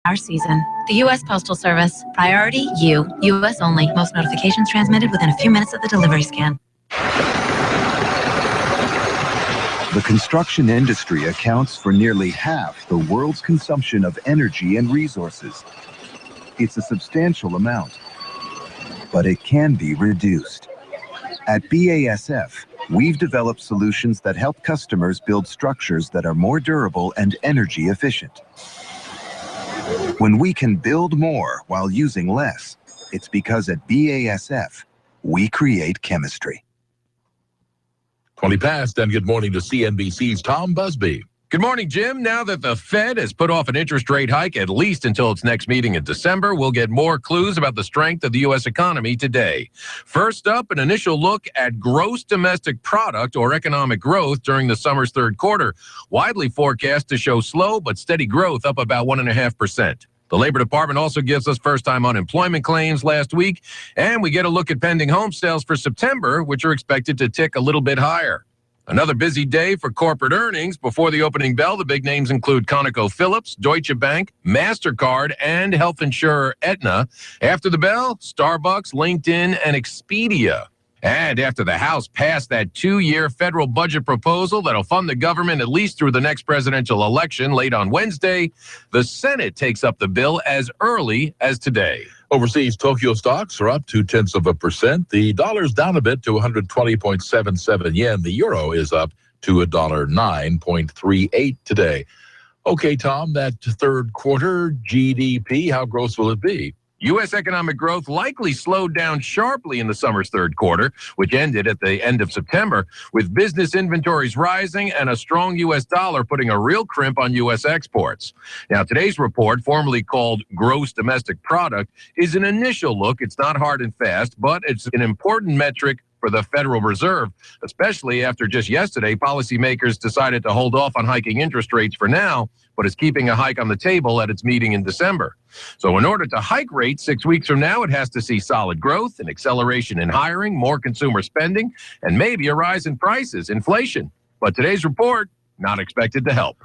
Our season. The U.S. Postal Service. Priority you. U.S. only. Most notifications transmitted within a few minutes of the delivery scan. The construction industry accounts for nearly half the world's consumption of energy and resources. It's a substantial amount, but it can be reduced. At BASF, we've developed solutions that help customers build structures that are more durable and energy efficient. When we can build more while using less, it's because at BASF, we create chemistry. 20 past, and good morning to CNBC's Tom Busby. Good morning, Jim. Now that the Fed has put off an interest rate hike at least until its next meeting in December, we'll get more clues about the strength of the U.S. economy today. First up, an initial look at gross domestic product or economic growth during the summer's third quarter, widely forecast to show slow but steady growth up about 1.5%. The Labor Department also gives us first-time unemployment claims last week, and we get a look at pending home sales for September, which are expected to tick a little bit higher. Another busy day for corporate earnings. Before the opening bell, the big names include ConocoPhillips, Deutsche Bank, MasterCard, and health insurer Aetna. After the bell, Starbucks, LinkedIn, and Expedia. And after the House passed that 2-year federal budget proposal that'll fund the government at least through the next presidential election late on Wednesday, the Senate takes up the bill as early as today. Overseas, Tokyo stocks are up 0.2%. The dollar's down a bit to 120.77 yen. The euro is up to $1.0938 today. Okay, Tom, that third quarter GDP, how gross will it be? U.S. economic growth likely slowed down sharply in the summer's third quarter, which ended at the end of September, with business inventories rising and a strong U.S. dollar putting a real crimp on U.S. exports. Now, today's report, formerly called Gross Domestic Product, is an initial look. It's not hard and fast, but it's an important metric for the Federal Reserve, especially after just yesterday, policymakers decided to hold off on hiking interest rates for now, but is keeping a hike on the table at its meeting in December. So in order to hike rates 6 weeks from now, it has to see solid growth, an acceleration in hiring, more consumer spending, and maybe a rise in prices, inflation. But today's report, not expected to help.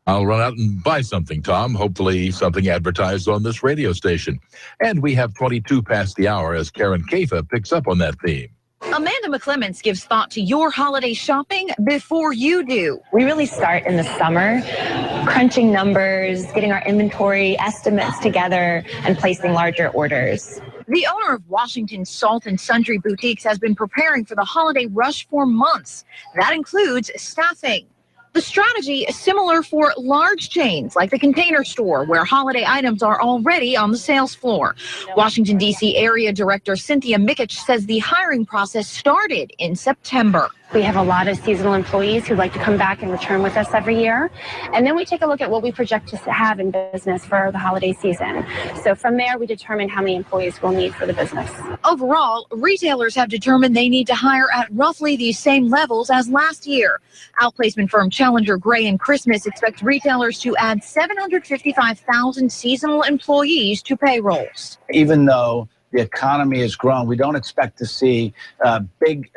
I'll run out and buy something, Tom, hopefully something advertised on this radio station. And we have 22 past the hour as Karen Kafa picks up on that theme. Amanda McClements gives thought to your holiday shopping before you do. We really start in the summer, crunching numbers, getting our inventory estimates together, and placing larger orders. The owner of Washington's Salt and Sundry Boutiques has been preparing for the holiday rush for months. That includes staffing. The strategy is similar for large chains like the Container Store, where holiday items are already on the sales floor. Washington, D.C. Area Director Cynthia Mickich says the hiring process started in September. We have a lot of seasonal employees who like to come back and return with us every year. And then we take a look at what we project to have in business for the holiday season. So from there, we determine how many employees we'll need for the business. Overall, retailers have determined they need to hire at roughly the same levels as last year. Outplacement firm Challenger Gray and Christmas expects retailers to add 755,000 seasonal employees to payrolls. Even though the economy has grown, we don't expect to see big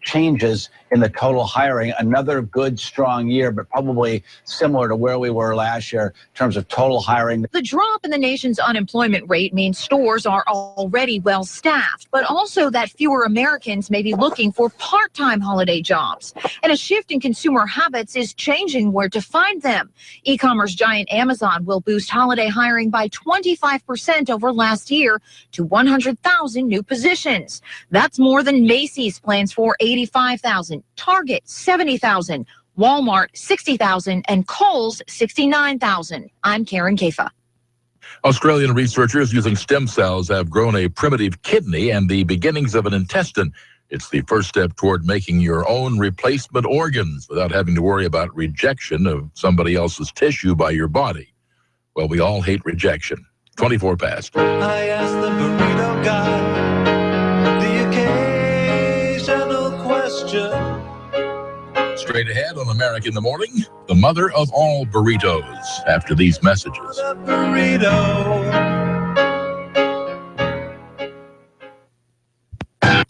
changes in the total hiring. Another good, strong year, but probably similar to where we were last year in terms of total hiring. The drop in the nation's unemployment rate means stores are already well staffed, but also that fewer Americans may be looking for part-time holiday jobs. And a shift in consumer habits is changing where to find them. E-commerce giant Amazon will boost holiday hiring by 25% over last year to 100,000 new positions. That's more than Macy's plans for 85,000, Target 70,000, Walmart 60,000, and Kohl's 69,000. I'm Karen Kafa. Australian researchers using stem cells have grown a primitive kidney and the beginnings of an intestine. It's the first step toward making your own replacement organs without having to worry about rejection of somebody else's tissue by your body. Well, we all hate rejection. 24 past. I asked the burrito guy the occasional question. Straight ahead on America in the Morning, the mother of all burritos after these messages. The burrito.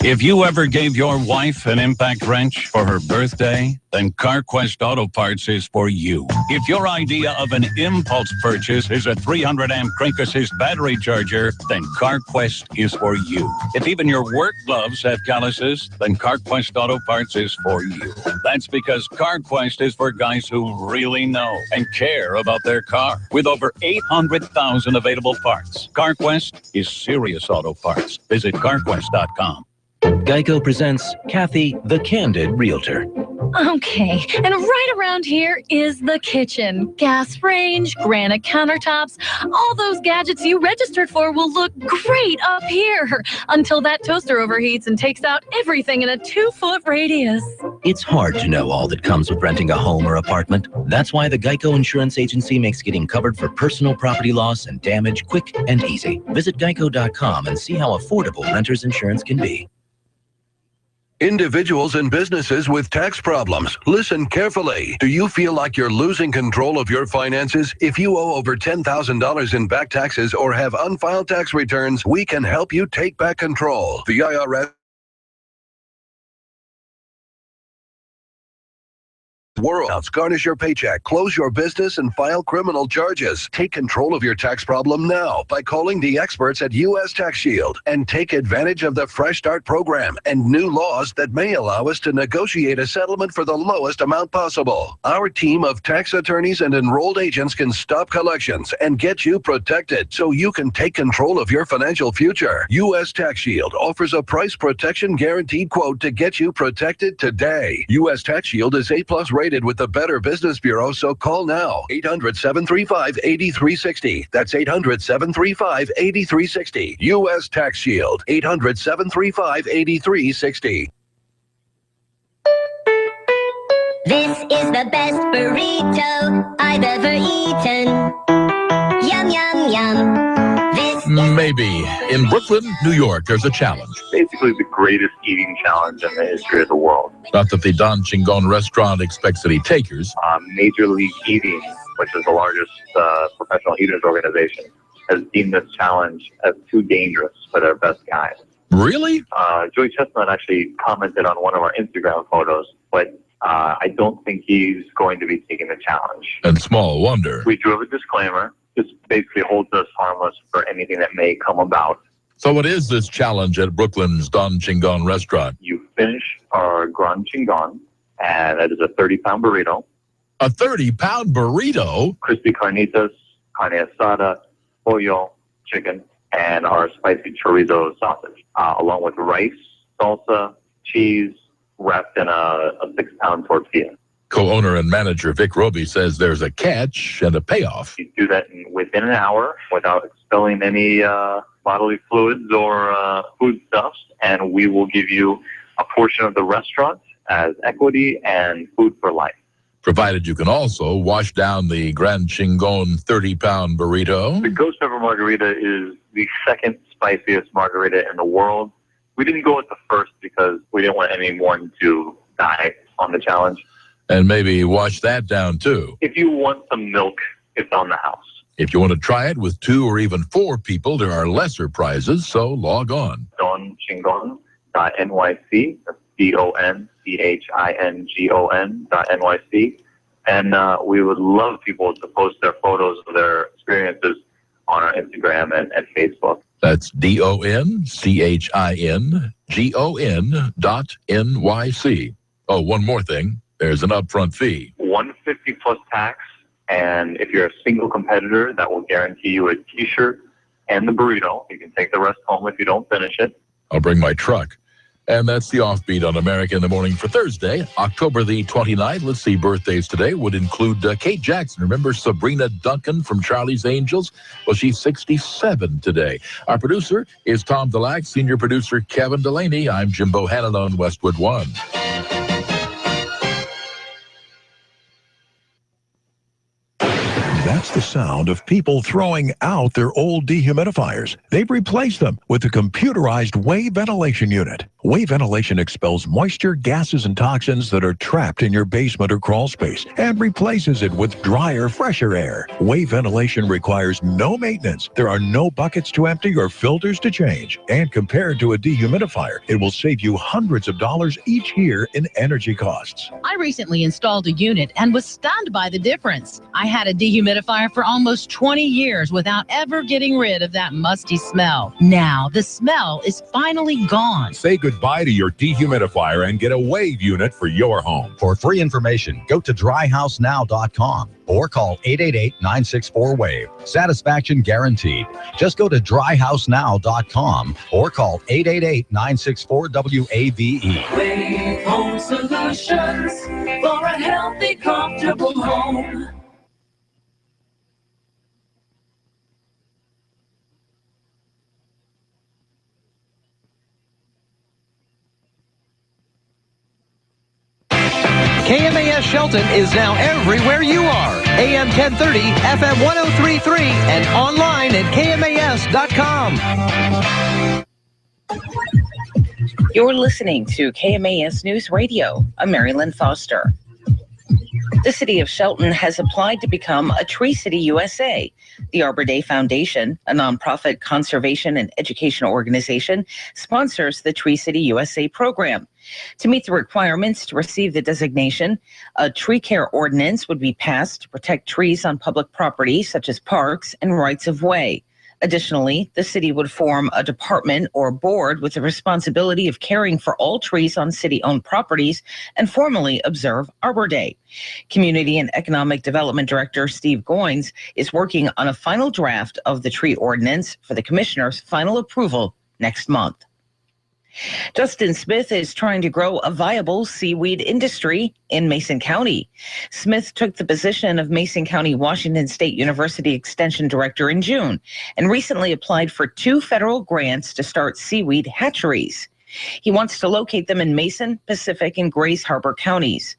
If you ever gave your wife an impact wrench for her birthday, then CarQuest Auto Parts is for you. If your idea of an impulse purchase is a 300-amp crank assist battery charger, then CarQuest is for you. If even your work gloves have calluses, then CarQuest Auto Parts is for you. That's because CarQuest is for guys who really know and care about their car. With over 800,000 available parts, CarQuest is serious auto parts. Visit CarQuest.com. Geico presents Kathy, the Candid Realtor. Okay, and right around here is the kitchen. Gas range, granite countertops, all those gadgets you registered for will look great up here until that toaster overheats and takes out everything in a 2-foot radius. It's hard to know all that comes with renting a home or apartment. That's why the Geico Insurance Agency makes getting covered for personal property loss and damage quick and easy. Visit geico.com and see how affordable renter's insurance can be. Individuals and businesses with tax problems, listen carefully. Do you feel like you're losing control of your finances? If you owe over $10,000 in back taxes or have unfiled tax returns, we can help you take back control. The IRS world. Garnish your paycheck, close your business, and file criminal charges. Take control of your tax problem now by calling the experts at U.S. Tax Shield and take advantage of the Fresh Start program and new laws that may allow us to negotiate a settlement for the lowest amount possible. Our team of tax attorneys and enrolled agents can stop collections and get you protected so you can take control of your financial future. U.S. Tax Shield offers a price protection guaranteed quote to get you protected today. U.S. Tax Shield is A+ rated with the Better Business Bureau, so call now. 800-735-8360. That's 800-735-8360. U.S. Tax Shield. 800-735-8360. This is the best burrito I've ever eaten. Yum, yum, yum. Maybe. In Brooklyn, New York, there's a challenge. Basically the greatest eating challenge in the history of the world. Not that the Don Chingon restaurant expects any takers. Major League Eating, which is the largest professional eaters organization, has deemed this challenge as too dangerous for their best guys. Really? Joey Chestnut actually commented on one of our Instagram photos, but I don't think he's going to be taking the challenge. And small wonder. We drew up a disclaimer. This basically holds us harmless for anything that may come about. So what is this challenge at Brooklyn's Don Chingon restaurant? You finish our Gran Chingon, and that is a 30-pound burrito. A 30-pound burrito? Crispy carnitas, carne asada, pollo, chicken, and our spicy chorizo sausage, along with rice, salsa, cheese, wrapped in a 6-pound tortilla. Co-owner and manager Vic Roby says there's a catch and a payoff. You do that within an hour without expelling any bodily fluids or foodstuffs, and we will give you a portion of the restaurant as equity and food for life. Provided you can also wash down the Gran Chingon 30-pound burrito. The Ghost Pepper Margarita is the second spiciest margarita in the world. We didn't go with the first because we didn't want anyone to die on the challenge. And maybe wash that down, too. If you want some milk, it's on the house. If you want to try it with 2 or even 4 people, there are lesser prizes, so log on. DonChingon.nyc. That's DonChingon.nyc. And we would love people to post their photos of their experiences on our Instagram and Facebook. That's DonChingon.nyc. Oh, one more thing. There's an upfront fee. $150 plus tax, and if you're a single competitor, that will guarantee you a T-shirt and the burrito. You can take the rest home if you don't finish it. I'll bring my truck. And that's the Offbeat on America in the Morning for Thursday, October the 29th. Let's see, birthdays today would include Kate Jackson. Remember Sabrina Duncan from Charlie's Angels? Well, she's 67 today. Our producer is Tom Delac, senior producer Kevin Delaney. I'm Jim Bohannon on Westwood One. That's the sound of people throwing out their old dehumidifiers. They've replaced them with a computerized wave ventilation unit. Wave ventilation expels moisture, gases, and toxins that are trapped in your basement or crawl space and replaces it with drier, fresher air. Wave ventilation requires no maintenance. There are no buckets to empty or filters to change. And compared to a dehumidifier, it will save you hundreds of dollars each year in energy costs. I recently installed a unit and was stunned by the difference. I had a dehumidifier for almost 20 years without ever getting rid of that musty smell. Now the smell is finally gone. Say goodbye to your dehumidifier and get a Wave unit for your home. For free information, go to dryhousenow.com or call 888-964-WAVE. Satisfaction guaranteed. Just go to dryhousenow.com or call 888-964-WAVE. Wave Home Solutions for a healthy, comfortable home. KMAS Shelton is now everywhere you are. AM 1030, FM 103.3, and online at KMAS.com. You're listening to KMAS Newsradio. I'm Marilyn Foster. The city of Shelton has applied to become a Tree City USA. The Arbor Day Foundation, a nonprofit conservation and education organization, sponsors the Tree City USA program. To meet the requirements to receive the designation, a tree care ordinance would be passed to protect trees on public property, such as parks and rights of way. Additionally, the city would form a department or board with the responsibility of caring for all trees on city-owned properties and formally observe Arbor Day. Community and Economic Development Director Steve Goins is working on a final draft of the tree ordinance for the commissioner's final approval next month. Justin Smith is trying to grow a viable seaweed industry in Mason County. Smith took the position of Mason County Washington State University Extension Director in June and recently applied for 2 federal grants to start seaweed hatcheries. He wants to locate them in Mason, Pacific, and Grays Harbor counties.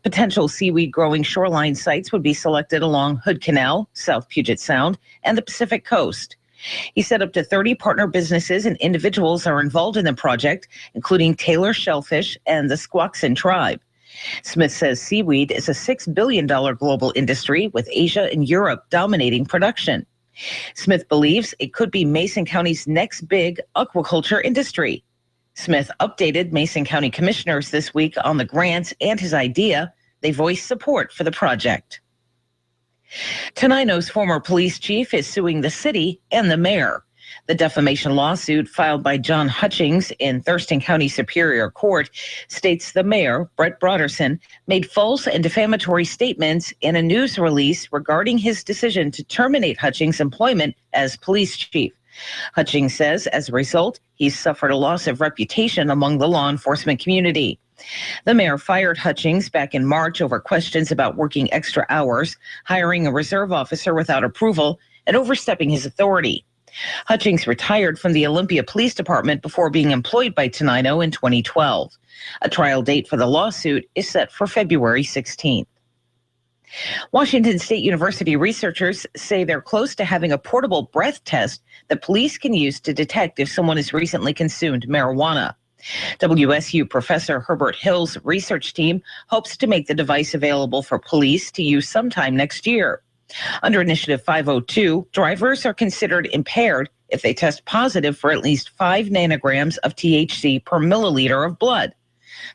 Potential seaweed growing shoreline sites would be selected along Hood Canal, South Puget Sound, and the Pacific Coast. He said up to 30 partner businesses and individuals are involved in the project, including Taylor Shellfish and the Squaxin tribe. Smith says seaweed is a $6 billion global industry, with Asia and Europe dominating production. Smith believes it could be Mason County's next big aquaculture industry. Smith updated Mason County commissioners this week on the grants and his idea. They voiced support for the project. Tenino's former police chief is suing the city and the mayor. The defamation lawsuit filed by John Hutchings in Thurston County Superior Court states the mayor, Brett Broderson, made false and defamatory statements in a news release regarding his decision to terminate Hutchings' employment as police chief. Hutchings says, as a result, he's suffered a loss of reputation among the law enforcement community. The mayor fired Hutchings back in March over questions about working extra hours, hiring a reserve officer without approval, and overstepping his authority. Hutchings retired from the Olympia Police Department before being employed by Tenino in 2012. A trial date for the lawsuit is set for February 16th. Washington State University researchers say they're close to having a portable breath test that police can use to detect if someone has recently consumed marijuana. WSU professor Herbert Hill's research team hopes to make the device available for police to use sometime next year. Under Initiative 502, drivers are considered impaired if they test positive for at least 5 nanograms of THC per milliliter of blood.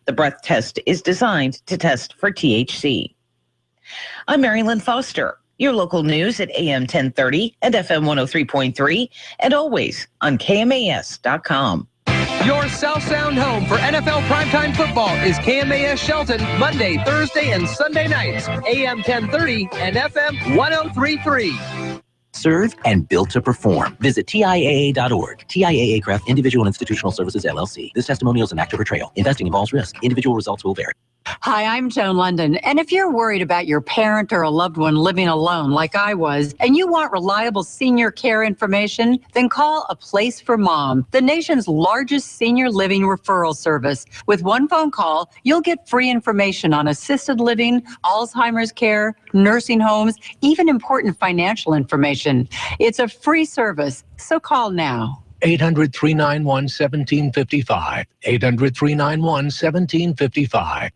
The breath test is designed to test for THC. I'm Marilyn Foster, your local news at AM 1030 and FM 103.3, and always on KMAS.com. Your South Sound home for NFL primetime football is KMAS Shelton, Monday, Thursday, and Sunday nights, AM 1030 and FM 103.3. Serve and built to perform. Visit TIAA.org. TIAA Craft Individual and Institutional Services, LLC. This testimonial is an act of portrayal. Investing involves risk. Individual results will vary. Hi, I'm Joan London. And if you're worried about your parent or a loved one living alone like I was, and you want reliable senior care information, then call A Place for Mom, the nation's largest senior living referral service. With one phone call, you'll get free information on assisted living, Alzheimer's care, nursing homes, even important financial information. It's a free service, so call now. 800-391-1755. 800-391-1755.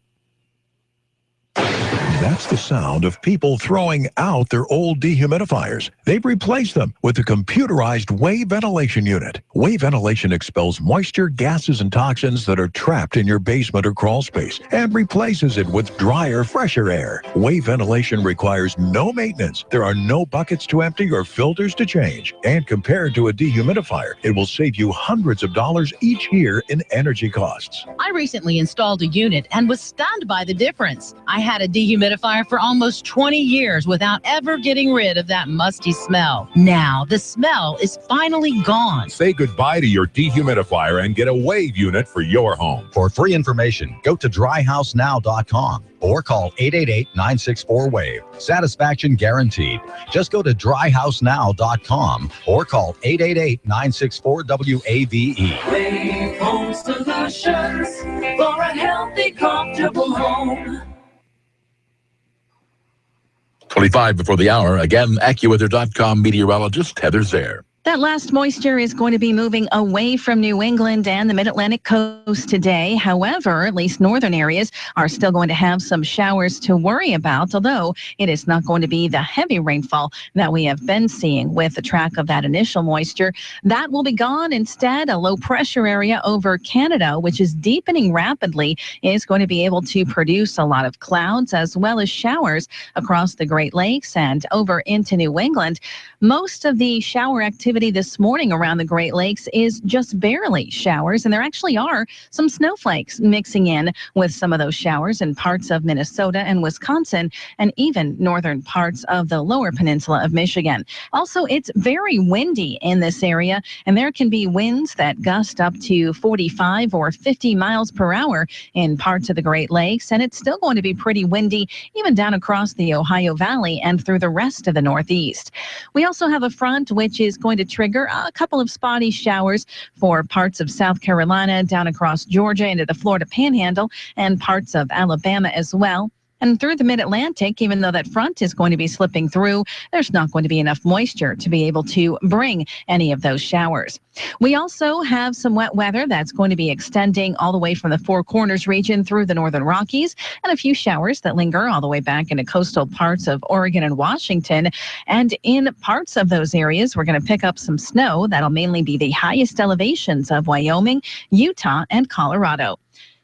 That's the sound of people throwing out their old dehumidifiers. They've replaced them with a computerized wave ventilation unit. Wave ventilation expels moisture, gases, and toxins that are trapped in your basement or crawl space and replaces it with drier, fresher air. Wave ventilation requires no maintenance. There are no buckets to empty or filters to change. And compared to a dehumidifier, it will save you hundreds of dollars each year in energy costs. I recently installed a unit and was stunned by the difference. I had a dehumidifier for almost 20 years without ever getting rid of that musty smell. Now the smell is finally gone. Say goodbye to your dehumidifier and get a wave unit for your home. For free information, go to dryhousenow.com or call 888-964-WAVE. Satisfaction guaranteed. Just go to dryhousenow.com or call 888-964-WAVE. Wave Home Solutions for a healthy, comfortable home. 25 before the hour. Again, AccuWeather.com meteorologist Heather Zare. That last moisture is going to be moving away from New England and the mid-Atlantic coast today. However, at least northern areas are still going to have some showers to worry about, although it is not going to be the heavy rainfall that we have been seeing with the track of that initial moisture. That will be gone. Instead, a low pressure area over Canada, which is deepening rapidly, is going to be able to produce a lot of clouds as well as showers across the Great Lakes and over into New England. Most of the shower activity this morning around the Great Lakes is just barely showers, and there actually are some snowflakes mixing in with some of those showers in parts of Minnesota and Wisconsin and even northern parts of the lower peninsula of Michigan. Also, it's very windy in this area, and there can be winds that gust up to 45 or 50 miles per hour in parts of the Great Lakes, and it's still going to be pretty windy even down across the Ohio Valley and through the rest of the Northeast. We also have a front which is going to trigger a couple of spotty showers for parts of South Carolina, down across Georgia into the Florida Panhandle, and parts of Alabama as well. And through the mid-Atlantic, even though that front is going to be slipping through, there's not going to be enough moisture to be able to bring any of those showers. We also have some wet weather that's going to be extending all the way from the Four Corners region through the northern Rockies, and a few showers that linger all the way back into coastal parts of Oregon and Washington. And in parts of those areas, we're going to pick up some snow. That'll mainly be the highest elevations of Wyoming, Utah, and Colorado.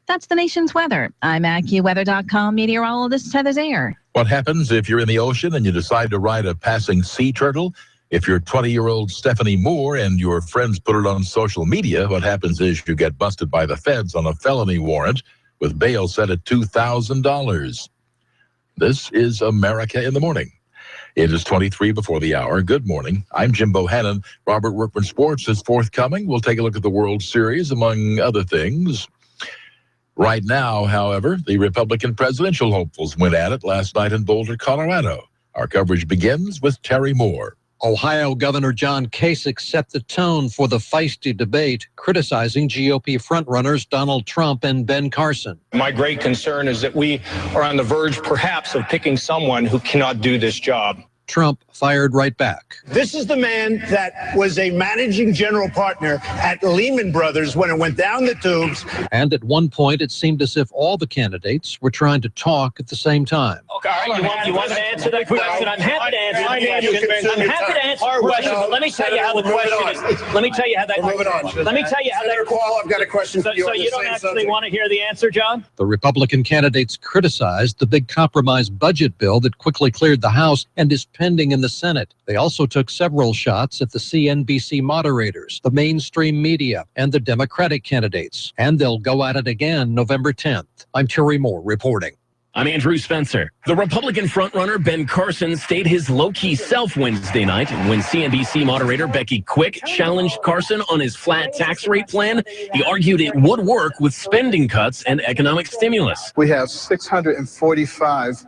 That's the nation's weather. I'm AccuWeather.com meteorologist Heather Zare. What happens if you're in the ocean and you decide to ride a passing sea turtle? If you're 20-year-old Stephanie Moore and your friends put it on social media, what happens is you get busted by the feds on a felony warrant with bail set at $2,000. This is America in the Morning. It is 23 before the hour. Good morning. I'm Jim Bohannon. Robert Workman Sports is forthcoming. We'll take a look at the World Series, among other things. Right now, however, the Republican presidential hopefuls went at it last night in Boulder, Colorado. Our coverage begins with Terry Moore. Ohio Governor John Kasich set the tone for the feisty debate, criticizing GOP frontrunners Donald Trump and Ben Carson. My great concern is that we are on the verge, perhaps, of picking someone who cannot do this job. Trump fired right back. This is the man that was a managing general partner at Lehman Brothers when it went down the tubes. And at one point, it seemed as if all the candidates were trying to talk at the same time. Okay, you want to answer that question? I'm happy to answer the question. I'm happy to answer the question, but let me tell you how the question is. Let me tell you how that. Let me tell you how that. Senator Qual, I've got a question for you. So you don't actually want to hear the answer, John? The Republican candidates criticized the big compromise budget bill that quickly cleared the House and is pending in the Senate. They also took several shots at the CNBC moderators, the mainstream media, and the Democratic candidates. And they'll go at it again November 10th. I'm Terry Moore reporting. I'm Andrew Spencer. The Republican frontrunner Ben Carson stayed his low-key self Wednesday night when CNBC moderator Becky Quick challenged Carson on his flat tax rate plan. He argued it would work with spending cuts and economic stimulus. We have 645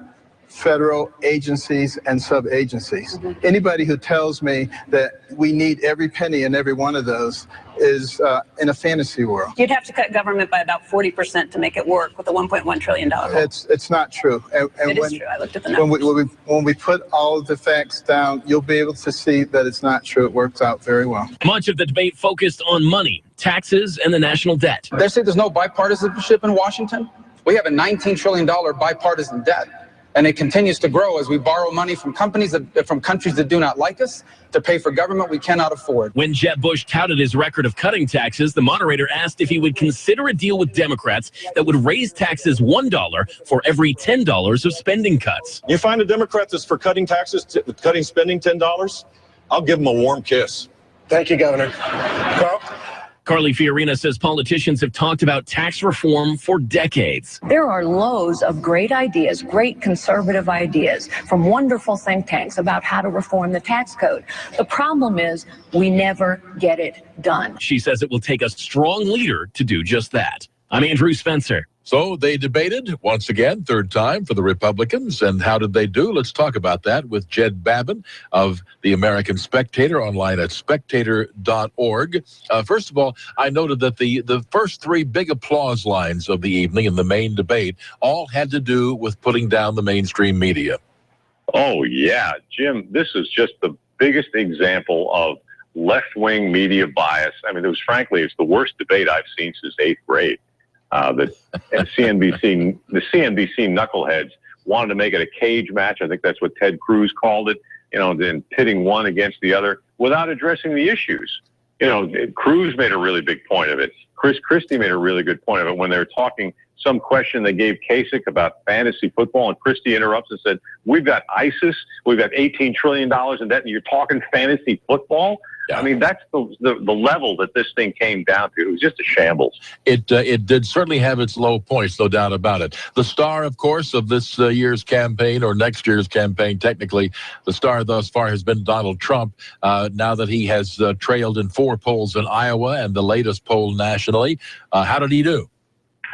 federal agencies and sub-agencies. Anybody who tells me that we need every penny in every one of those is in a fantasy world. You'd have to cut government by about 40% to make it work with a $1.1 trillion goal. It's not true. And it is true. I looked at the numbers. When we put all of the facts down, you'll be able to see that it's not true. It works out very well. Much of the debate focused on money, taxes, and the national debt. They say there's no bipartisanship in Washington. We have a $19 trillion bipartisan debt. And it continues to grow as we borrow money from countries that do not like us to pay for government we cannot afford. When Jeb Bush touted his record of cutting taxes, the moderator asked if he would consider a deal with Democrats that would raise taxes $1 for every $10 of spending cuts. You find a Democrat that's for cutting taxes, cutting spending $10, I'll give him a warm kiss. Thank you, Governor. Carl? Carly Fiorina says politicians have talked about tax reform for decades. There are loads of great ideas, great conservative ideas from wonderful think tanks about how to reform the tax code. The problem is we never get it done. She says it will take a strong leader to do just that. I'm Andrew Spencer. So they debated once again, third time for the Republicans. And how did they do? Let's talk about that with Jed Babin of the American Spectator online at spectator.org. First of all, I noted that the first three big applause lines of the evening in the main debate all had to do with putting down the mainstream media. Oh, yeah, Jim, this is just the biggest example of left-wing media bias. I mean, it's the worst debate I've seen since 8th grade. The CNBC knuckleheads wanted to make it a cage match. I think that's what Ted Cruz called it, then pitting one against the other without addressing the issues. Cruz made a really big point of it. Chris Christie made a really good point of it when they were talking some question they gave Kasich about fantasy football, and Christie interrupts and said, we've got ISIS, we've got $18 trillion in debt, and you're talking fantasy football? Yeah. I mean, that's the level that this thing came down to. It was just a shambles. It did certainly have its low points, no doubt about it. The star, of course, of this year's campaign, or next year's campaign, technically, the star thus far has been Donald Trump, now that he has trailed in 4 polls in Iowa and the latest poll nationally. How did he do?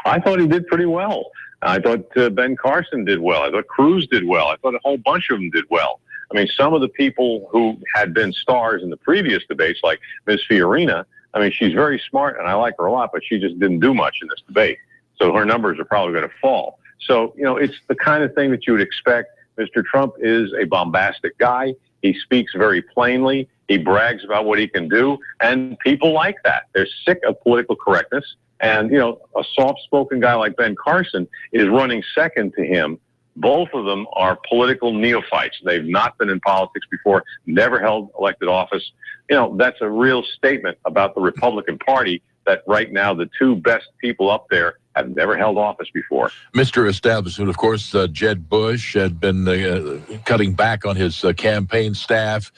I thought he did pretty well. I thought Ben Carson did well. I thought Cruz did well. I thought a whole bunch of them did well. I mean, some of the people who had been stars in the previous debates, like Ms. Fiorina, I mean, she's very smart, and I like her a lot, but she just didn't do much in this debate. So her numbers are probably going to fall. So, it's the kind of thing that you would expect. Mr. Trump is a bombastic guy. He speaks very plainly. He brags about what he can do, and people like that. They're sick of political correctness. And, a soft-spoken guy like Ben Carson is running second to him. Both of them are political neophytes. They've not been in politics before, never held elected office. That's a real statement about the Republican Party, that right now the two best people up there have never held office before. Mr. Establishment, of course, Jeb Bush had been cutting back on his campaign staff.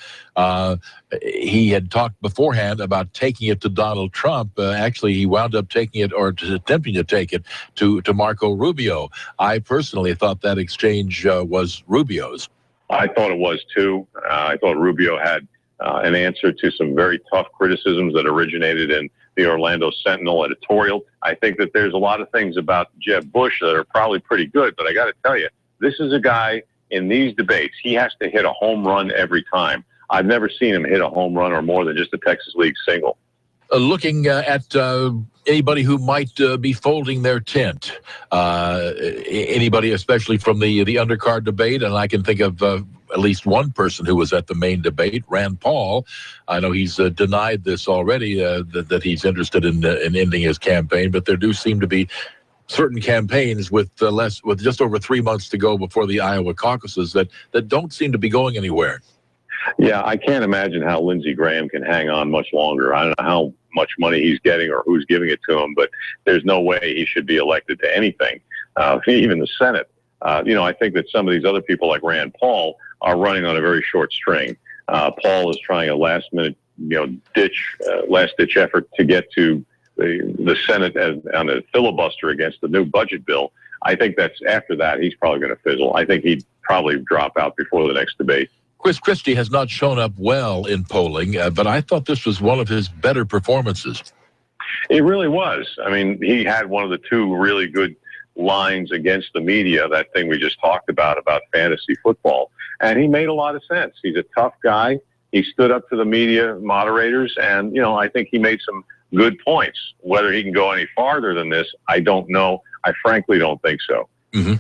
He had talked beforehand about taking it to Donald Trump. Actually, he wound up taking it, or attempting to take it, to Marco Rubio. I personally thought that exchange was Rubio's. I thought it was, too. I thought Rubio had an answer to some very tough criticisms that originated in the Orlando Sentinel editorial. I think that there's a lot of things about Jeb Bush that are probably pretty good, but I got to tell you, this is a guy in these debates, he has to hit a home run every time. I've never seen him hit a home run or more than just a Texas League single. Looking at anybody who might be folding their tent, anybody especially from the undercard debate, and I can think of at least one person who was at the main debate, Rand Paul. I know he's denied this already, that he's interested in ending his campaign, but there do seem to be certain campaigns with just over 3 months to go before the Iowa caucuses that don't seem to be going anywhere. Yeah, I can't imagine how Lindsey Graham can hang on much longer. I don't know how much money he's getting or who's giving it to him, but there's no way he should be elected to anything, even the Senate. I think that some of these other people like Rand Paul are running on a very short string. Paul is trying a last-minute, last-ditch effort to get to the Senate on a filibuster against the new budget bill. I think that's after that, he's probably going to fizzle. I think he'd probably drop out before the next debate. Chris Christie has not shown up well in polling, but I thought this was one of his better performances. It really was. I mean, he had one of the two really good lines against the media, that thing we just talked about fantasy football. And he made a lot of sense. He's a tough guy. He stood up to the media moderators, and, I think he made some good points. Whether he can go any farther than this, I don't know. I frankly don't think so. Mm-hmm.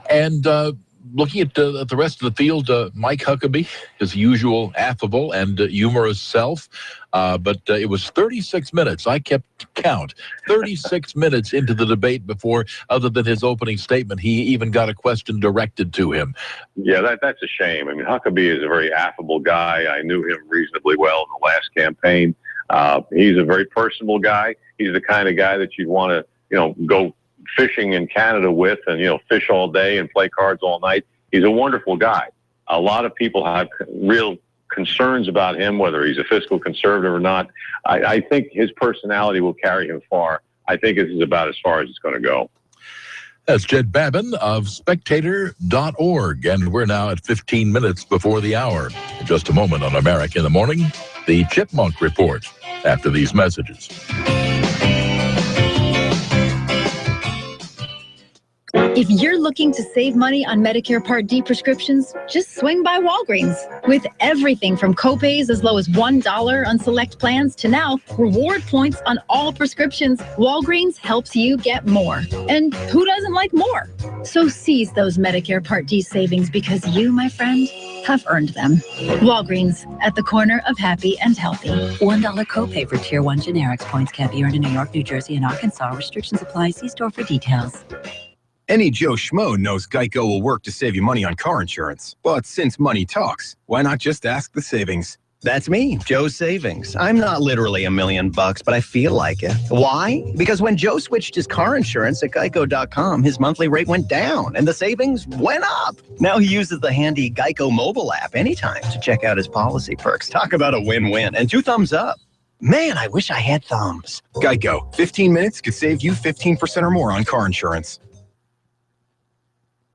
And looking at the rest of the field, Mike Huckabee, his usual affable and humorous self, but it was 36 minutes. I kept count. 36 minutes into the debate before, other than his opening statement, he even got a question directed to him. Yeah, that's a shame. I mean, Huckabee is a very affable guy. I knew him reasonably well in the last campaign. He's a very personable guy. He's the kind of guy that you'd want to, go fishing in Canada with and, fish all day and play cards all night. He's a wonderful guy. A lot of people have real concerns about him, whether he's a fiscal conservative or not. I think his personality will carry him far. I think this is about as far as it's going to go. That's Jed Babin of Spectator.org, and we're now at 15 minutes before the hour. In just a moment on America in the Morning, the Chipmunk Report after these messages. If you're looking to save money on Medicare Part D prescriptions, just swing by Walgreens. With everything from copays as low as $1 on select plans to now reward points on all prescriptions, Walgreens helps you get more. And who doesn't like more? So seize those Medicare Part D savings because you, my friend, have earned them. Walgreens, at the corner of happy and healthy. $1 copay for Tier 1 generics. Points can't be earned in New York, New Jersey, and Arkansas. Restrictions apply. See store for details. Any Joe Schmo knows Geico will work to save you money on car insurance. But since money talks, why not just ask the savings? That's me, Joe Savings. I'm not literally $1 million, but I feel like it. Why? Because when Joe switched his car insurance at Geico.com, his monthly rate went down and the savings went up. Now he uses the handy Geico mobile app anytime to check out his policy perks. Talk about a win-win. And 2 thumbs up. Man, I wish I had thumbs. Geico, 15 minutes could save you 15% or more on car insurance.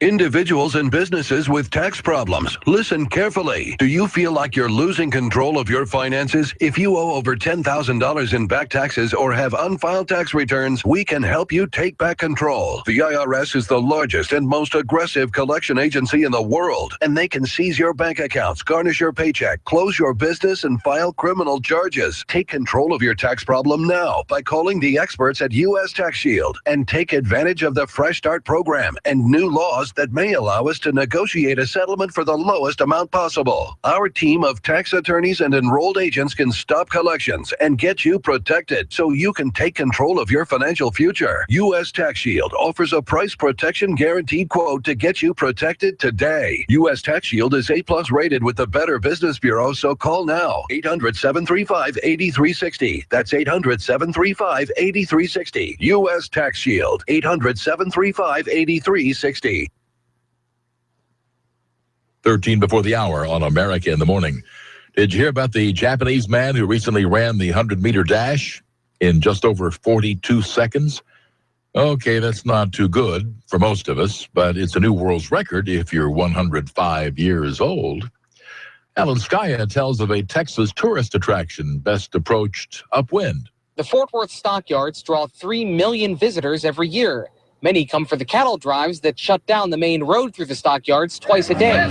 Individuals and businesses with tax problems, listen carefully. Do you feel like you're losing control of your finances? If you owe over $10,000 in back taxes or have unfiled tax returns, we can help you take back control. The IRS is the largest and most aggressive collection agency in the world, and they can seize your bank accounts, garnish your paycheck, close your business, and file criminal charges. Take control of your tax problem now by calling the experts at U.S. Tax Shield and take advantage of the Fresh Start program and new laws that may allow us to negotiate a settlement for the lowest amount possible. Our team of tax attorneys and enrolled agents can stop collections and get you protected so you can take control of your financial future. U.S. Tax Shield offers a price protection guaranteed quote to get you protected today. U.S. Tax Shield is A+ rated with the Better Business Bureau, so call now. 800-735-8360. That's 800-735-8360. U.S. Tax Shield. 800-735-8360. 13 before the hour on America in the Morning. Did you hear about the Japanese man who recently ran the 100-meter dash in just over 42 seconds? Okay, that's not too good for most of us, but it's a new world's record if you're 105 years old. Alan Skaya tells of a Texas tourist attraction best approached upwind. The Fort Worth stockyards draw 3 million visitors every year. Many come for the cattle drives that shut down the main road through the stockyards twice a day.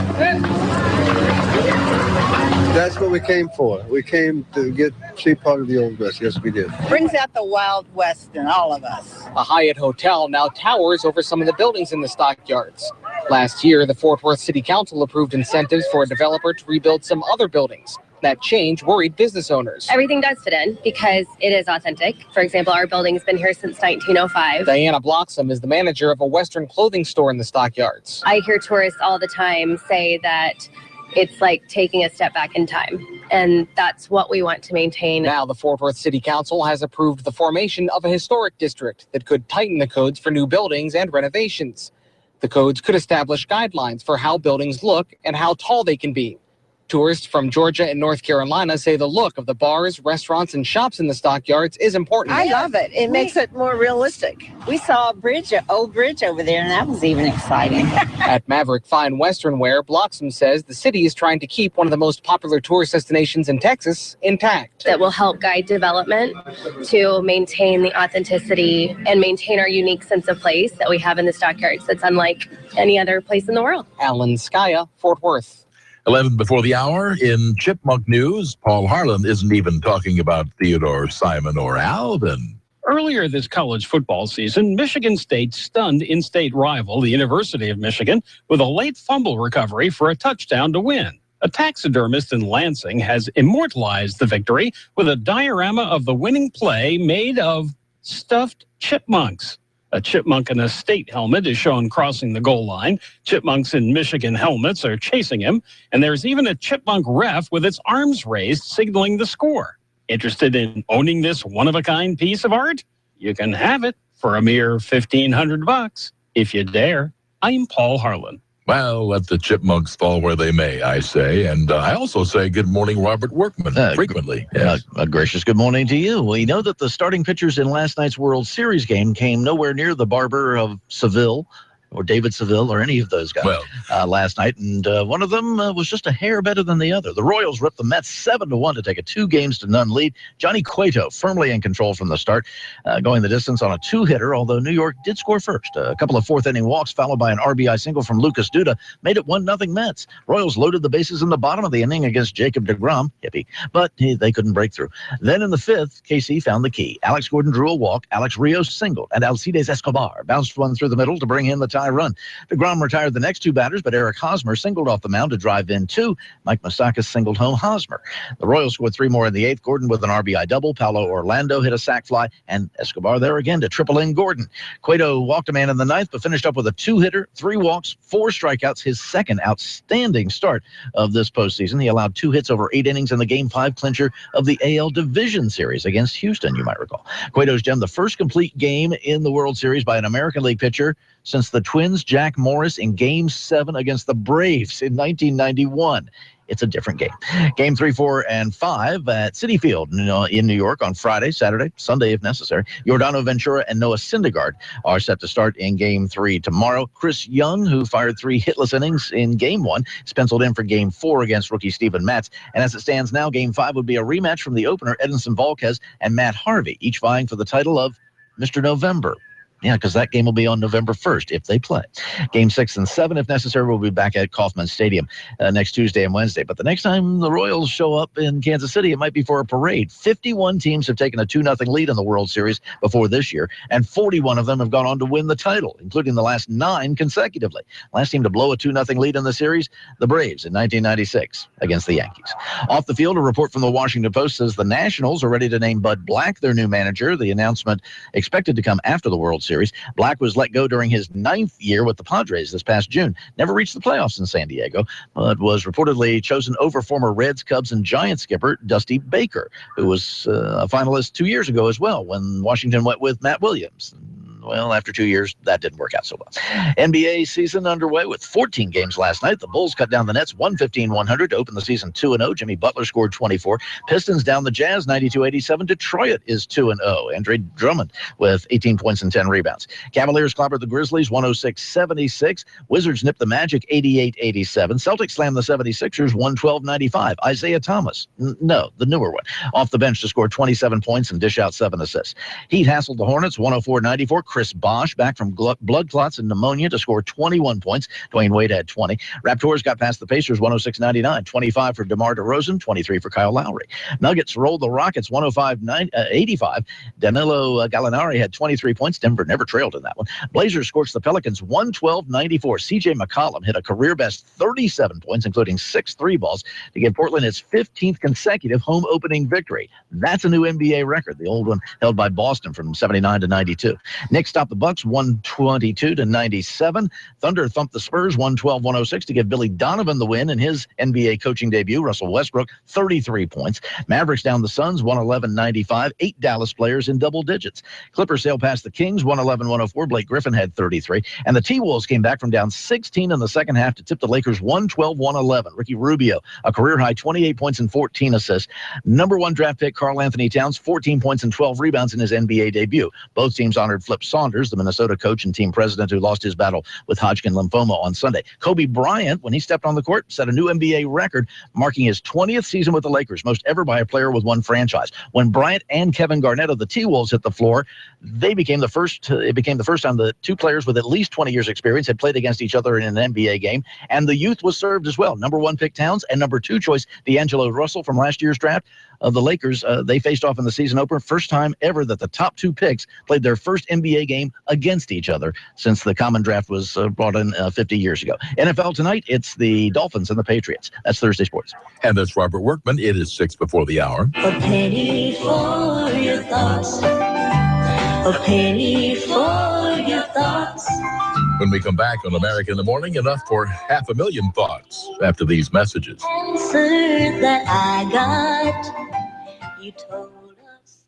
That's what we came for. We came to see part of the Old West. Yes, we did. Brings out the Wild West in all of us. A Hyatt hotel now towers over some of the buildings in the stockyards. Last year, the Fort Worth City Council approved incentives for a developer to rebuild some other buildings. That change worried business owners. Everything does fit in because it is authentic. For example, our building's been here since 1905. Diana Bloxham is the manager of a Western clothing store in the stockyards. I hear tourists all the time say that it's like taking a step back in time, and that's what we want to maintain. Now the Fort Worth City Council has approved the formation of a historic district that could tighten the codes for new buildings and renovations. The codes could establish guidelines for how buildings look and how tall they can be. Tourists from Georgia and North Carolina say the look of the bars, restaurants, and shops in the stockyards is important. I love it. It makes it more realistic. We saw a old bridge over there, and that was even exciting. At Maverick Fine Western Wear, Bloxham says the city is trying to keep one of the most popular tourist destinations in Texas intact. That will help guide development to maintain the authenticity and maintain our unique sense of place that we have in the stockyards that's unlike any other place in the world. Alan Skaya, Fort Worth. 11 before the hour. In Chipmunk news, Paul Harlan isn't even talking about Theodore, Simon, or Alvin. Earlier this college football season, Michigan State stunned in-state rival, the University of Michigan, with a late fumble recovery for a touchdown to win. A taxidermist in Lansing has immortalized the victory with a diorama of the winning play made of stuffed chipmunks. A chipmunk in a state helmet is shown crossing the goal line. Chipmunks in Michigan helmets are chasing him, and there's even a chipmunk ref with its arms raised, signaling the score. Interested in owning this one-of-a-kind piece of art? You can have it for a mere $1,500 if you dare. I'm Paul Harlan. Well, let the chipmunks fall where they may, I say. And I also say good morning, Robert Workman, frequently. Yes. A gracious good morning to you. We know that the starting pitchers in last night's World Series game came nowhere near the barber of Seville or David Seville or any of those guys last night. And one of them was just a hair better than the other. The Royals ripped the Mets 7-1 to take a 2-0 lead. Johnny Cueto firmly in control from the start, going the distance on a 2-hitter, although New York did score first. A couple of fourth-inning walks followed by an RBI single from Lucas Duda made it 1-0 Mets. Royals loaded the bases in the bottom of the inning against Jacob deGrom, hippie, but they couldn't break through. Then in the fifth, KC found the key. Alex Gordon drew a walk, Alex Rios singled, and Alcides Escobar bounced one through the middle to bring in the tie run. deGrom retired the next two batters, but Eric Hosmer singled off the mound to drive in two. Mike Moustakas singled home Hosmer. The Royals scored three more in the eighth. Gordon with an RBI double. Paulo Orlando hit a sac fly, and Escobar there again to triple in Gordon. Cueto walked a man in the ninth, but finished up with a two-hitter, 3 walks, 4 strikeouts, his second outstanding start of this postseason. He allowed 2 hits over 8 innings in the Game 5 clincher of the AL Division Series against Houston, you might recall. Cueto's gemmed the first complete game in the World Series by an American League pitcher since the Twins' Jack Morris in Game 7 against the Braves in 1991. It's a different game. Game 3, 4, and 5 at Citi Field in New York on Friday, Saturday, Sunday if necessary. Yordano Ventura and Noah Syndergaard are set to start in Game 3 tomorrow. Chris Young, who fired 3 hitless innings in Game 1, is penciled in for Game 4 against rookie Steven Matz. And as it stands now, Game 5 would be a rematch from the opener, Edinson Volquez and Matt Harvey, each vying for the title of Mr. November. Yeah, because that game will be on November 1st if they play. Game 6 and 7, if necessary, will be back at Kauffman Stadium next Tuesday and Wednesday. But the next time the Royals show up in Kansas City, it might be for a parade. 51 teams have taken a 2-0 lead in the World Series before this year, and 41 of them have gone on to win the title, including the last 9 consecutively. Last team to blow a 2-0 lead in the series, the Braves in 1996 against the Yankees. Off the field, a report from the Washington Post says the Nationals are ready to name Bud Black their new manager. The announcement expected to come after the World Series. Black was let go during his 9th year with the Padres this past June. Never reached the playoffs in San Diego, but was reportedly chosen over former Reds, Cubs, and Giants skipper Dusty Baker, who was a finalist 2 years ago as well when Washington went with Matt Williams. Well, after 2 years, that didn't work out so well. NBA season underway with 14 games last night. The Bulls cut down the Nets 115-100 to open the season 2-0. Jimmy Butler scored 24. Pistons down the Jazz 92-87. Detroit is 2-0. Andre Drummond with 18 points and 10 rebounds. Cavaliers clobbered the Grizzlies 106-76. Wizards nipped the Magic 88-87. Celtics slammed the 76ers 112-95. Isaiah Thomas, no, the newer one, off the bench to score 27 points and dish out 7 assists. Heat hassled the Hornets 104-94. Chris Bosh back from blood clots and pneumonia to score 21 points. Dwayne Wade had 20. Raptors got past the Pacers 106-99. 25 for DeMar DeRozan, 23 for Kyle Lowry. Nuggets rolled the Rockets 105-85. Danilo Gallinari had 23 points. Denver never trailed in that one. Blazers scorched the Pelicans 112-94. CJ McCollum hit a career-best 37 points, including 6 3-balls, to give Portland its 15th consecutive home opening victory. That's a new NBA record, the old one held by Boston from 79 to 92. Knicks stopped the Bucks 122-97. Thunder thumped the Spurs 112-106 to give Billy Donovan the win in his NBA coaching debut. Russell Westbrook, 33 points. Mavericks down the Suns 111-95. 8 Dallas players in double digits. Clippers sailed past the Kings 111-104. Blake Griffin had 33. And the T-Wolves came back from down 16 in the second half to tip the Lakers 112-111. Ricky Rubio, a career-high 28 points and 14 assists. Number 1 draft pick Karl Anthony Towns, 14 points and 12 rebounds in his NBA debut. Both teams honored Flip Saunders, the Minnesota coach and team president who lost his battle with Hodgkin lymphoma on Sunday. Kobe Bryant, when he stepped on the court, set a new NBA record, marking his 20th season with the Lakers, most ever by a player with one franchise. When Bryant and Kevin Garnett of the T-Wolves hit the floor, it became the first time the two players with at least 20 years experience had played against each other in an NBA game, and the youth was served as well. Number 1 pick Towns and number 2 choice D'Angelo Russell from last year's draft of the Lakers. They faced off in the season opener. First time ever that the top 2 picks played their first NBA game against each other since the common draft was brought in 50 years ago. NFL tonight, it's the Dolphins and the Patriots. That's Thursday Sports. And that's Robert Workman. It is 6 before the hour. A penny for your thoughts. A penny for your thoughts. When we come back on America in the Morning, enough for 500,000 thoughts after these messages. Answer that I got. You told us.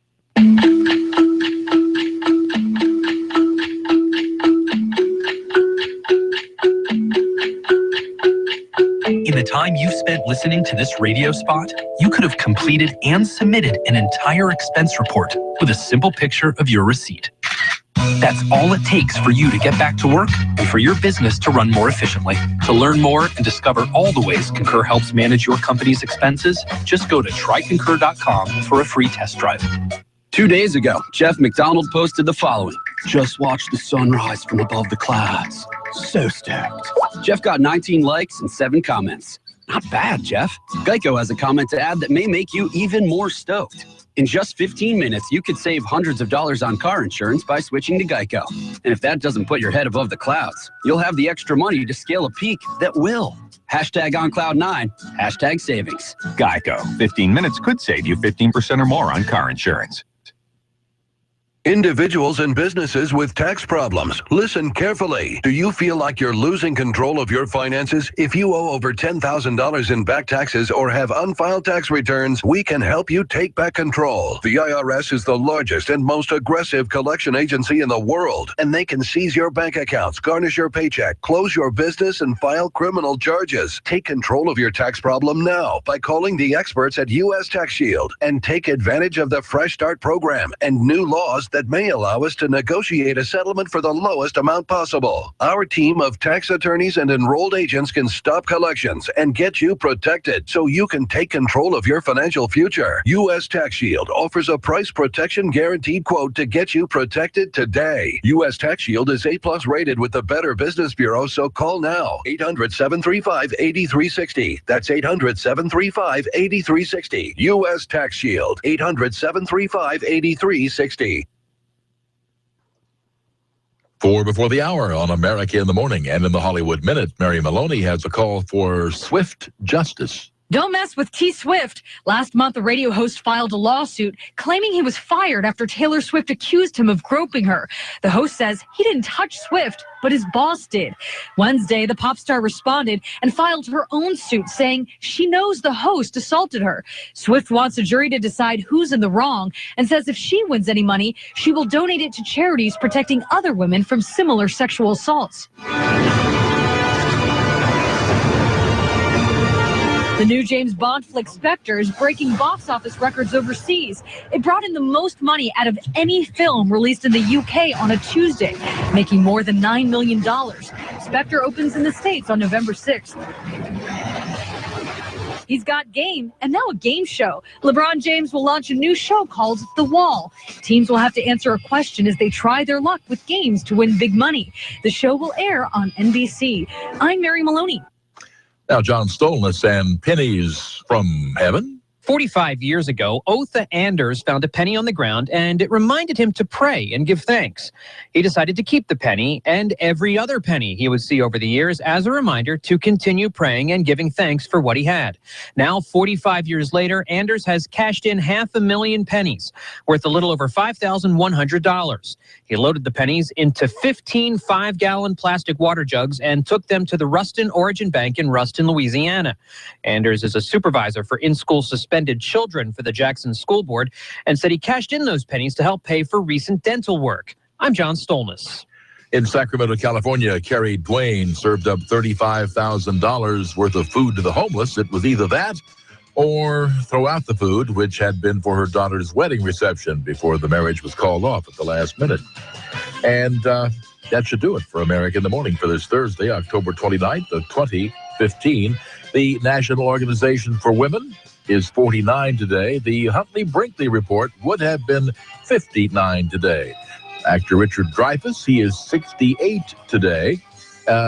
In the time you've spent listening to this radio spot, you could have completed and submitted an entire expense report with a simple picture of your receipt. That's all it takes for you to get back to work and for your business to run more efficiently. To learn more and discover all the ways Concur helps manage your company's expenses, just go to tryconcur.com for a free test drive. 2 days ago, Jeff McDonald posted the following. Just watched the sunrise from above the clouds. So stoked. Jeff got 19 likes and 7 comments. Not bad, Jeff. Geico has a comment to add that may make you even more stoked. In just 15 minutes, you could save hundreds of dollars on car insurance by switching to Geico. And if that doesn't put your head above the clouds, you'll have the extra money to scale a peak that will. Hashtag on cloud 9, hashtag savings. Geico. 15 minutes could save you 15% or more on car insurance. Individuals and businesses with tax problems, listen carefully. Do you feel like you're losing control of your finances? If you owe over $10,000 in back taxes or have unfiled tax returns, we can help you take back control. The IRS is the largest and most aggressive collection agency in the world, and they can seize your bank accounts, garnish your paycheck, close your business, and file criminal charges. Take control of your tax problem now by calling the experts at U.S. Tax Shield and take advantage of the Fresh Start program and new laws that may allow us to negotiate a settlement for the lowest amount possible. Our team of tax attorneys and enrolled agents can stop collections and get you protected so you can take control of your financial future. U.S. Tax Shield offers a price protection guaranteed quote to get you protected today. U.S. Tax Shield is A+ rated with the Better Business Bureau, so call now. 800-735-8360. That's 800-735-8360. U.S. Tax Shield. 800-735-8360. 4 before the hour on America in the Morning. And in the Hollywood Minute, Mary Maloney has a call for swift justice. Don't mess with T. Swift. Last month, a radio host filed a lawsuit claiming he was fired after Taylor Swift accused him of groping her. The host says he didn't touch Swift, but his boss did. Wednesday, the pop star responded and filed her own suit saying she knows the host assaulted her. Swift wants a jury to decide who's in the wrong and says if she wins any money, she will donate it to charities protecting other women from similar sexual assaults. The new James Bond flick Spectre is breaking box office records overseas. It brought in the most money out of any film released in the UK on a Tuesday, making more than $9 million. Spectre opens in the States on November 6th. He's got game, and now a game show. LeBron James will launch a new show called The Wall. Teams will have to answer a question as they try their luck with games to win big money. The show will air on NBC. I'm Mary Maloney. Now, John Stolness and Pennies from Heaven. 45 years ago, Otha Anders found a penny on the ground, and it reminded him to pray and give thanks. He decided to keep the penny and every other penny he would see over the years as a reminder to continue praying and giving thanks for what he had. Now, 45 years later, Anders has cashed in 500,000 pennies, worth a little over $5,100. He loaded the pennies into 15 5-gallon plastic water jugs and took them to the Ruston Origin Bank in Ruston, Louisiana. Anders is a supervisor for in-school suspended children for the Jackson School Board and said he cashed in those pennies to help pay for recent dental work. I'm John Stolness. In Sacramento, California, Carrie Dwayne served up $35,000 worth of food to the homeless. It was either that or throw out the food, which had been for her daughter's wedding reception before the marriage was called off at the last minute. And that should do it for America in the Morning for this Thursday, October 29th of 2015. The National Organization for Women is 49 today. The Huntley-Brinkley Report would have been 59 today. Actor Richard Dreyfuss, he is 68 today.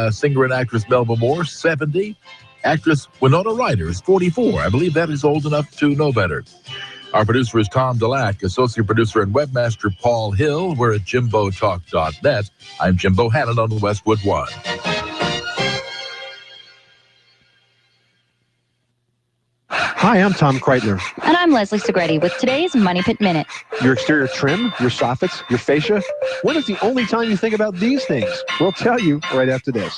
Singer and actress Melba Moore, 70. Actress Winona Ryder is 44. I believe that is old enough to know better. Our producer is Tom Delac, associate producer and webmaster Paul Hill. We're at JimboTalk.net. I'm Jim Bohannon on Westwood One. Hi, I'm Tom Kreitler. And I'm Leslie Segretti with today's Money Pit Minute. Your exterior trim, your soffits, your fascia. When is the only time you think about these things? We'll tell you right after this.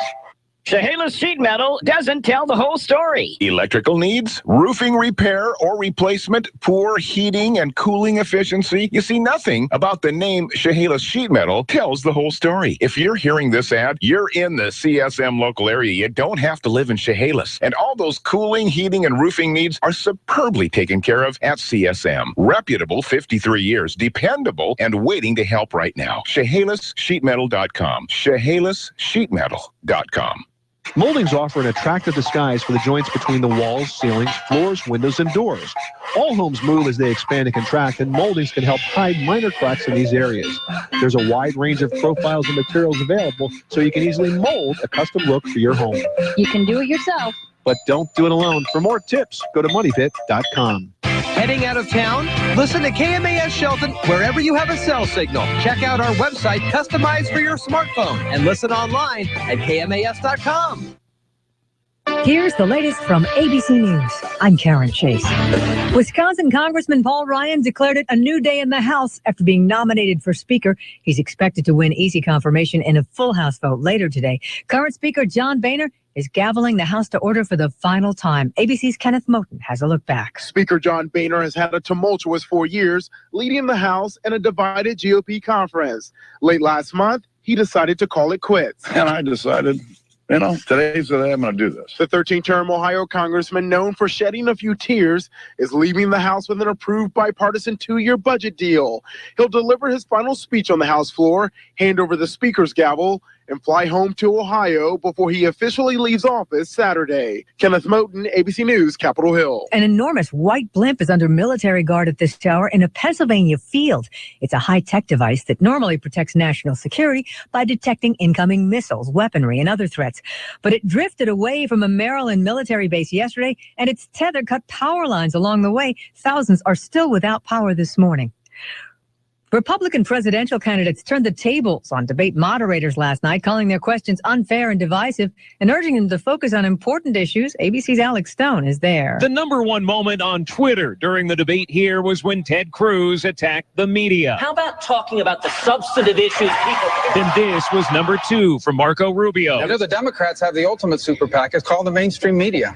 Chehalis Sheet Metal doesn't tell the whole story. Electrical needs, roofing repair or replacement, poor heating and cooling efficiency. You see, nothing about the name Chehalis Sheet Metal tells the whole story. If you're hearing this ad, you're in the CSM local area. You don't have to live in Chehalis. And all those cooling, heating, and roofing needs are superbly taken care of at CSM. Reputable, 53 years, dependable, and waiting to help right now. ChehalisSheetMetal.com. ChehalisSheetMetal.com. Moldings offer an attractive disguise for the joints between the walls, ceilings, floors, windows, and doors. All homes move as they expand and contract, and moldings can help hide minor cracks in these areas. There's a wide range of profiles and materials available, so you can easily mold a custom look for your home. You can do it yourself. But don't do it alone. For more tips, go to MoneyPit.com. Heading out of town? Listen to KMAS Shelton wherever you have a cell signal. Check out our website customized for your smartphone and listen online at KMAS.com. Here's the latest from ABC News. I'm Karen Chase. Wisconsin Congressman Paul Ryan declared it a new day in the House after being nominated for Speaker. He's expected to win easy confirmation in a full House vote later today. Current Speaker John Boehner is gaveling the House to order for the final time. ABC's Kenneth Moten has a look back. Speaker John Boehner has had a tumultuous 4 years, leading the House in a divided GOP conference. Late last month, he decided to call it quits. And I decided, today's the day I'm going to do this. The 13-term Ohio congressman, known for shedding a few tears, is leaving the House with an approved bipartisan 2-year budget deal. He'll deliver his final speech on the House floor, hand over the Speaker's gavel, and fly home to Ohio before he officially leaves office Saturday. Kenneth Moten, ABC News, Capitol Hill. An enormous white blimp is under military guard at this tower in a Pennsylvania field. It's a high-tech device that normally protects national security by detecting incoming missiles, weaponry, and other threats. But it drifted away from a Maryland military base yesterday, and its tether cut power lines along the way. Thousands are still without power this morning. Republican presidential candidates turned the tables on debate moderators last night, calling their questions unfair and divisive and urging them to focus on important issues. ABC's Alex Stone is there. The number one moment on Twitter during the debate here was when Ted Cruz attacked the media. How about talking about the substantive issues people... Then this was number 2 from Marco Rubio. I know the Democrats have the ultimate super PAC. It's called the mainstream media.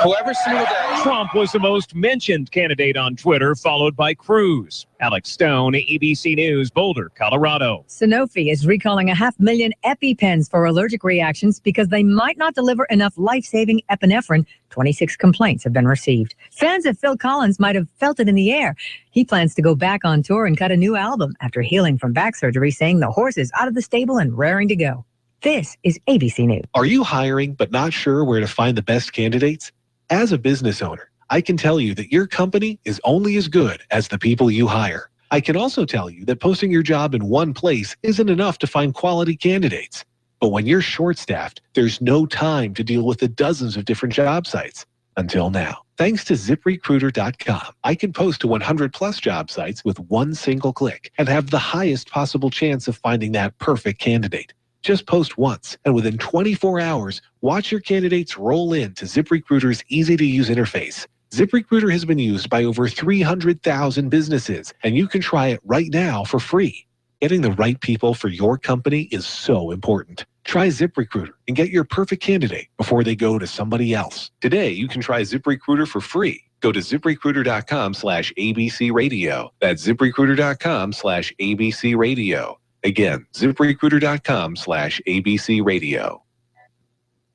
Whoever single day. Trump was the most mentioned candidate on Twitter, followed by Cruz. Alex Stone, ABC News, Boulder, Colorado. Sanofi is recalling 500,000 EpiPens for allergic reactions because they might not deliver enough life-saving epinephrine. 26 complaints have been received. Fans of Phil Collins might have felt it in the air. He plans to go back on tour and cut a new album after healing from back surgery, saying the horse is out of the stable and raring to go. This is ABC News. Are you hiring but not sure where to find the best candidates? As a business owner, I can tell you that your company is only as good as the people you hire. I can also tell you that posting your job in one place isn't enough to find quality candidates. But when you're short-staffed, there's no time to deal with the dozens of different job sites. Until now. Thanks to ZipRecruiter.com, I can post to 100-plus job sites with one single click and have the highest possible chance of finding that perfect candidate. Just post once, and within 24 hours, watch your candidates roll into ZipRecruiter's easy-to-use interface. ZipRecruiter has been used by over 300,000 businesses, and you can try it right now for free. Getting the right people for your company is so important. Try ZipRecruiter and get your perfect candidate before they go to somebody else. Today, you can try ZipRecruiter for free. Go to ZipRecruiter.com/ABC Radio. That's ZipRecruiter.com/ABC Radio. Again, ZipRecruiter.com/ABC Radio.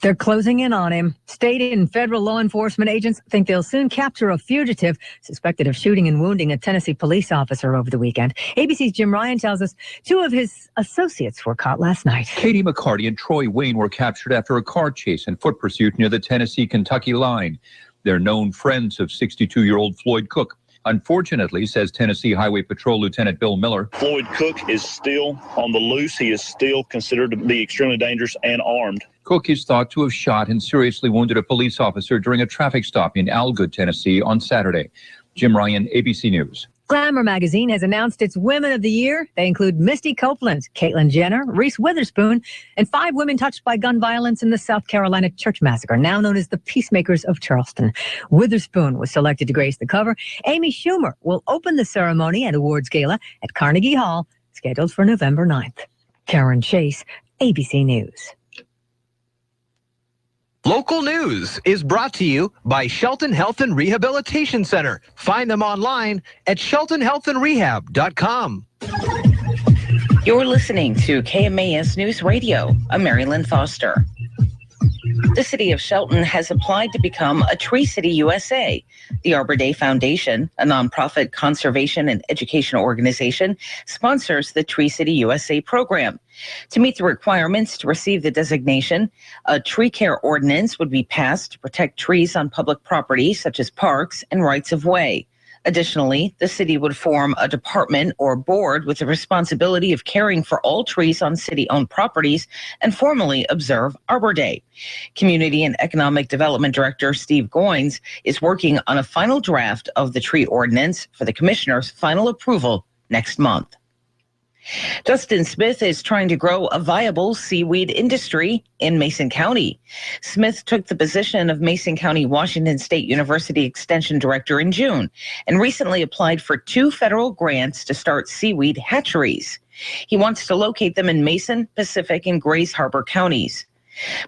They're closing in on him. State and federal law enforcement agents think they'll soon capture a fugitive suspected of shooting and wounding a Tennessee police officer over the weekend. ABC's Jim Ryan tells us 2 of his associates were caught last night. Katie McCarty and Troy Wayne were captured after a car chase and foot pursuit near the Tennessee-Kentucky line. They're known friends of 62-year-old Floyd Cook. Unfortunately, says Tennessee Highway Patrol Lieutenant Bill Miller, Floyd Cook is still on the loose. He is still considered to be extremely dangerous and armed. Cook is thought to have shot and seriously wounded a police officer during a traffic stop in Algood, Tennessee on Saturday. Jim Ryan, ABC News. Glamour magazine has announced its Women of the Year. They include Misty Copeland, Caitlyn Jenner, Reese Witherspoon, and 5 women touched by gun violence in the South Carolina church massacre, now known as the Peacemakers of Charleston. Witherspoon was selected to grace the cover. Amy Schumer will open the ceremony and awards gala at Carnegie Hall, scheduled for November 9th. Karen Chase, ABC News. Local news is brought to you by Shelton Health and Rehabilitation Center. Find them online at sheltonhealthandrehab.com. You're listening to KMAS News Radio. I'm Marilyn Foster. The city of Shelton has applied to become a Tree City USA. The Arbor Day Foundation, a nonprofit conservation and educational organization, sponsors the Tree City USA program. To meet the requirements to receive the designation, a tree care ordinance would be passed to protect trees on public property, such as parks and rights of way. Additionally, the city would form a department or board with the responsibility of caring for all trees on city-owned properties and formally observe Arbor Day. Community and Economic Development Director Steve Goins is working on a final draft of the tree ordinance for the commissioner's final approval next month. Justin Smith is trying to grow a viable seaweed industry in Mason County. Smith took the position of Mason County Washington State University Extension Director in June and recently applied for 2 federal grants to start seaweed hatcheries. He wants to locate them in Mason, Pacific, and Grays Harbor counties.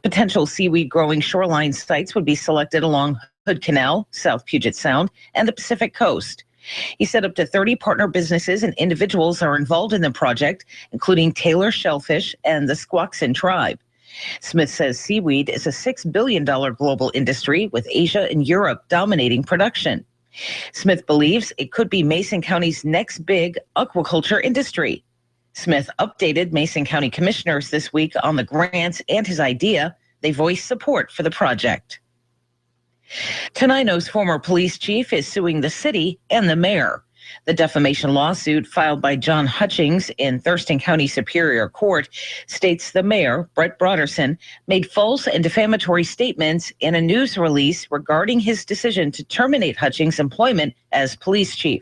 Potential seaweed growing shoreline sites would be selected along Hood Canal, South Puget Sound, and the Pacific Coast. He said up to 30 partner businesses and individuals are involved in the project, including Taylor Shellfish and the Squaxin Tribe. Smith says seaweed is a $6 billion global industry, with Asia and Europe dominating production. Smith believes it could be Mason County's next big aquaculture industry. Smith updated Mason County commissioners this week on the grants and his idea. They voiced support for the project. Tenino's former police chief is suing the city and the mayor. The defamation lawsuit filed by John Hutchings in Thurston County Superior Court states the mayor, Brett Broderson, made false and defamatory statements in a news release regarding his decision to terminate Hutchings' employment as police chief.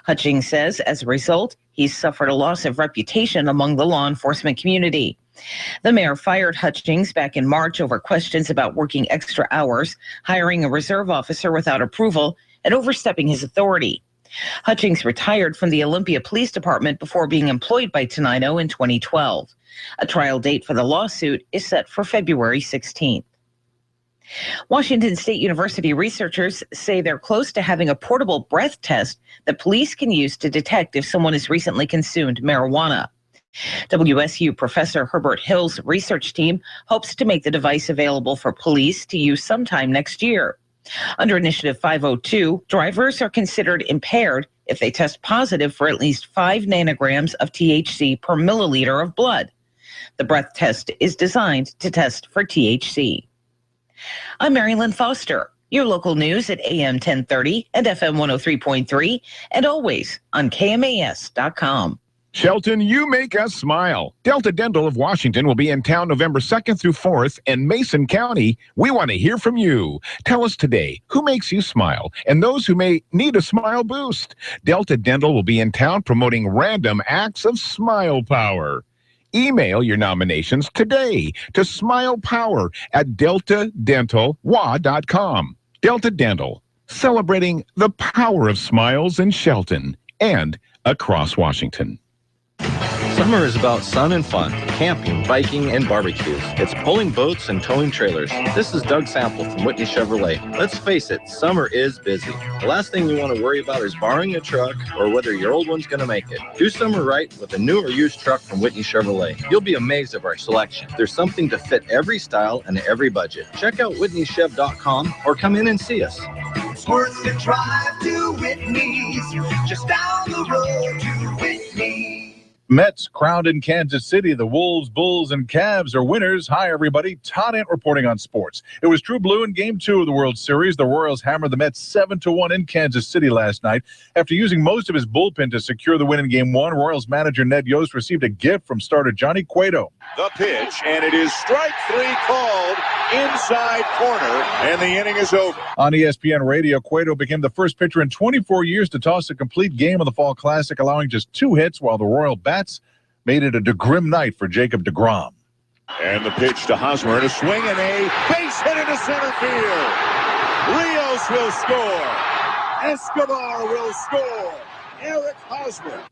Hutchings says as a result, he's suffered a loss of reputation among the law enforcement community. The mayor fired Hutchings back in March over questions about working extra hours, hiring a reserve officer without approval, and overstepping his authority. Hutchings retired from the Olympia Police Department before being employed by Tenino in 2012. A trial date for the lawsuit is set for February 16th. Washington State University researchers say they're close to having a portable breath test that police can use to detect if someone has recently consumed marijuana. WSU professor Herbert Hill's research team hopes to make the device available for police to use sometime next year. Under Initiative 502, drivers are considered impaired if they test positive for at least 5 nanograms of THC per milliliter of blood. The breath test is designed to test for THC. I'm Marilyn Foster, your local news at AM 1030 and FM 103.3, and always on KMAS.com. Shelton, you make us smile. Delta Dental of Washington will be in town November 2nd through 4th in Mason County. We want to hear from you. Tell us today who makes you smile and those who may need a smile boost. Delta Dental will be in town promoting random acts of smile power. Email your nominations today to smilepower@deltadentalwa.com. Delta Dental, celebrating the power of smiles in Shelton and across Washington. Summer is about sun and fun, camping, biking, and barbecues. It's pulling boats and towing trailers. This is Doug Sample from Whitney Chevrolet. Let's face it, summer is busy. The last thing you want to worry about is borrowing a truck or whether your old one's going to make it. Do summer right with a new or used truck from Whitney Chevrolet. You'll be amazed at our selection. There's something to fit every style and every budget. Check out WhitneyChev.com or come in and see us. It's worth the drive to Whitney's, just down the road to Whitney. Mets crowned in Kansas City. The Wolves, Bulls, and Cavs are winners. Hi, everybody. Todd Ant reporting on sports. It was True Blue in Game 2 of the World Series. The Royals hammered the Mets 7-1 in Kansas City last night. After using most of his bullpen to secure the win in Game 1, Royals manager Ned Yost received a gift from starter Johnny Cueto. The pitch, and it is strike 3 called inside corner, and the inning is over. On ESPN Radio, Cueto became the first pitcher in 24 years to toss a complete game of the Fall Classic, allowing just 2 hits, while the Royal Bats made it a grim night for Jacob deGrom. And the pitch to Hosmer, and a swing and a base hit into center field. Rios will score. Escobar will score. Eric Hosmer.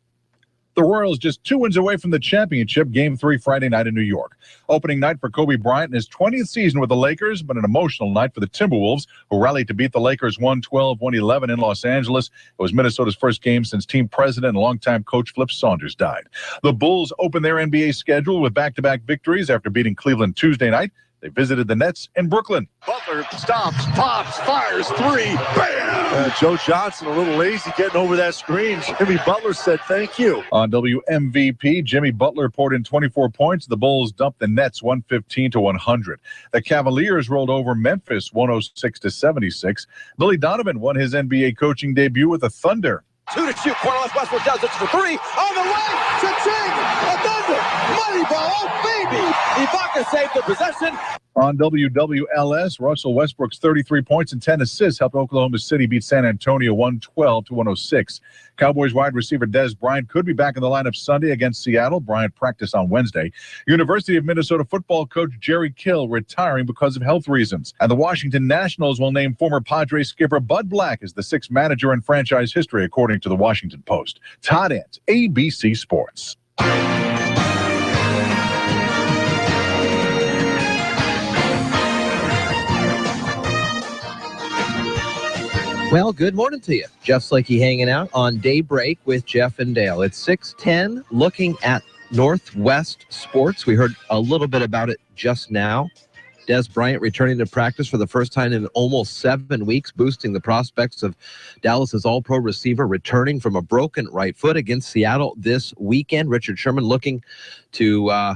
The Royals just 2 wins away from the championship. Game 3 Friday night in New York. Opening night for Kobe Bryant in his 20th season with the Lakers, but an emotional night for the Timberwolves, who rallied to beat the Lakers 112-111 in Los Angeles. It was Minnesota's first game since team president and longtime coach Flip Saunders died. The Bulls opened their NBA schedule with back-to-back victories after beating Cleveland Tuesday night. They visited the Nets in Brooklyn. Butler stops, pops, fires 3. Bam! Joe Johnson a little lazy getting over that screen. Jimmy Butler said thank you. On WMVP, Jimmy Butler poured in 24 points. The Bulls dumped the Nets 115-100. The Cavaliers rolled over Memphis 106-76. Billy Donovan won his NBA coaching debut with the Thunder. 2 to shoot. Corner left. Westbrook does it for 3. On the way. Cha-ching! A Thunder. Money ball. Oh, baby. Ibaka saved the possession. On WWLS, Russell Westbrook's 33 points and 10 assists helped Oklahoma City beat San Antonio 112-106. Cowboys wide receiver Dez Bryant could be back in the lineup Sunday against Seattle. Bryant practiced on Wednesday. University of Minnesota football coach Jerry Kill retiring because of health reasons. And the Washington Nationals will name former Padres skipper Bud Black as the 6th manager in franchise history, according to the Washington Post. Todd Ant, ABC Sports. Well, good morning to you. Jeff Slikey hanging out on Daybreak with Jeff and Dale. It's 6:10, looking at Northwest sports. We heard a little bit about it just now. Dez Bryant returning to practice for the first time in almost 7 weeks, boosting the prospects of Dallas's all-pro receiver returning from a broken right foot against Seattle this weekend. Richard Sherman looking to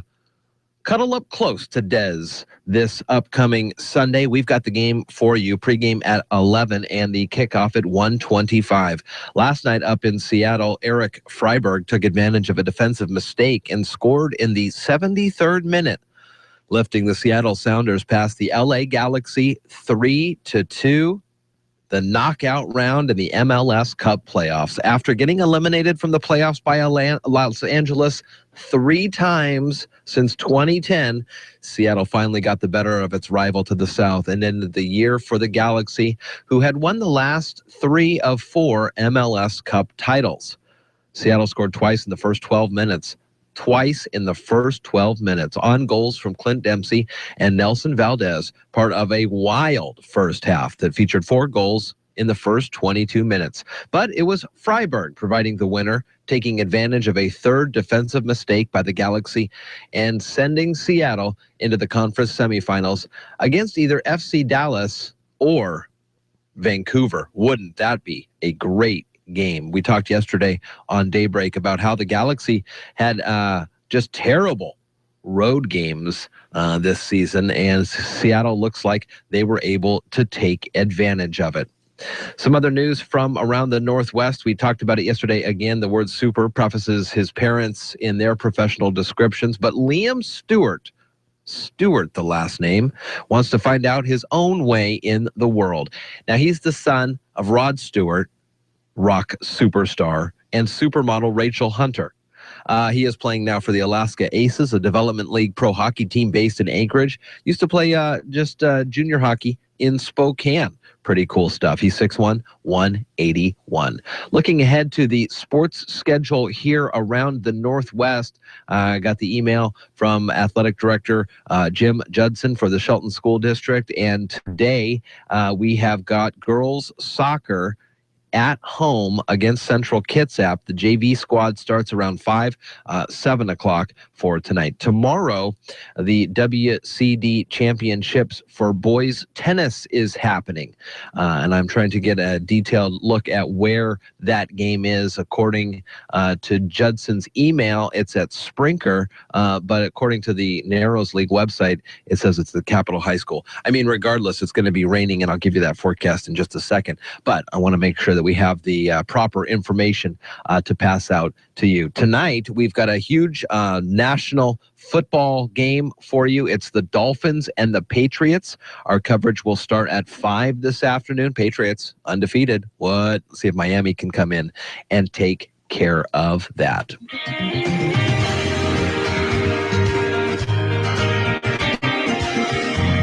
cuddle up close to Dez this upcoming Sunday. We've got the game for you, pregame at 11 and the kickoff at 1:25. Last night up in Seattle, Eric Freiberg took advantage of a defensive mistake and scored in the 73rd minute, lifting the Seattle Sounders past the LA Galaxy 3-2. The knockout round in the MLS Cup playoffs. After getting eliminated from the playoffs by Los Angeles 3 times since 2010, Seattle finally got the better of its rival to the south and ended the year for the Galaxy, who had won the last 3 of 4 MLS Cup titles. Seattle scored twice in the first 12 minutes. On goals from Clint Dempsey and Nelson Valdez, part of a wild first half that featured 4 goals in the first 22 minutes. But it was Freiberg providing the winner, taking advantage of a third defensive mistake by the Galaxy and sending Seattle into the conference semifinals against either FC Dallas or Vancouver. Wouldn't that be a great game? We talked yesterday on Daybreak about how the Galaxy had just terrible road games this season, and Seattle looks like they were able to take advantage of it. Some other news from around the Northwest. We talked about it yesterday. Again, the word super prefaces his parents in their professional descriptions. But Liam Stewart, the last name, wants to find out his own way in the world. Now, he's the son of Rod Stewart, rock superstar, and supermodel Rachel Hunter. He is playing now for the Alaska Aces, a development league pro hockey team based in Anchorage. Used to play junior hockey in Spokane. Pretty cool stuff. He's 6'1", 181. Looking ahead to the sports schedule here around the Northwest, I got the email from Athletic Director Jim Judson for the Shelton School District, and today we have got girls soccer at home against Central Kitsap. The JV squad starts around 7 o'clock for tonight. Tomorrow, the WCD Championships for boys tennis is happening. And I'm trying to get a detailed look at where that game is. According to Judson's email, it's at Sprinker, but according to the Narrows League website, it says it's the Capitol High School. I mean, regardless, it's going to be raining, and I'll give you that forecast in just a second. But I want to make sure that we have the proper information to pass out to you. Tonight, we've got a huge national football game for you. It's the Dolphins and the Patriots. Our coverage will start at 5 this afternoon. Patriots, undefeated. What? Let's see if Miami can come in and take care of that.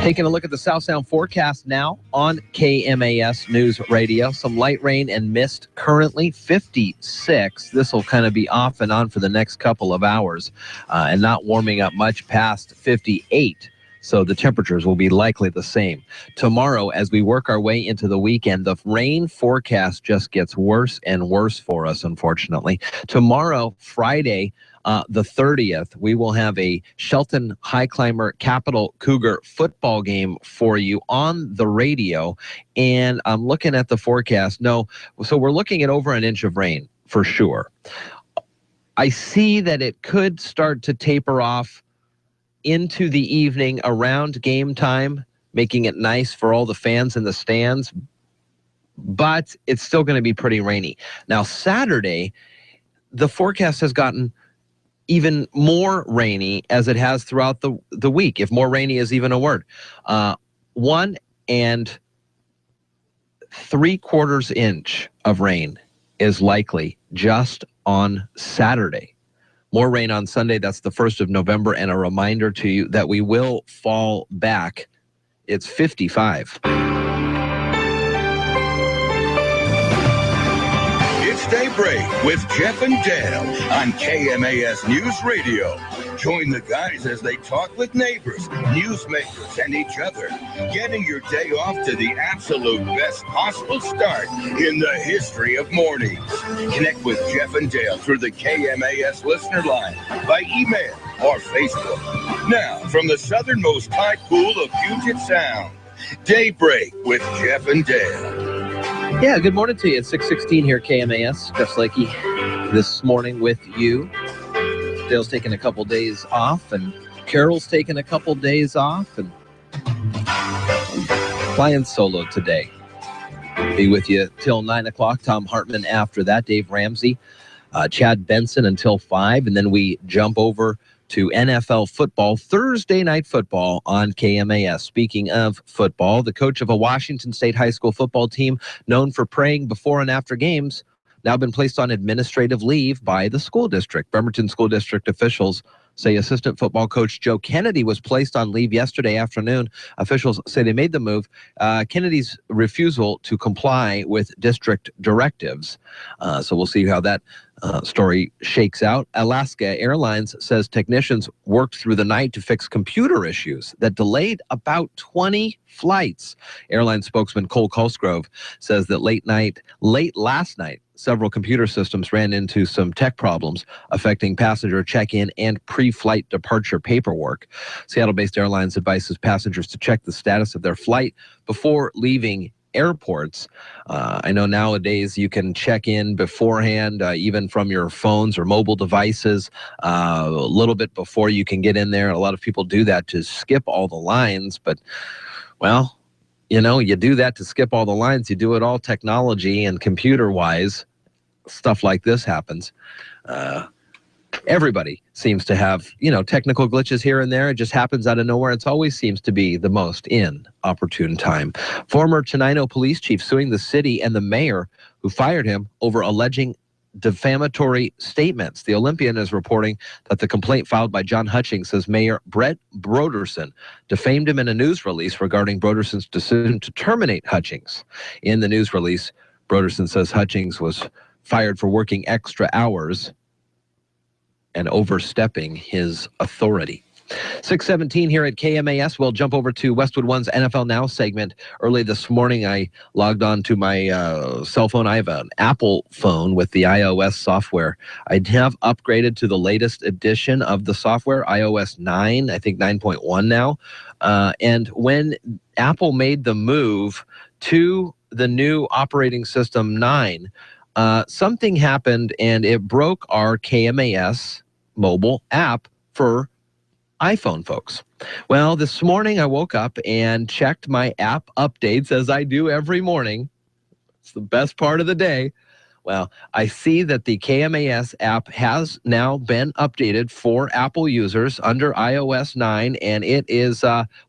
Taking a look at the South Sound forecast now on KMAS News Radio. Some light rain and mist currently, 56. This will kind of be off and on for the next couple of hours and not warming up much past 58. So the temperatures will be likely the same. Tomorrow, as we work our way into the weekend, the rain forecast just gets worse and worse for us, unfortunately. Tomorrow, Friday, the 30th, we will have a Shelton High Climber Capital Cougar football game for you on the radio. And I'm looking at the forecast. So we're looking at over an inch of rain for sure. I see that it could start to taper off into the evening around game time, making it nice for all the fans in the stands. But it's still going to be pretty rainy. Now, Saturday, the forecast has gotten even more rainy as it has throughout the week, if more rainy is even a word. 1 3/4 inch of rain is likely just on Saturday. More rain on Sunday. That's the 1st of November. And a reminder to you that we will fall back. It's 55. Daybreak with Jeff and Dale on KMAS News Radio. Join the guys as they talk with neighbors, newsmakers, and each other, getting your day off to the absolute best possible start in the history of mornings. Connect with Jeff and Dale through the KMAS listener line, by email or Facebook. Now, from the southernmost tide pool of Puget Sound, Daybreak with Jeff and Dale. Yeah, good morning to you. It's 6:16 here, KMAS. Jeff Slakey this morning with you. Dale's taking a couple days off, and Carol's taking a couple days off, and flying solo today. Be with you till 9 o'clock. Tom Hartman after that. Dave Ramsey, Chad Benson until 5, and then we jump over to NFL football, Thursday night football on KMAS. Speaking of football, the coach of a Washington State high school football team known for praying before and after games now been placed on administrative leave by the school district. Bremerton School District officials say assistant football coach Joe Kennedy was placed on leave yesterday afternoon. Officials say they made the move. Kennedy's refusal to comply with district directives. So we'll see how that story shakes out. Alaska Airlines says technicians worked through the night to fix computer issues that delayed about 20 flights. Airline spokesman Cole Cosgrove says that late last night, several computer systems ran into some tech problems affecting passenger check-in and pre-flight departure paperwork. Seattle-based airlines advises passengers to check the status of their flight before leaving airports. I know nowadays you can check in beforehand, even from your phones or mobile devices, a little bit before you can get in there. A lot of people do that to skip all the lines, but, well, you do that to skip all the lines. You do it all technology and computer-wise. Stuff like this happens. Everybody seems to have, technical glitches here and there. It just happens out of nowhere. It always seems to be the most inopportune time. Former Tenino police chief suing the city and the mayor who fired him over alleging defamatory statements. The Olympian is reporting that the complaint filed by John Hutchings says Mayor Brett Broderson defamed him in a news release regarding Broderson's decision to terminate Hutchings. In the news release, Broderson says Hutchings was fired for working extra hours and overstepping his authority. 6:17 here at KMAS. We'll jump over to Westwood One's NFL Now segment. Early this morning, I logged on to my cell phone. I have an Apple phone with the iOS software. I have upgraded to the latest edition of the software, iOS 9, I think 9.1 now. And when Apple made the move to the new operating system 9, something happened and it broke our KMAS mobile app for iPhone folks. Well, this morning I woke up and checked my app updates as I do every morning. It's the best part of the day. Well, I see that the KMAS app has now been updated for Apple users under iOS 9, and it is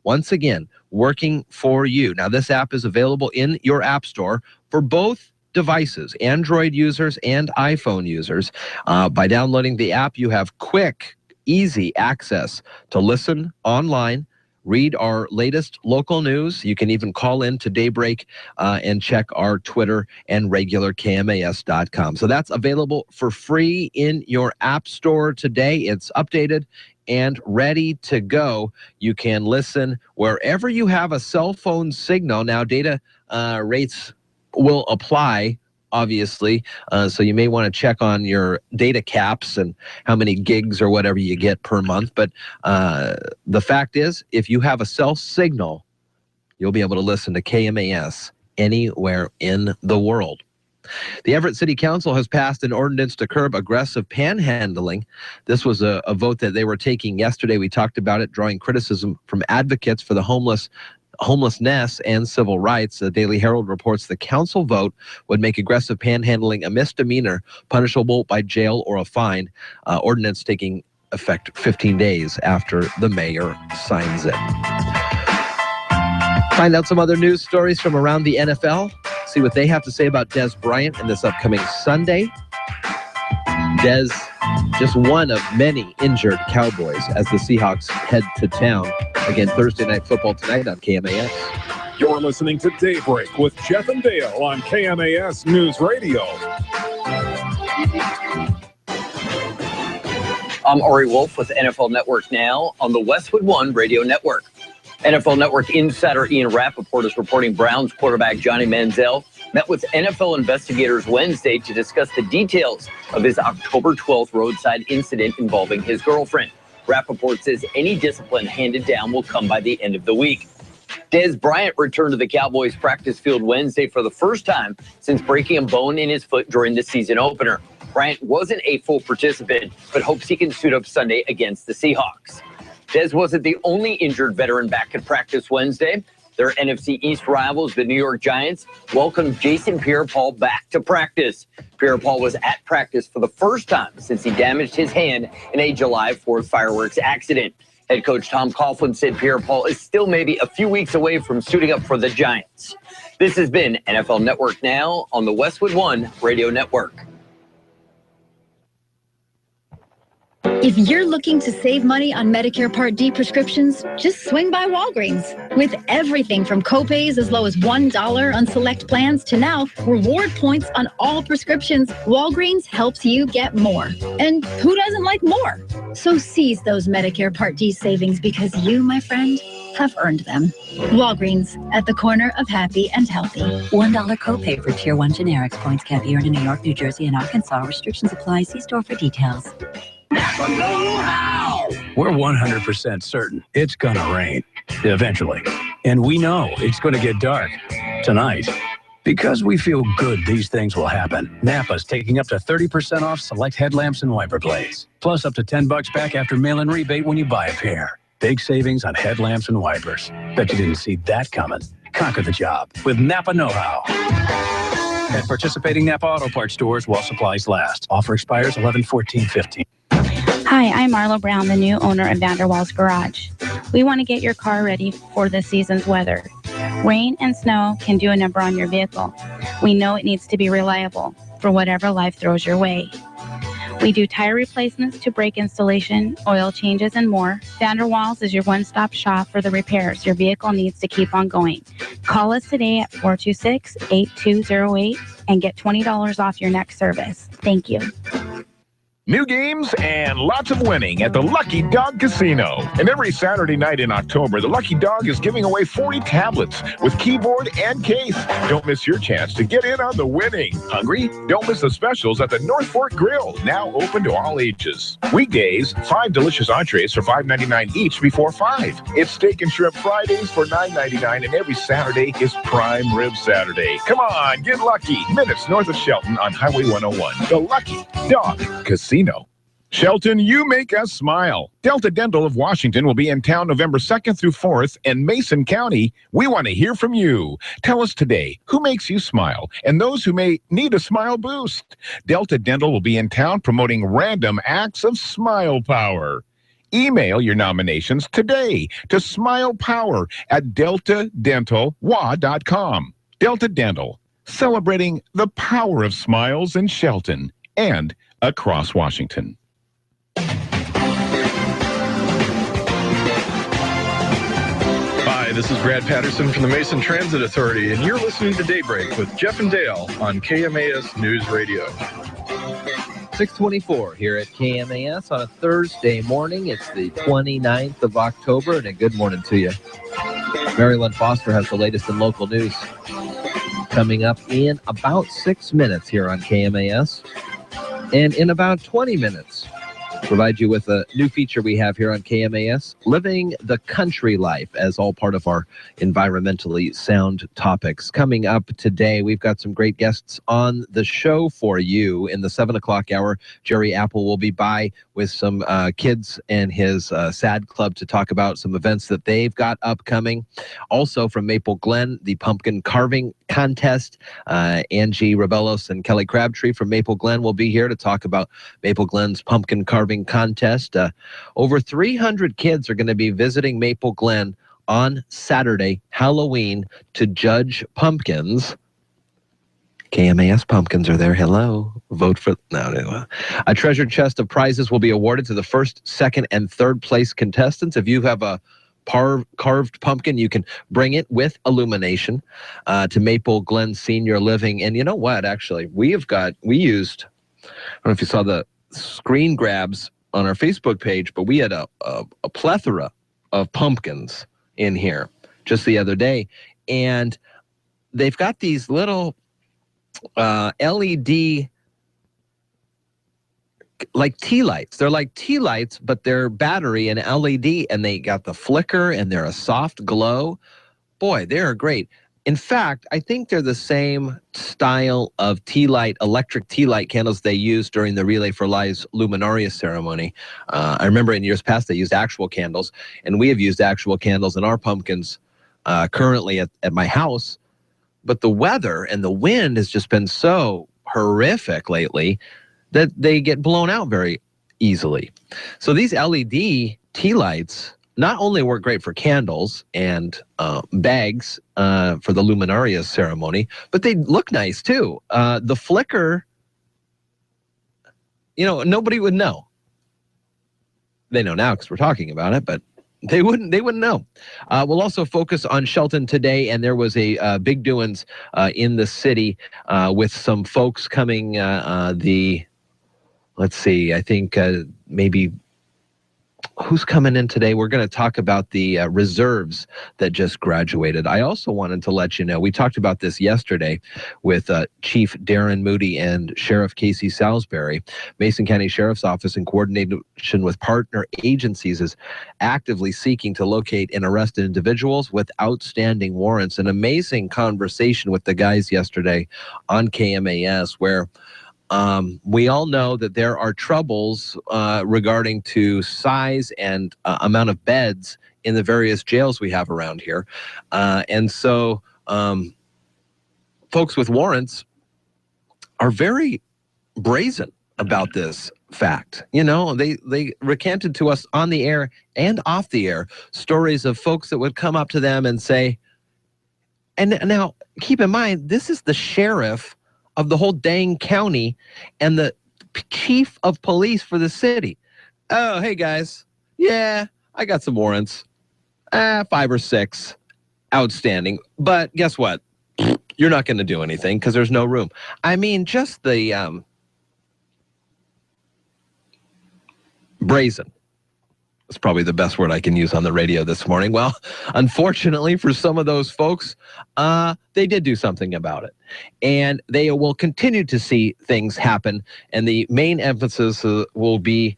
once again working for you. Now, this app is available in your app store for both devices, Android users and iPhone users. By downloading the app, you have quick, easy access to listen online, read our latest local news. You can even call in to Daybreak and check our Twitter and regular KMAS.com. So that's available for free in your app store today. It's updated and ready to go. You can listen wherever you have a cell phone signal. Now, data rates will apply, obviously, so you may want to check on your data caps and how many gigs or whatever you get per month. But the fact is, if you have a cell signal, you'll be able to listen to KMAS anywhere in the world. The Everett City Council has passed an ordinance to curb aggressive panhandling. This was a vote that they were taking yesterday. We talked about it, drawing criticism from advocates for the homelessness and civil rights. The Daily Herald reports the council vote would make aggressive panhandling a misdemeanor, punishable by jail or a fine. Ordinance taking effect 15 days after the mayor signs it. Find out some other news stories from around the NFL. See what they have to say about Dez Bryant in this upcoming Sunday. Dez, just one of many injured Cowboys as the Seahawks head to town. Again, Thursday Night Football tonight on KMAS. You're listening to Daybreak with Jeff and Dale on KMAS News Radio. I'm Ari Wolf with NFL Network Now on the Westwood One Radio Network. NFL Network insider Ian Rappaport is reporting Browns quarterback Johnny Manziel met with NFL investigators Wednesday to discuss the details of his October 12th roadside incident involving his girlfriend. Rappaport says any discipline handed down will come by the end of the week. Dez Bryant returned to the Cowboys practice field Wednesday for the first time since breaking a bone in his foot during the season opener. Bryant wasn't a full participant, but hopes he can suit up Sunday against the Seahawks. Dez wasn't the only injured veteran back at practice Wednesday. Their NFC East rivals, the New York Giants, welcomed Jason Pierre-Paul back to practice. Pierre-Paul was at practice for the first time since he damaged his hand in a July 4th fireworks accident. Head coach Tom Coughlin said Pierre-Paul is still maybe a few weeks away from suiting up for the Giants. This has been NFL Network Now on the Westwood One Radio Network. If you're looking to save money on Medicare Part D prescriptions, just swing by Walgreens. With everything from copays as low as $1 on select plans to now reward points on all prescriptions, Walgreens helps you get more. And who doesn't like more? So seize those Medicare Part D savings because you, my friend, have earned them. Walgreens, at the corner of happy and healthy. $1 copay for Tier 1 generics. Points can't be earned in New York, New Jersey, and Arkansas. Restrictions apply. See store for details. We're 100% certain it's gonna rain eventually. And we know it's gonna get dark tonight. Because we feel good these things will happen, Napa's taking up to 30% off select headlamps and wiper blades. Plus up to $10 back after mail-in rebate when you buy a pair. Big savings on headlamps and wipers. Bet you didn't see that coming. conquer the job with Napa Know-How. At participating Napa Auto Parts stores while supplies last. Offer expires 11/14/15. Hi, I'm Marlo Brown, the new owner of Vanderwall's Garage. We want to get your car ready for this season's weather. Rain and snow can do a number on your vehicle. We know it needs to be reliable for whatever life throws your way. We do tire replacements to brake installation, oil changes, and more. Vanderwalls is your one-stop shop for the repairs your vehicle needs to keep on going. Call us today at 426-8208 and get $20 off your next service. Thank you. New games and lots of winning at the Lucky Dog Casino. And every Saturday night in October, the Lucky Dog is giving away 40 tablets with keyboard and case. Don't miss your chance to get in on the winning. Hungry? Don't miss the specials at the North Fork Grill, now open to all ages. Weekdays, 5 delicious entrees for $5.99 each before 5. It's Steak and Shrimp Fridays for $9.99, and every Saturday is Prime Rib Saturday. Come on, get lucky. Minutes north of Shelton on Highway 101. The Lucky Dog Casino. Shelton, you make us smile. Delta Dental of Washington will be in town November 2nd through 4th in Mason County. We want to hear from you. Tell us today who makes you smile and those who may need a smile boost. Delta Dental will be in town promoting random acts of smile power. Email your nominations today to smilepower@deltadentalwa.com. Delta Dental, celebrating the power of smiles in Shelton and across Washington. Hi, this is Brad Patterson from the Mason Transit Authority, and you're listening to Daybreak with Jeff and Dale on KMAS News Radio. 6:24 here at KMAS on a Thursday morning. It's the 29th of October, and a good morning to you. Marilyn Foster has the latest in local news coming up in about 6 minutes here on KMAS. And in about 20 minutes, provide you with a new feature we have here on KMAS, Living the Country Life, as all part of our environmentally sound topics. Coming up today, we've got some great guests on the show for you. In the 7 o'clock hour, Jerry Apple will be by with some kids and his SAD Club to talk about some events that they've got upcoming. Also from Maple Glen, the pumpkin carving contest. Angie Rebellos and Kelly Crabtree from Maple Glen will be here to talk about Maple Glen's pumpkin carving contest. Over 300 kids are going to be visiting Maple Glen on Saturday, Halloween, to judge pumpkins. KMAS pumpkins are there. Hello. Vote for... No. A treasured chest of prizes will be awarded to the first, second, and third place contestants. If you have a carved pumpkin, you can bring it with illumination to Maple Glen Senior Living. And you know what? Actually, we used, I don't know if you saw the screen grabs on our Facebook page, but we had a plethora of pumpkins in here just the other day. And they've got these little LED like tea lights. They're like tea lights, but they're battery and LED, and they got the flicker and they're a soft glow. Boy, they're great. In fact, I think they're the same style of tea light, electric tea light candles they used during the Relay for Lives Luminaria ceremony. I remember in years past they used actual candles, and we have used actual candles in our pumpkins currently at my house. But the weather and the wind has just been so horrific lately that they get blown out very easily. So these LED tea lights not only work great for candles and bags for the Luminaria ceremony, but they look nice too. The flicker, nobody would know. They know now because we're talking about it, but they wouldn't know. We'll also focus on Shelton today, and there was a big doings in the city with some folks coming let's see, I think maybe who's coming in today? We're going to talk about the reserves that just graduated. I also wanted to let you know, we talked about this yesterday with Chief Darren Moody and Sheriff Casey Salisbury. Mason County Sheriff's Office, in coordination with partner agencies, is actively seeking to locate and arrest individuals with outstanding warrants. An amazing conversation with the guys yesterday on KMAS where We all know that there are troubles regarding to size and amount of beds in the various jails we have around here. And so folks with warrants are very brazen about this fact. You know, they recanted to us on the air and off the air stories of folks that would come up to them and say, and now keep in mind, this is the sheriff of the whole dang county and the chief of police for the city. Oh, hey guys. Yeah, I got some warrants. 5 or 6. Outstanding. But guess what? You're not going to do anything because there's no room. I mean, just the brazen. That's probably the best word I can use on the radio this morning. Well, unfortunately for some of those folks, they did do something about it. And they will continue to see things happen. And the main emphasis will be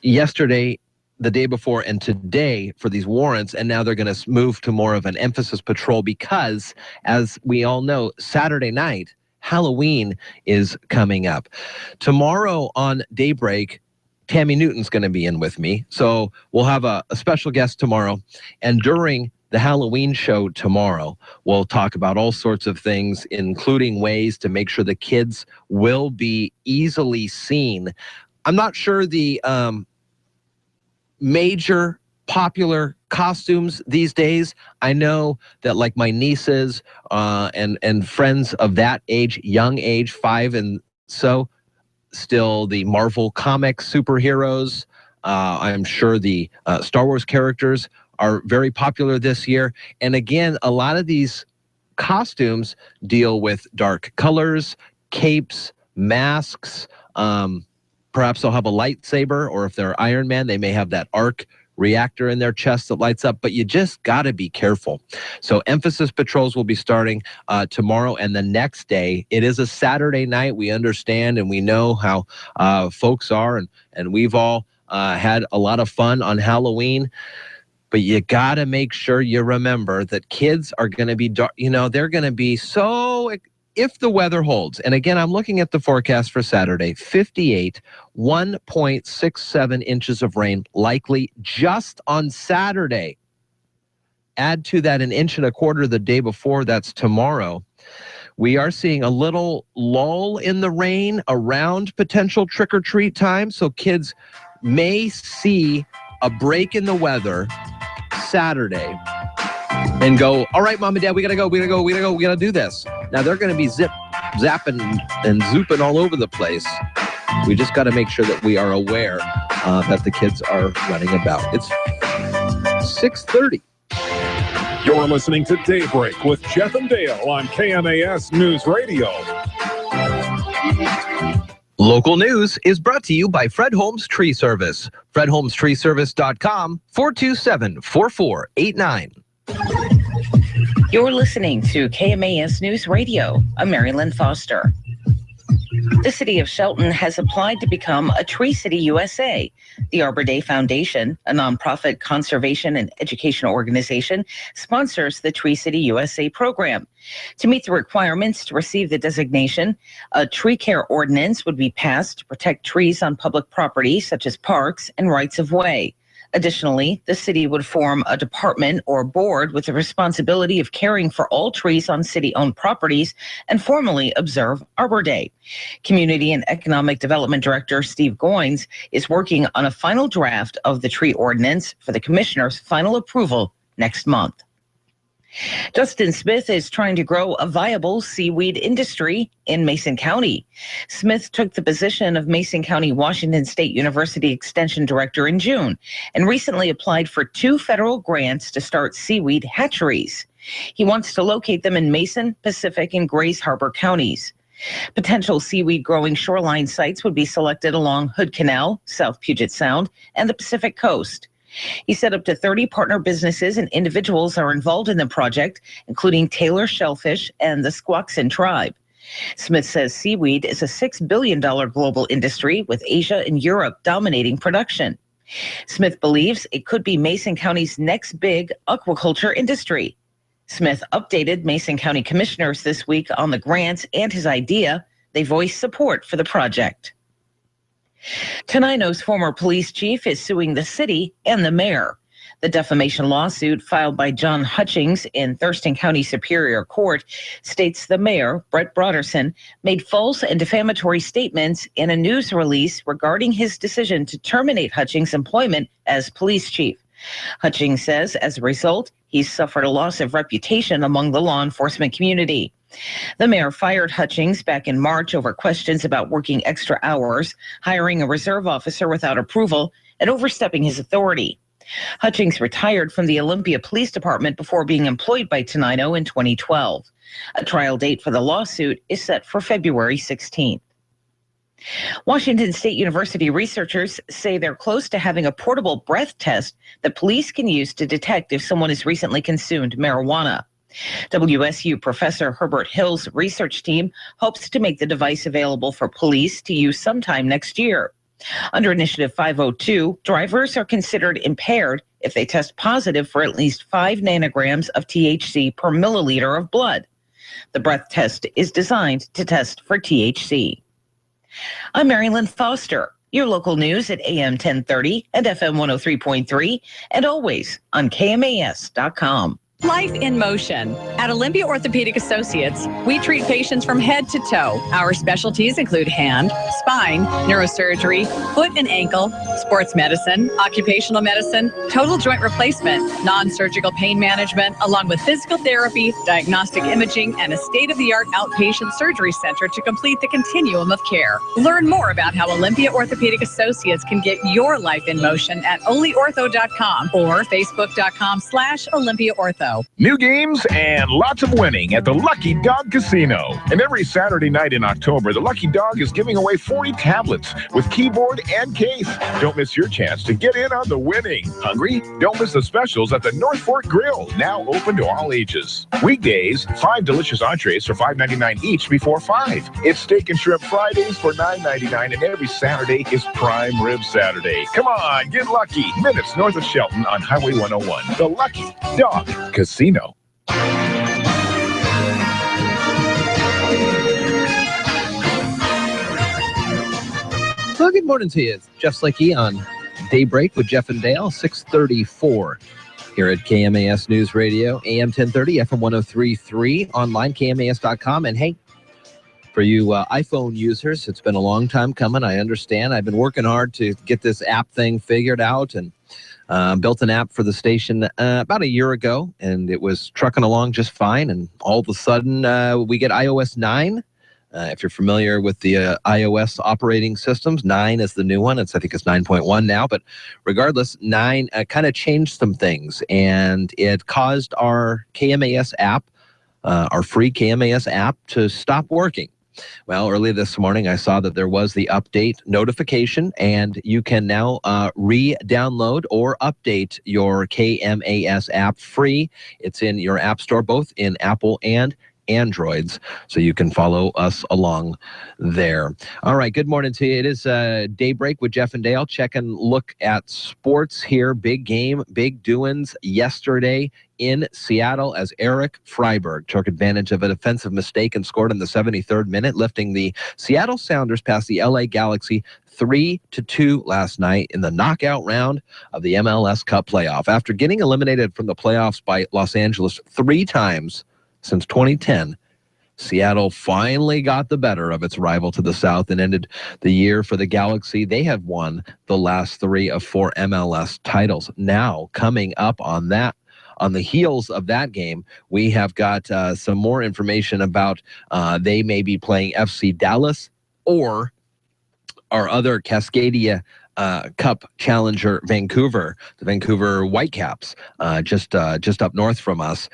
yesterday, the day before, and today for these warrants. And now they're going to move to more of an emphasis patrol because, as we all know, Saturday night, Halloween is coming up. Tomorrow on Daybreak, Tammy Newton's going to be in with me. So we'll have a special guest tomorrow. And during the Halloween show tomorrow, we'll talk about all sorts of things, including ways to make sure the kids will be easily seen. I'm not sure the major popular costumes these days. I know that like my nieces and friends of that age, young age, 5 and so, still the Marvel comic superheroes. I'm sure the Star Wars characters are very popular this year. And again, a lot of these costumes deal with dark colors, capes, masks. Perhaps they'll have a lightsaber, or if they're Iron Man, they may have that arc reactor in their chest that lights up, but you just got to be careful. So emphasis patrols will be starting tomorrow and the next day. It is a Saturday night. We understand and we know how folks are, and we've all had a lot of fun on Halloween. But you got to make sure you remember that kids are going to be, they're going to be so, if the weather holds. And again, I'm looking at the forecast for Saturday, 58, 1.67 inches of rain likely just on Saturday. Add to that 1.25 inches the day before, that's tomorrow. We are seeing a little lull in the rain around potential trick-or-treat time, so kids may see a break in the weather Saturday and go, all right, Mom and Dad, we gotta go, we gotta do this. Now they're gonna be zapping and zooping all over the place. We just gotta make sure that we are aware that the kids are running about. It's 6:30. You're listening to Daybreak with Jeff and Dale on KMAS News Radio. Local news is brought to you by Fred Holmes Tree Service. FredHolmesTreeService.com, 427-4489. You're listening to KMAS News Radio. I'm Marilyn Foster. The city of Shelton has applied to become a Tree City USA. The Arbor Day Foundation, a nonprofit conservation and educational organization, sponsors the Tree City USA program. To meet the requirements to receive the designation, a tree care ordinance would be passed to protect trees on public property, such as parks and rights of way. Additionally, the city would form a department or board with the responsibility of caring for all trees on city-owned properties and formally observe Arbor Day. Community and Economic Development Director Steve Goins is working on a final draft of the tree ordinance for the commissioner's final approval next month. Justin Smith is trying to grow a viable seaweed industry in Mason County. Smith took the position of Mason County Washington State University Extension Director in June and recently applied for 2 federal grants to start seaweed hatcheries. He wants to locate them in Mason, Pacific, and Grays Harbor counties. Potential seaweed growing shoreline sites would be selected along Hood Canal, South Puget Sound, and the Pacific Coast. He said up to 30 partner businesses and individuals are involved in the project, including Taylor Shellfish and the Squaxin Tribe. Smith says seaweed is a $6 billion global industry, with Asia and Europe dominating production. Smith believes it could be Mason County's next big aquaculture industry. Smith updated Mason County commissioners this week on the grants and his idea. They voiced support for the project. Tenino's former police chief is suing the city and the mayor. The defamation lawsuit filed by John Hutchings in Thurston County Superior Court states the mayor, Brett Broderson, made false and defamatory statements in a news release regarding his decision to terminate Hutchings' employment as police chief. Hutchings says as a result, he's suffered a loss of reputation among the law enforcement community. The mayor fired Hutchings back in March over questions about working extra hours, hiring a reserve officer without approval, and overstepping his authority. Hutchings retired from the Olympia Police Department before being employed by Tenino in 2012. A trial date for the lawsuit is set for February 16th. Washington State University researchers say they're close to having a portable breath test that police can use to detect if someone has recently consumed marijuana. WSU professor Herbert Hill's research team hopes to make the device available for police to use sometime next year. Under Initiative 502, drivers are considered impaired if they test positive for at least 5 nanograms of THC per milliliter of blood. The breath test is designed to test for THC. I'm Marilyn Foster, your local news at AM 1030 and FM 103.3, and always on KMAS.com. Life in motion. At Olympia Orthopedic Associates, we treat patients from head to toe. Our specialties include hand, spine, neurosurgery, foot and ankle, sports medicine, occupational medicine, total joint replacement, non-surgical pain management, along with physical therapy, diagnostic imaging, and a state-of-the-art outpatient surgery center to complete the continuum of care. Learn more about how Olympia Orthopedic Associates can get your life in motion at olyortho.com or facebook.com/OlympiaOrtho. New games and lots of winning at the Lucky Dog Casino. And every Saturday night in October, the Lucky Dog is giving away 40 tablets with keyboard and case. Don't miss your chance to get in on the winning. Hungry? Don't miss the specials at the North Fork Grill, now open to all ages. Weekdays, 5 delicious entrees for $5.99 each before 5. It's Steak and Shrimp Fridays for $9.99, and every Saturday is Prime Rib Saturday. Come on, get lucky. Minutes north of Shelton on Highway 101. The Lucky Dog Casino. Well, good morning to you. It's Jeff Slikey on Daybreak with Jeff and Dale, 634 here at KMAS News Radio, AM 1030, FM 103.3, online, KMAS.com. And hey, for you iPhone users, it's been a long time coming. I understand. I've been working hard to get this app thing figured out, and built an app for the station about a year ago, and it was trucking along just fine. And all of a sudden, we get iOS 9. If you're familiar with the iOS operating systems, 9 is the new one. I think it's 9.1 now. But regardless, 9 kind of changed some things, and it caused our KMAS app, our free KMAS app, to stop working. Well, early this morning, I saw that there was the update notification, and you can now re-download or update your KMAS app free. It's in your app store, both in Apple and Androids, so you can follow us along there. All right, good morning to you. It is Daybreak with Jeff and Dale. Check and look at sports here. Big game, big doings yesterday in Seattle as Eric Freiberg took advantage of a defensive mistake and scored in the 73rd minute, lifting the Seattle Sounders past the LA Galaxy 3-2 last night in the knockout round of the MLS Cup playoff. After getting eliminated from the playoffs by Los Angeles 3 times since 2010, Seattle finally got the better of its rival to the south and ended the year for the Galaxy. They have won the last 3 of 4 MLS titles. Now, coming up on that, on the heels of that game, we have got some more information about they may be playing FC Dallas or our other Cascadia Cup challenger, Vancouver, the Vancouver Whitecaps, just up north from us.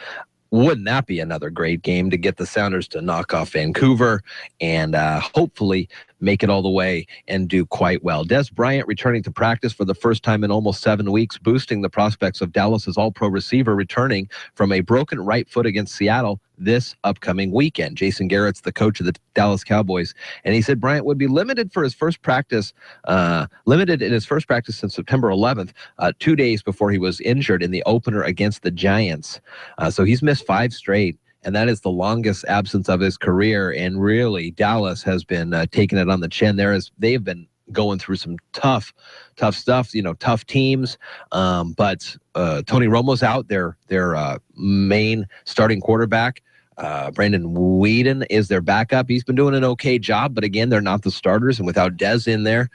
Wouldn't that be another great game to get the Sounders to knock off Vancouver and hopefully make it all the way and do quite well. Des Bryant returning to practice for the first time in almost 7 weeks, boosting the prospects of Dallas's all-pro receiver returning from a broken right foot against Seattle this upcoming weekend. Jason Garrett's the coach of the Dallas Cowboys, and he said Bryant would be limited in his first practice since September 11th, 2 days before he was injured in the opener against the Giants. So he's missed 5 straight, and that is the longest absence of his career. And really, Dallas has been taking it on the chin. They have been going through some tough stuff, tough teams. But Tony Romo's out, their main starting quarterback. Brandon Whedon is their backup. He's been doing an okay job, but again, they're not the starters. And without Dez in there,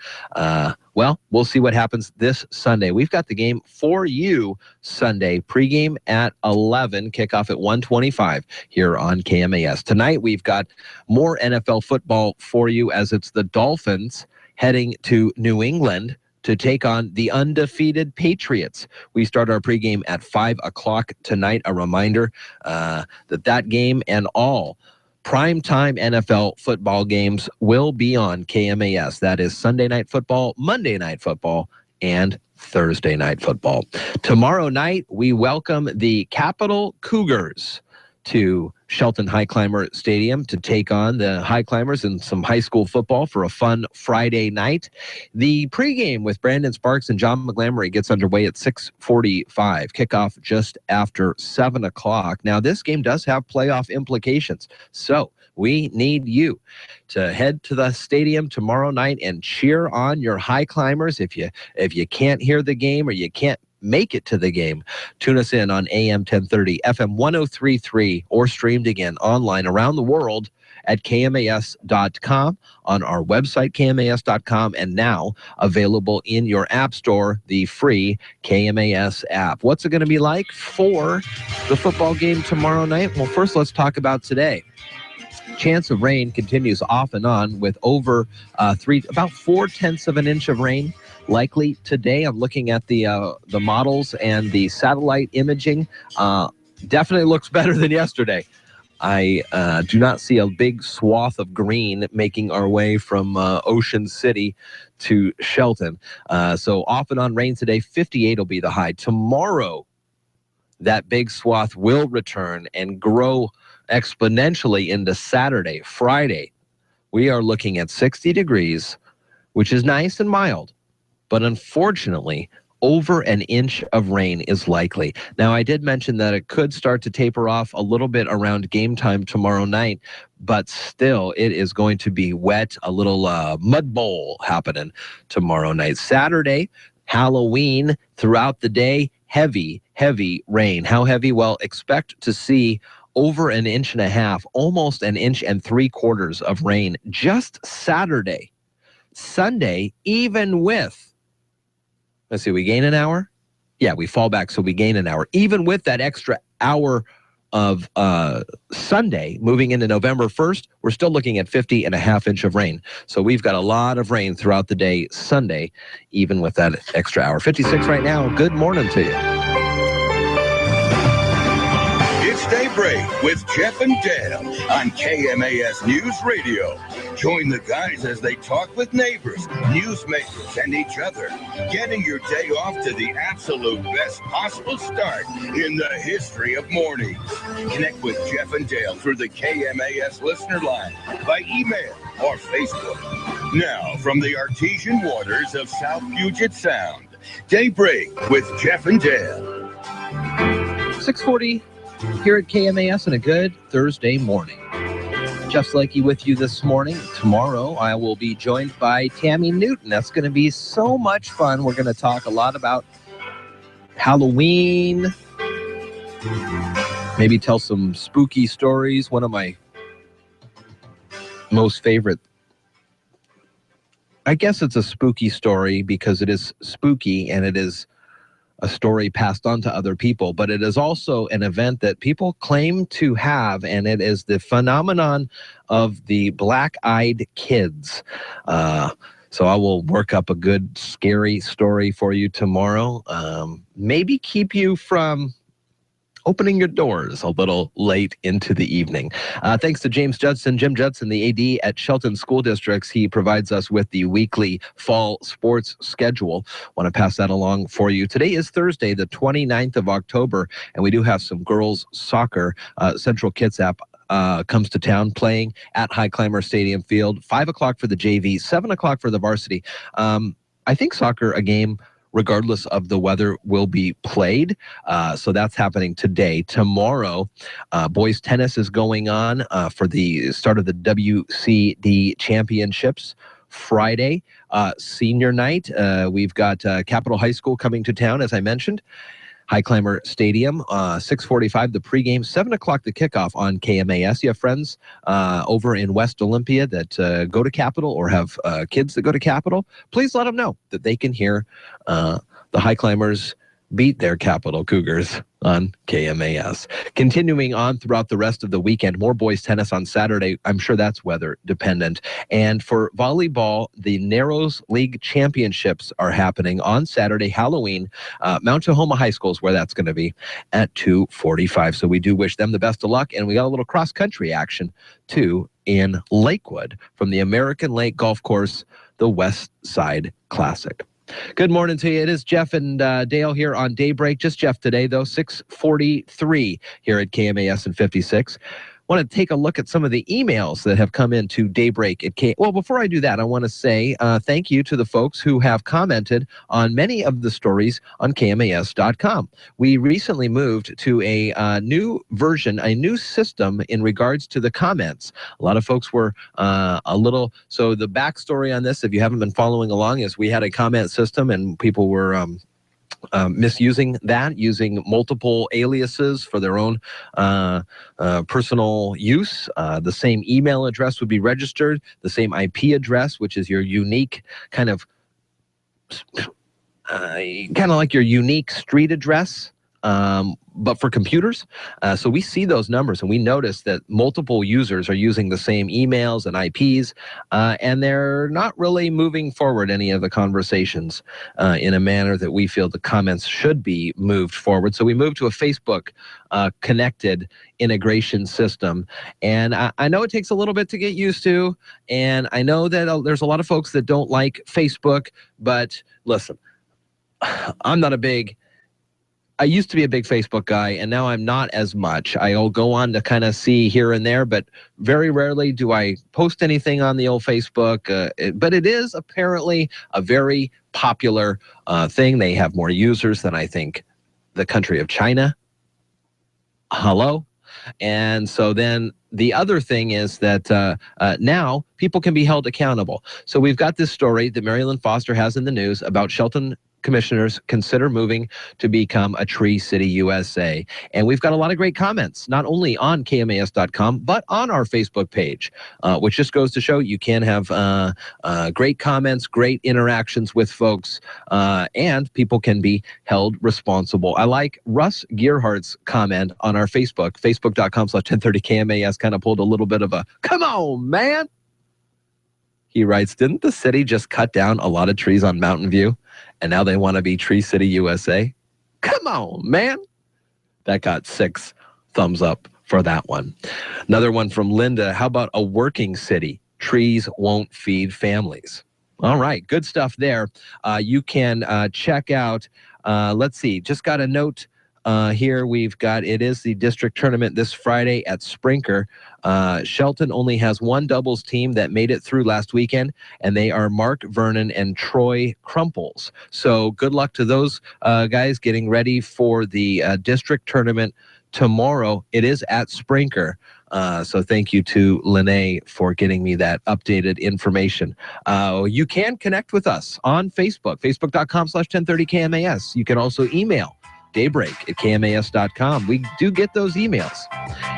we'll see what happens this Sunday. We've got the game for you Sunday, pregame at 11, kickoff at 1:25 here on KMAS. Tonight, we've got more NFL football for you as it's the Dolphins heading to New England to take on the undefeated Patriots. We start our pregame at 5 o'clock tonight. A reminder that game and all primetime NFL football games will be on KMAS. That is Sunday Night Football, Monday Night Football, and Thursday Night Football. Tomorrow night, we welcome the Capital Cougars to Shelton High Climber Stadium to take on the High Climbers in some high school football for a fun Friday night. The pregame with Brandon Sparks and John McGlamory gets underway at 6:45. Kickoff just after 7 o'clock. Now, this game does have playoff implications, so we need you to head to the stadium tomorrow night and cheer on your High Climbers. If you can't hear the game or you can't make it to the game, tune us in on AM 1030, FM 103.3, or streamed again online around the world at KMAS.com, on our website, KMAS.com, and now available in your app store, the free KMAS app. What's it going to be like for the football game tomorrow night? Well, first, let's talk about today. Chance of rain continues off and on with over about 0.4 of an inch of rain likely today. I'm looking at the models and the satellite imaging. Definitely looks better than yesterday. I do not see a big swath of green making our way from Ocean City to Shelton. So off and on rain today. 58 will be the high. Tomorrow, that big swath will return and grow exponentially into Saturday. Friday, we are looking at 60 degrees, which is nice and mild. But unfortunately, over an inch of rain is likely. Now, I did mention that it could start to taper off a little bit around game time tomorrow night, but still, it is going to be wet, a little mud bowl happening tomorrow night. Saturday, Halloween, throughout the day, heavy rain. How heavy? Well, expect to see over an inch and a half, almost an inch and 3/4 of rain just Saturday. Sunday, even with, let's see, we gain an hour? Yeah, we fall back, so we gain an hour. Even with that extra hour of Sunday, moving into November 1st, we're still looking at 50.5 inch of rain. So we've got a lot of rain throughout the day Sunday, even with that extra hour. 56 right now. Good morning to you. It's Daybreak with Jeff and Dale on KMAS News Radio. Join the guys as they talk with neighbors, newsmakers, and each other, getting your day off to the absolute best possible start in the history of mornings. Connect with Jeff and Dale through the KMAS listener line, by email or Facebook. Now, from the artesian waters of South Puget Sound, Daybreak with Jeff and Dale. 6:40 here at KMAS and a good Thursday morning. Jeff Slakey with you this morning. Tomorrow, I will be joined by Tammy Newton. That's going to be so much fun. We're going to talk a lot about Halloween, maybe tell some spooky stories. One of my most favorite, I guess it's a spooky story because it is spooky and it is a story passed on to other people, but it is also an event that people claim to have, and it is the phenomenon of the black-eyed kids. So I will work up a good, scary story for you tomorrow. Maybe keep you from opening your doors a little late into the evening. Thanks to Jim Judson, the AD at Shelton School Districts. He provides us with the weekly fall sports schedule. Want to pass that along for you. Today is Thursday, the 29th of October, and we do have some girls soccer. Central Kitsap comes to town playing at High Climber Stadium Field. 5 o'clock for the JV, 7 o'clock for the varsity. I think soccer, a game regardless of the weather, will be played. So that's happening today. Tomorrow, boys tennis is going on for the start of the WCD championships. Friday, senior night. We've got Capitol High School coming to town, as I mentioned. High Climber Stadium, 6:45 the pregame, 7 o'clock the kickoff on KMAS. You have friends over in West Olympia that go to Capitol or have kids that go to Capitol. Please let them know that they can hear the High Climbers beat their Capitol Cougars on KMAS. Continuing on throughout the rest of the weekend, more boys tennis on Saturday. I'm sure that's weather dependent. And for volleyball, the Narrows League Championships are happening on Saturday, Halloween. Mount Tahoma High School is where that's going to be at 2:45. So we do wish them the best of luck. And we got a little cross-country action, too, in Lakewood from the American Lake Golf Course, the West Side Classic. Good morning to you. It is Jeff and Dale here on Daybreak. Just Jeff today, though, 6:43 here at KMAS and 56. Want to take a look at some of the emails that have come into Daybreak at Well, before I do that, I want to say thank you to the folks who have commented on many of the stories on KMAS.com. We recently moved to a new version, a new system in regards to the comments. A lot of folks were so the backstory on this, if you haven't been following along, is we had a comment system and people were misusing that, using multiple aliases for their own personal use. The same email address would be registered, the same IP address, which is your unique kind of like your unique street address, but for computers. So we see those numbers and we notice that multiple users are using the same emails and IPs, and they're not really moving forward any of the conversations in a manner that we feel the comments should be moved forward. So we moved to a Facebook connected integration system. And I know it takes a little bit to get used to, and I know that there's a lot of folks that don't like Facebook, but listen, I used to be a big Facebook guy, and now I'm not as much. I'll go on to kind of see here and there, but very rarely do I post anything on the old Facebook. But it is apparently a very popular thing. They have more users than I think the country of China. Hello? And so then the other thing is that now people can be held accountable. So we've got this story that Marilyn Foster has in the news about Shelton commissioners consider moving to become a Tree City USA. And we've got a lot of great comments, not only on KMAS.com, but on our Facebook page, which just goes to show you can have great comments, great interactions with folks, and people can be held responsible. I like Russ Gearhart's comment on our Facebook, facebook.com/1030KMAS, kind of pulled a little bit of a, come on, man. He writes, didn't the city just cut down a lot of trees on Mountain View? And now they want to be Tree City USA? Come on, man. That got 6 thumbs up for that one. Another one from Linda. How about a working city? Trees won't feed families. All right, good stuff there. You can check out, let's see, just got a note here. We've got, it is the district tournament this Friday at Sprinker. Shelton only has one doubles team that made it through last weekend, and they are Mark Vernon and Troy Crumples. So good luck to those guys getting ready for the district tournament tomorrow. It is at Sprinker. So thank you to Lene for getting me that updated information. You can connect with us on Facebook, facebook.com/1030KMAS. You can also email daybreak@kmas.com. We do get those emails.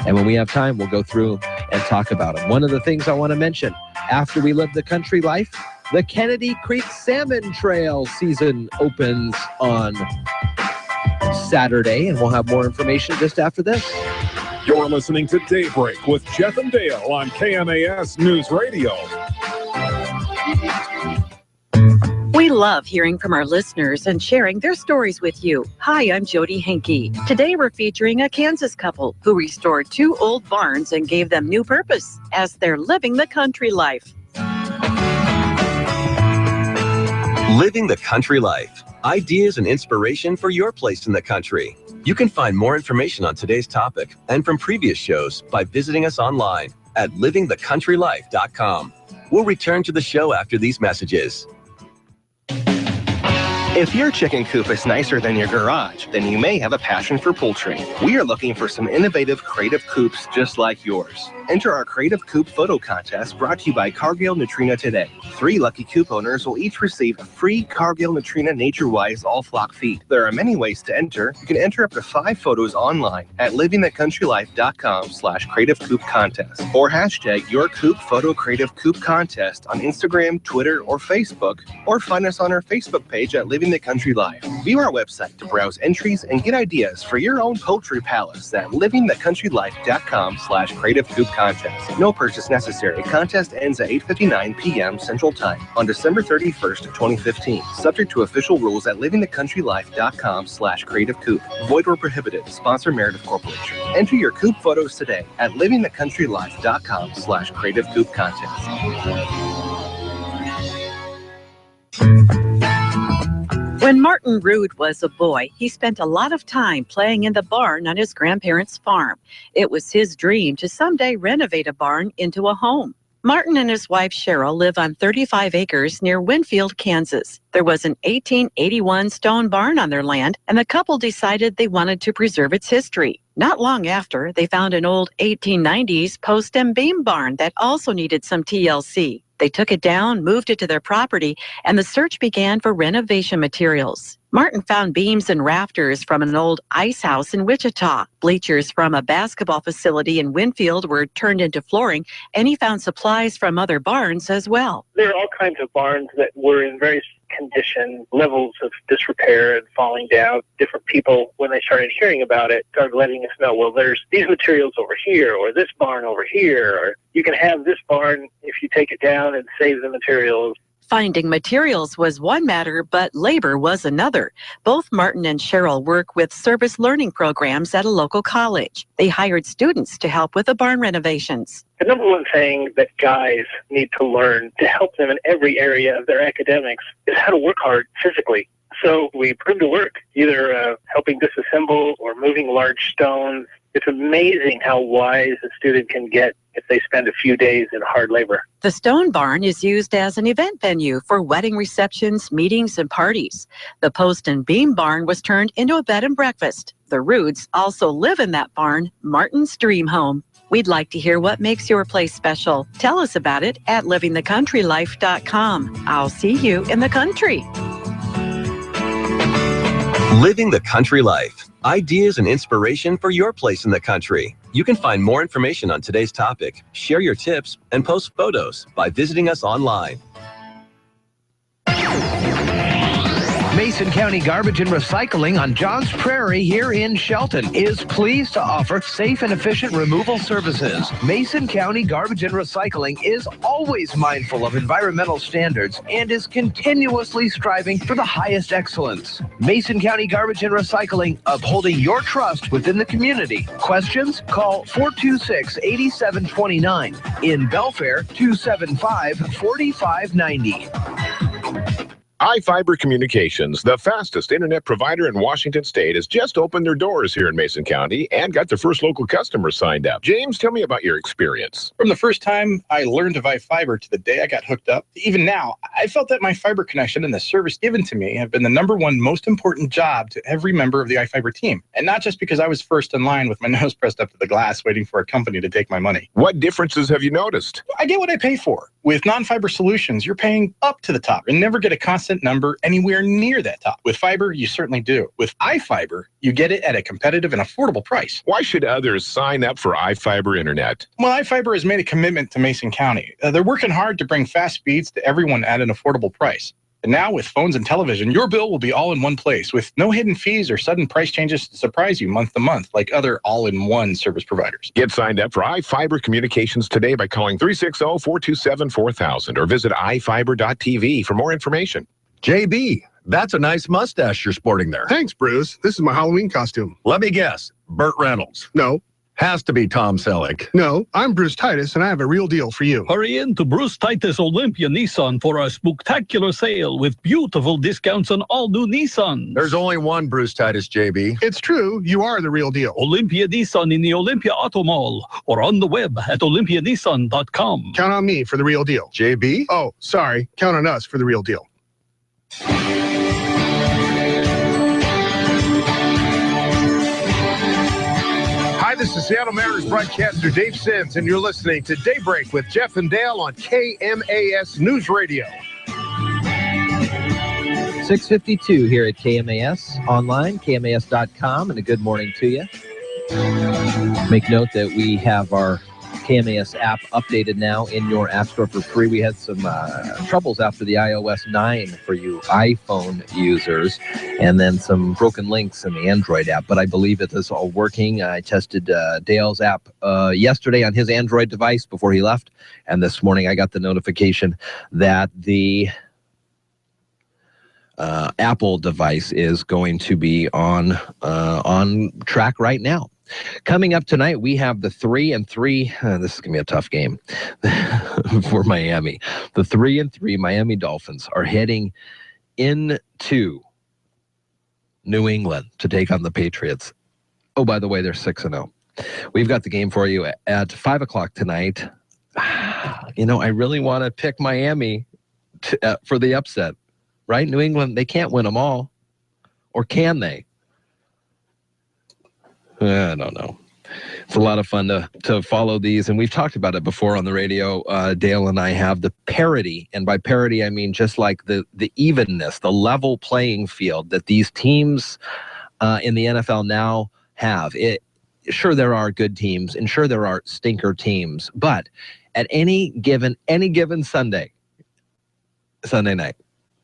And when we have time, we'll go through and talk about them. One of the things I want to mention, after we live the country life, the Kennedy Creek Salmon Trail season opens on Saturday, and we'll have more information just after this. You're listening to Daybreak with Jeff and Dale on KMAS News Radio. We We love hearing from our listeners and sharing their stories with you. Hi, I'm Jody Henke. Today we're featuring a Kansas couple who restored 2 old barns and gave them new purpose as they're living the country life. Living the country life. Ideas and inspiration for your place in the country. You can find more information on today's topic and from previous shows by visiting us online at livingthecountrylife.com. We'll return to the show after these messages. If your chicken coop is nicer than your garage, then you may have a passion for poultry. We are looking for some innovative, creative coops just like yours. Enter our Creative Coop Photo Contest brought to you by Cargill Neutrina today. 3 lucky coop owners will each receive free Cargill Neutrina Nature-Wise all-flock feed. There are many ways to enter. You can enter up to 5 photos online at livingthecountrylife.com/Creative Coop Contest or hashtag your Coop Photo Creative Coop Contest on Instagram, Twitter, or Facebook, or find us on our Facebook page at Living the Country Life. View our website to browse entries and get ideas for your own poultry palace at livingthecountrylife.com/Creative Coop Contest. No purchase necessary. Contest ends at 8:59 p.m. Central Time on December 31st, 2015. Subject to official rules at livingthecountrylife.com/Creative Coop. Void or prohibited. Sponsor Meredith Corporation. Enter your coop photos today at livingthecountrylife.com/Creative Coop Contest. When Martin Rood was a boy, he spent a lot of time playing in the barn on his grandparents' farm. It was his dream to someday renovate a barn into a home. Martin and his wife Cheryl live on 35 acres near Winfield, Kansas. There was an 1881 stone barn on their land, and the couple decided they wanted to preserve its history. Not long after, they found an old 1890s post and beam barn that also needed some TLC. They took it down, moved it to their property, and the search began for renovation materials. Martin found beams and rafters from an old ice house in Wichita. Bleachers from a basketball facility in Winfield were turned into flooring, and he found supplies from other barns as well. There are all kinds of barns that were in various condition, levels of disrepair and falling down. Different people, when they started hearing about it, started letting us know, well, there's these materials over here, or this barn over here, or you can have this barn if you take it down and save the materials. Finding materials was one matter, but labor was another. Both Martin and Cheryl work with service learning programs at a local college. They hired students to help with the barn renovations. The number one thing that guys need to learn to help them in every area of their academics is how to work hard physically. So we put them to work, either helping disassemble or moving large stones. It's amazing how wise a student can get if they spend a few days in hard labor. The stone barn is used as an event venue for wedding receptions, meetings, and parties. The post and beam barn was turned into a bed and breakfast. The Roods also live in that barn, Martin's dream home. We'd like to hear what makes your place special. Tell us about it at livingthecountrylife.com. I'll see you in the country. Living the country life. Ideas and inspiration for your place in the country. You can find more information on today's topic, share your tips, and post photos by visiting us online. Mason County Garbage and Recycling on Johns Prairie here in Shelton is pleased to offer safe and efficient removal services. Mason County Garbage and Recycling is always mindful of environmental standards and is continuously striving for the highest excellence. Mason County Garbage and Recycling, upholding your trust within the community. Questions? Call 426-8729. In Belfair, 275-4590. iFiber Communications, the fastest internet provider in Washington State, has just opened their doors here in Mason County and got their first local customers signed up. James, tell me about your experience. From the first time I learned of iFiber to the day I got hooked up, even now, I felt that my fiber connection and the service given to me have been the #1 most important job to every member of the iFiber team. And not just because I was first in line with my nose pressed up to the glass waiting for a company to take my money. What differences have you noticed? I get what I pay for. With non-fiber solutions, you're paying up to the top and never get a constant number anywhere near that top. With fiber, you certainly do. With iFiber, you get it at a competitive and affordable price. Why should others sign up for iFiber Internet? Well, iFiber has made a commitment to Mason County. They're working hard to bring fast speeds to everyone at an affordable price. And now with phones and television, your bill will be all in one place with no hidden fees or sudden price changes to surprise you month to month like other all-in-one service providers. Get signed up for iFiber Communications today by calling 360-427-4000 or visit ifiber.tv for more information. JB, that's a nice mustache you're sporting there. Thanks, Bruce. This is my Halloween costume. Let me guess. Burt Reynolds. No. Has to be Tom Selleck. No, I'm Bruce Titus, and I have a real deal for you. Hurry in to Bruce Titus Olympia Nissan for a spectacular sale with beautiful discounts on all new Nissans. There's only one Bruce Titus, JB. It's true. You are the real deal. Olympia Nissan in the Olympia Auto Mall or on the web at olympianissan.com. Count on me for the real deal. JB? Oh, sorry. Count on us for the real deal. Hi, this is Seattle Mariners broadcaster Dave Sims, and you're listening to Daybreak with Jeff and Dale on KMAS News Radio. 6:52 here at KMAS online, KMAS.com, and a good morning to you. Make note that we have our KMAS app updated now in your app store for free. We had some troubles after the iOS 9 for you iPhone users, and then some broken links in the Android app, but I believe it is all working. I tested Dale's app yesterday on his Android device before he left, and this morning I got the notification that the Apple device is going to be on track right now. Coming up tonight, we have the 3-3. This is going to be a tough game for Miami. The 3-3 Miami Dolphins are heading into New England to take on the Patriots. Oh, by the way, they're 6-0. We've got the game for you at 5 o'clock tonight. You know, I really want to pick Miami for the upset, right? New England, they can't win them all. Or can they? I don't know. It's a lot of fun to follow these, and we've talked about it before on the radio. Dale and I have the parity, and by parity I mean just like the evenness, the level playing field that these teams in the NFL now have. Sure, there are good teams, and sure there are stinker teams, but at any given Sunday night,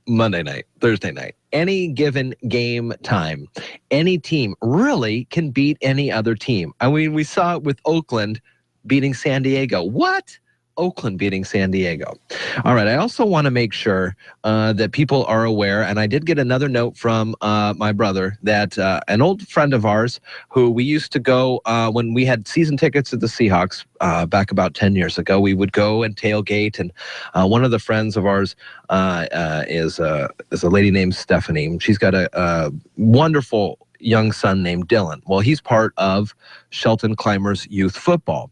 Monday night, Thursday night, any given game time, any team really can beat any other team. I mean, we saw it with Oakland beating San Diego. What? Oakland beating San Diego. All right, I also want to make sure that people are aware, and I did get another note from my brother that an old friend of ours who we used to go when we had season tickets at the Seahawks back about 10 years ago, we would go and tailgate, and one of the friends of ours is a lady named Stephanie. She's got a wonderful young son named Dylan. Well, he's part of Shelton Climbers Youth Football.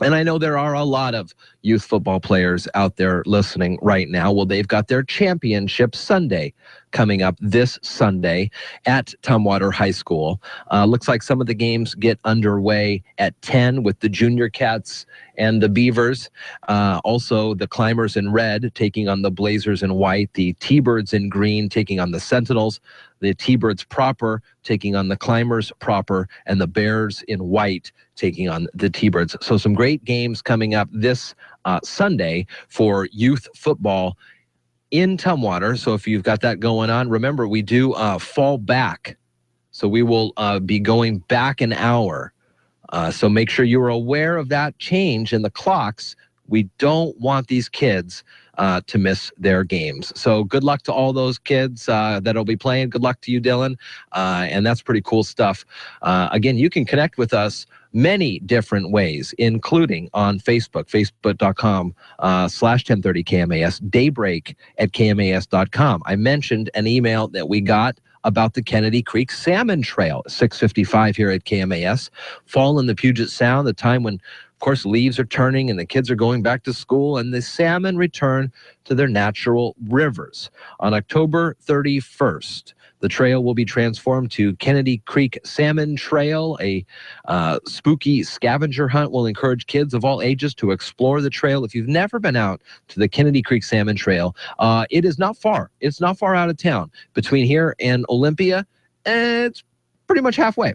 And I know there are a lot of youth football players out there listening right now. Well, they've got their championship Sunday coming up this Sunday at Tumwater High School. Looks like some of the games get underway at 10 with the Junior Cats and the Beavers. Also, the Climbers in red taking on the Blazers in white. The T-Birds in green taking on the Sentinels. The T-Birds proper taking on the Climbers proper. And the Bears in white taking on the T-Birds. So some great games coming up this Sunday for youth football in Tumwater. So if you've got that going on, remember we do fall back. So we will be going back an hour. So make sure you're aware of that change in the clocks. We don't want these kids to miss their games. So good luck to all those kids that'll be playing. Good luck to you, Dylan. And that's pretty cool stuff. Again, you can connect with us many different ways, including on Facebook, facebook.com/1030KMAS, Daybreak at KMAS.com. I mentioned an email that we got about the Kennedy Creek Salmon Trail, 6:55 here at KMAS. Fall in the Puget Sound, the time when, of course, leaves are turning and the kids are going back to school and the salmon return to their natural rivers. On October 31st, the trail will be transformed to Kennedy Creek Salmon Trail. A spooky scavenger hunt will encourage kids of all ages to explore the trail. If you've never been out to the Kennedy Creek Salmon Trail, it is not far. It's not far out of town. Between here and Olympia, it's pretty much halfway.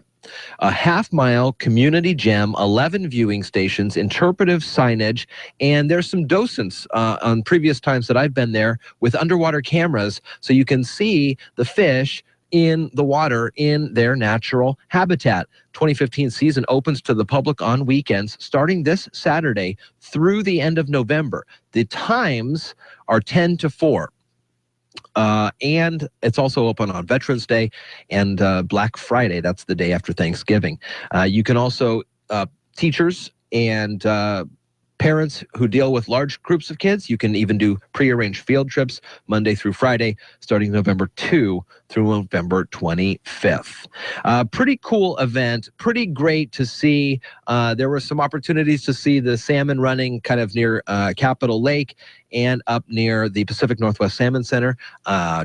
A half-mile community gem, 11 viewing stations, interpretive signage, and there's some docents on previous times that I've been there with underwater cameras so you can see the fish in the water in their natural habitat. 2015 season opens to the public on weekends starting this Saturday through the end of November. The times are 10 to 4. And it's also open on Veterans Day and Black Friday. That's the day after Thanksgiving. You can also, teachers and parents who deal with large groups of kids, you can even do prearranged field trips Monday through Friday, starting November 2 through November 25th. Pretty cool event, pretty great to see. There were some opportunities to see the salmon running kind of near Capitol Lake and up near the Pacific Northwest Salmon Center,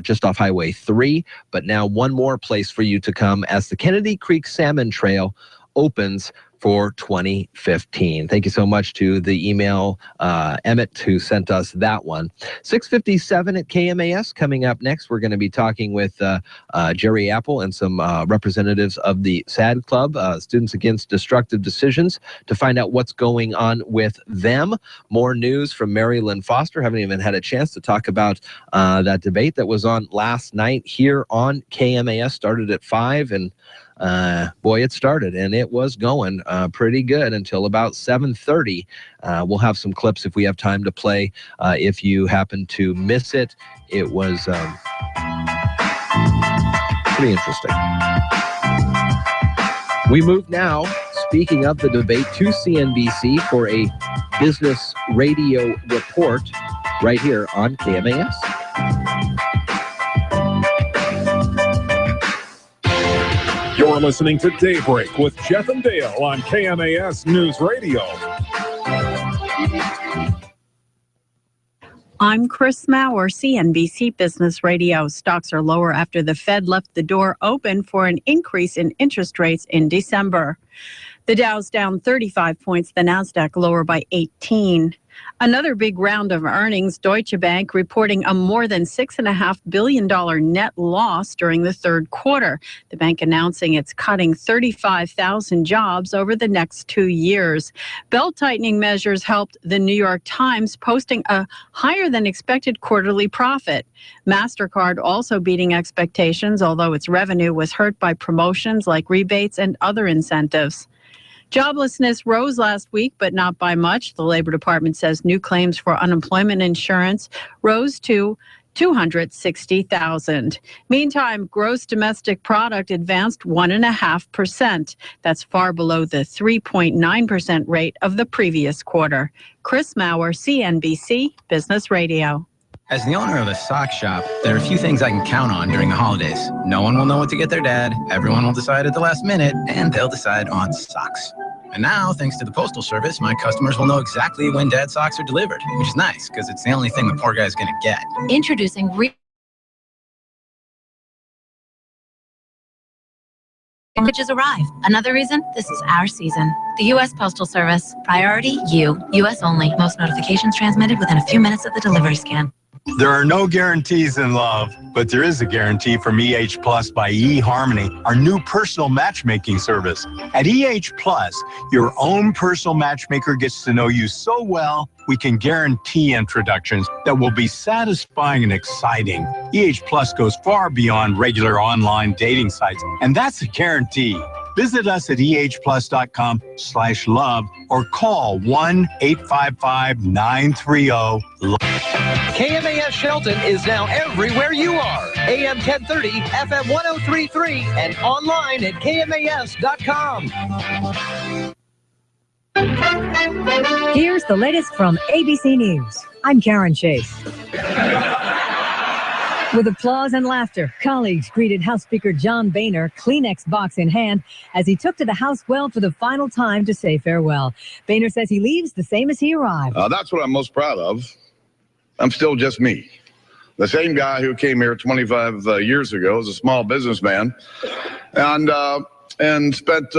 just off Highway 3. But now one more place for you to come as the Kennedy Creek Salmon Trail opens for 2015. Thank you so much to the email Emmett who sent us that one. 6:57 at KMAS. Coming up next, we're going to be talking with Jerry Apple and some representatives of the SAD Club, Students Against Destructive Decisions, to find out what's going on with them. More news from Mary Lynn Foster. Haven't even had a chance to talk about that debate that was on last night here on KMAS. Started at 5 and boy, it started and it was going pretty good until about 7:30. We'll have some clips if we have time to play. If you happen to miss it, it was pretty interesting. We move now, speaking of the debate, to CNBC for a business radio report right here on KMAS. You're listening to Daybreak with Jeff and Dale on KMAS News Radio. I'm Chris Maurer, CNBC Business Radio. Stocks are lower after the Fed left the door open for an increase in interest rates in December. The Dow's down 35 points, the Nasdaq lower by 18. Another big round of earnings, Deutsche Bank reporting a more than $6.5 billion net loss during the third quarter. The bank announcing it's cutting 35,000 jobs over the next 2 years. Belt-tightening measures helped the New York Times, posting a higher than expected quarterly profit. MasterCard also beating expectations, although its revenue was hurt by promotions like rebates and other incentives. Joblessness rose last week, but not by much. The Labor Department says new claims for unemployment insurance rose to 260,000. Meantime, gross domestic product advanced 1.5%. That's far below the 3.9% rate of the previous quarter. Chris Maurer, CNBC Business Radio. As the owner of a sock shop, there are a few things I can count on during the holidays. No one will know what to get their dad, everyone will decide at the last minute, and they'll decide on socks. And now, thanks to the Postal Service, my customers will know exactly when dad's socks are delivered, which is nice, because it's the only thing the poor guy's going to get. Introducing packages arrive. Another reason, this is our season. The U.S. Postal Service. Priority, you. U.S. only. Most notifications transmitted within a few minutes of the delivery scan. There are no guarantees in love, but there is a guarantee from EH Plus by eHarmony, our new personal matchmaking service. At EH Plus, your own personal matchmaker gets to know you so well, we can guarantee introductions that will be satisfying and exciting. EH Plus goes far beyond regular online dating sites, and that's a guarantee. Visit us at ehplus.com/love or call 1-855-930-LOVE. KMAS Shelton is now everywhere you are. AM 1030, FM 1033, and online at KMAS.com. Here's the latest from ABC News. I'm Karen Chase. With applause and laughter, colleagues greeted House Speaker John Boehner, Kleenex box in hand, as he took to the House well for the final time to say farewell. Boehner says he leaves the same as he arrived. That's what I'm most proud of. I'm still just me. The same guy who came here 25 years ago as a small businessman and spent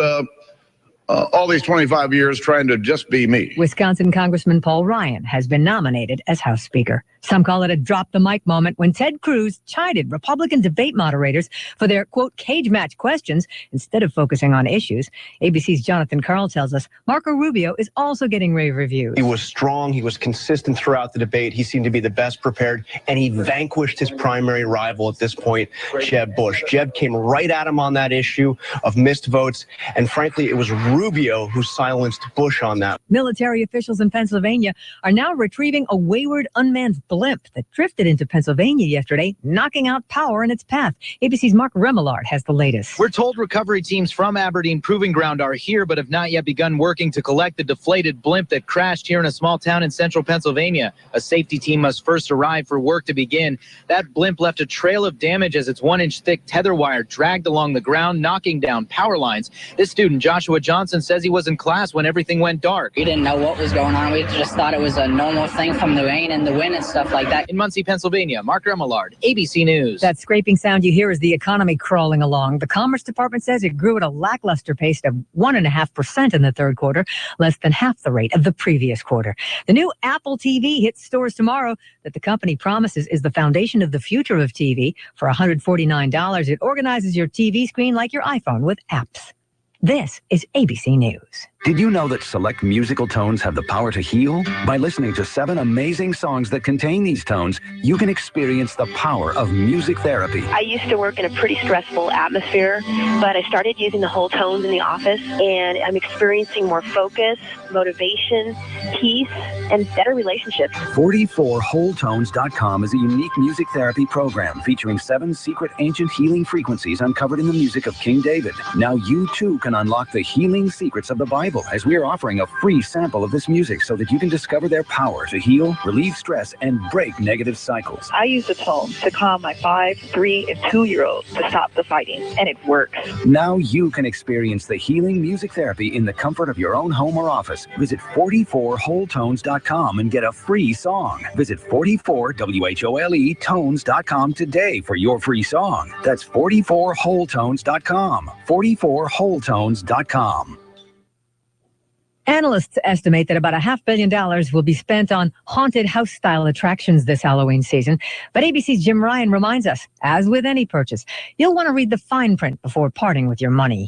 all these 25 years trying to just be me. Wisconsin Congressman Paul Ryan has been nominated as House Speaker. Some call it a drop-the-mic moment when Ted Cruz chided Republican debate moderators for their, quote, cage match questions instead of focusing on issues. ABC's Jonathan Karl tells us Marco Rubio is also getting rave reviews. He was strong. He was consistent throughout the debate. He seemed to be the best prepared, and he vanquished his primary rival at this point, Jeb Bush. Jeb came right at him on that issue of missed votes, and frankly, it was Rubio who silenced Bush on that. Military officials in Pennsylvania are now retrieving a wayward unmanned blimp that drifted into Pennsylvania yesterday, knocking out power in its path. ABC's Mark Remillard has the latest. We're told recovery teams from Aberdeen Proving Ground are here, but have not yet begun working to collect the deflated blimp that crashed here in a small town in central Pennsylvania. A safety team must first arrive for work to begin. That blimp left a trail of damage as its 1-inch thick tether wire dragged along the ground, knocking down power lines. This student, Joshua Johnson, says he was in class when everything went dark. We didn't know what was going on. We just thought it was a normal thing from the rain and the wind and stuff like that. In Muncie, Pennsylvania, Mark Remillard, ABC News. That scraping sound you hear is the economy crawling along. The Commerce Department says it grew at a lackluster pace of 1.5% in the third quarter, less than half the rate of the previous quarter. The new Apple TV hits stores tomorrow that the company promises is the foundation of the future of TV. For $149, it organizes your TV screen like your iPhone with apps. This is ABC News. Did you know that select musical tones have the power to heal? By listening to 7 amazing songs that contain these tones, you can experience the power of music therapy. I used to work in a pretty stressful atmosphere, but I started using the whole tones in the office, and I'm experiencing more focus, motivation, peace, and better relationships. 44wholetones.com is a unique music therapy program featuring 7 secret ancient healing frequencies uncovered in the music of King David. Now you too can unlock the healing secrets of the Bible, as we are offering a free sample of this music so that you can discover their power to heal, relieve stress, and break negative cycles. I use the tones to calm my 5, 3, and 2-year-olds to stop the fighting, and it works. Now you can experience the healing music therapy in the comfort of your own home or office. Visit 44wholetones.com and get a free song. Visit 44wholetones.com today for your free song. That's 44wholetones.com. 44wholetones.com. Analysts estimate that about $500 million will be spent on haunted house-style attractions this Halloween season. But ABC's Jim Ryan reminds us, as with any purchase, you'll want to read the fine print before parting with your money.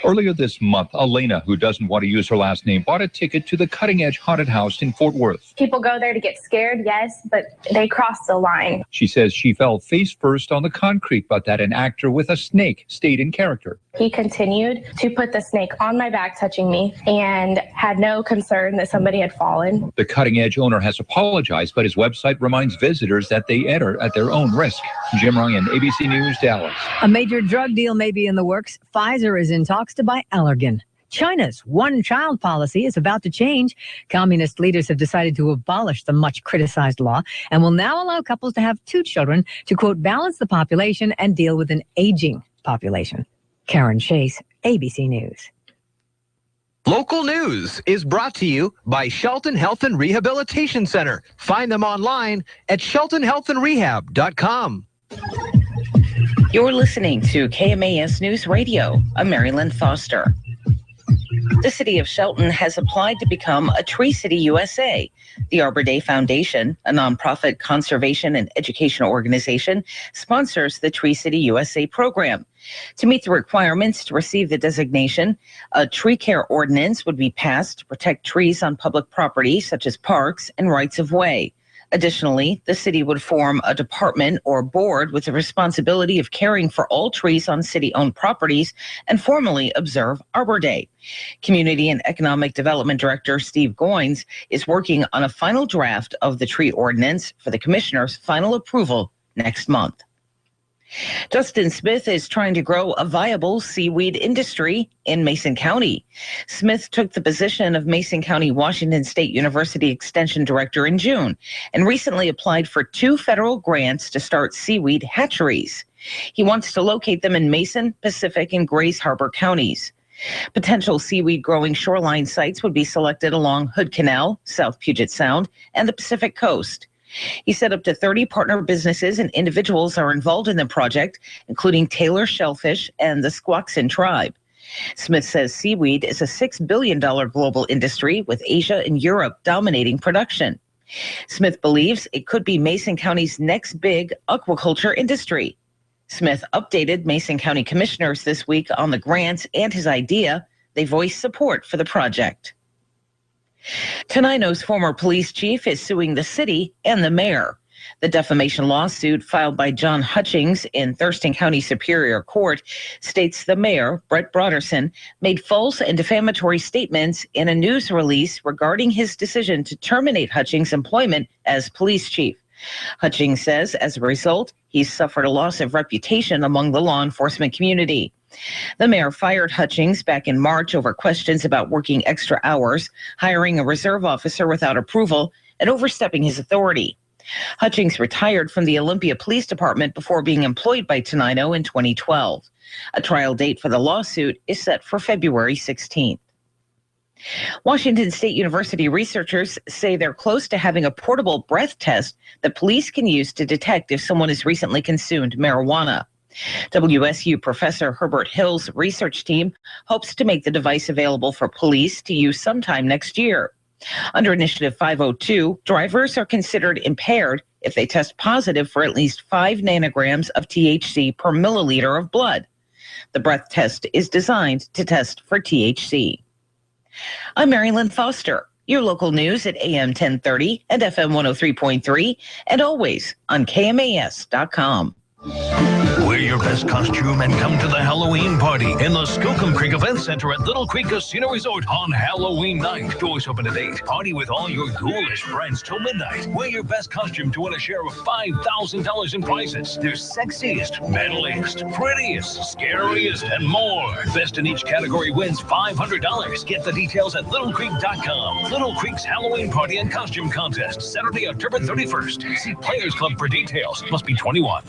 Earlier this month, Elena, who doesn't want to use her last name, bought a ticket to the Cutting Edge Haunted House in Fort Worth. People go there to get scared, yes, but they cross the line. She says she fell face first on the concrete, but that an actor with a snake stayed in character. He continued to put the snake on my back, touching me, and had no concern that somebody had fallen. The Cutting Edge owner has apologized, but his website reminds visitors that they enter at their own risk. Jim Ryan, ABC News, Dallas. A major drug deal may be in the works. Pfizer is in talks to buy Allergan. China's one-child policy is about to change. Communist leaders have decided to abolish the much-criticized law and will now allow couples to have 2 children to, quote, balance the population and deal with an aging population. Karen Chase, ABC News. Local news is brought to you by Shelton Health and Rehabilitation Center. Find them online at sheltonhealthandrehab.com. You're listening to KMAS News Radio. I'm Marilyn Foster. The city of Shelton has applied to become a Tree City USA. The Arbor Day Foundation, a nonprofit conservation and education organization, sponsors the Tree City USA program. To meet the requirements to receive the designation, a tree care ordinance would be passed to protect trees on public property, such as parks and rights of way. Additionally, the city would form a department or board with the responsibility of caring for all trees on city-owned properties and formally observe Arbor Day. Community and Economic Development Director Steve Goins is working on a final draft of the tree ordinance for the commissioner's final approval next month. Justin Smith is trying to grow a viable seaweed industry in Mason County. Smith took the position of Mason County Washington State University Extension Director in June and recently applied for 2 federal grants to start seaweed hatcheries. He wants to locate them in Mason, Pacific, and Grays Harbor counties. Potential seaweed growing shoreline sites would be selected along Hood Canal, South Puget Sound, and the Pacific Coast. He said up to 30 partner businesses and individuals are involved in the project, including Taylor Shellfish and the Squaxin tribe. Smith says seaweed is a $6 billion global industry, with Asia and Europe dominating production. Smith believes it could be Mason County's next big aquaculture industry. Smith updated Mason County commissioners this week on the grants and his idea. They voiced support for the project. Tenino's former police chief is suing the city and the mayor. The defamation lawsuit filed by John Hutchings in Thurston County Superior Court states the mayor, Brett Broderson, made false and defamatory statements in a news release regarding his decision to terminate Hutchings' employment as police chief. Hutchings says as a result, he's suffered a loss of reputation among the law enforcement community. The mayor fired Hutchings back in March over questions about working extra hours, hiring a reserve officer without approval, and overstepping his authority. Hutchings retired from the Olympia Police Department before being employed by Tenino in 2012. A trial date for the lawsuit is set for February 16th. Washington State University researchers say they're close to having a portable breath test that police can use to detect if someone has recently consumed marijuana. WSU professor Herbert Hill's research team hopes to make the device available for police to use sometime next year. Under Initiative 502, drivers are considered impaired if they test positive for at least 5 nanograms of THC per milliliter of blood. The breath test is designed to test for THC. I'm Marilyn Foster, your local news at AM 1030 and FM 103.3, and always on KMAS.com. Wear your best costume and come to the Halloween party in the Skookum Creek Event Center at Little Creek Casino Resort on Halloween night. Doors open at 8. Party with all your ghoulish friends till midnight. Wear your best costume to win a share of $5,000 in prizes. There's sexiest, meddliest, prettiest, scariest, and more. Best in each category wins $500. Get the details at littlecreek.com. Little Creek's Halloween party and costume contest, Saturday, October 31st. See Players Club for details. Must be 21.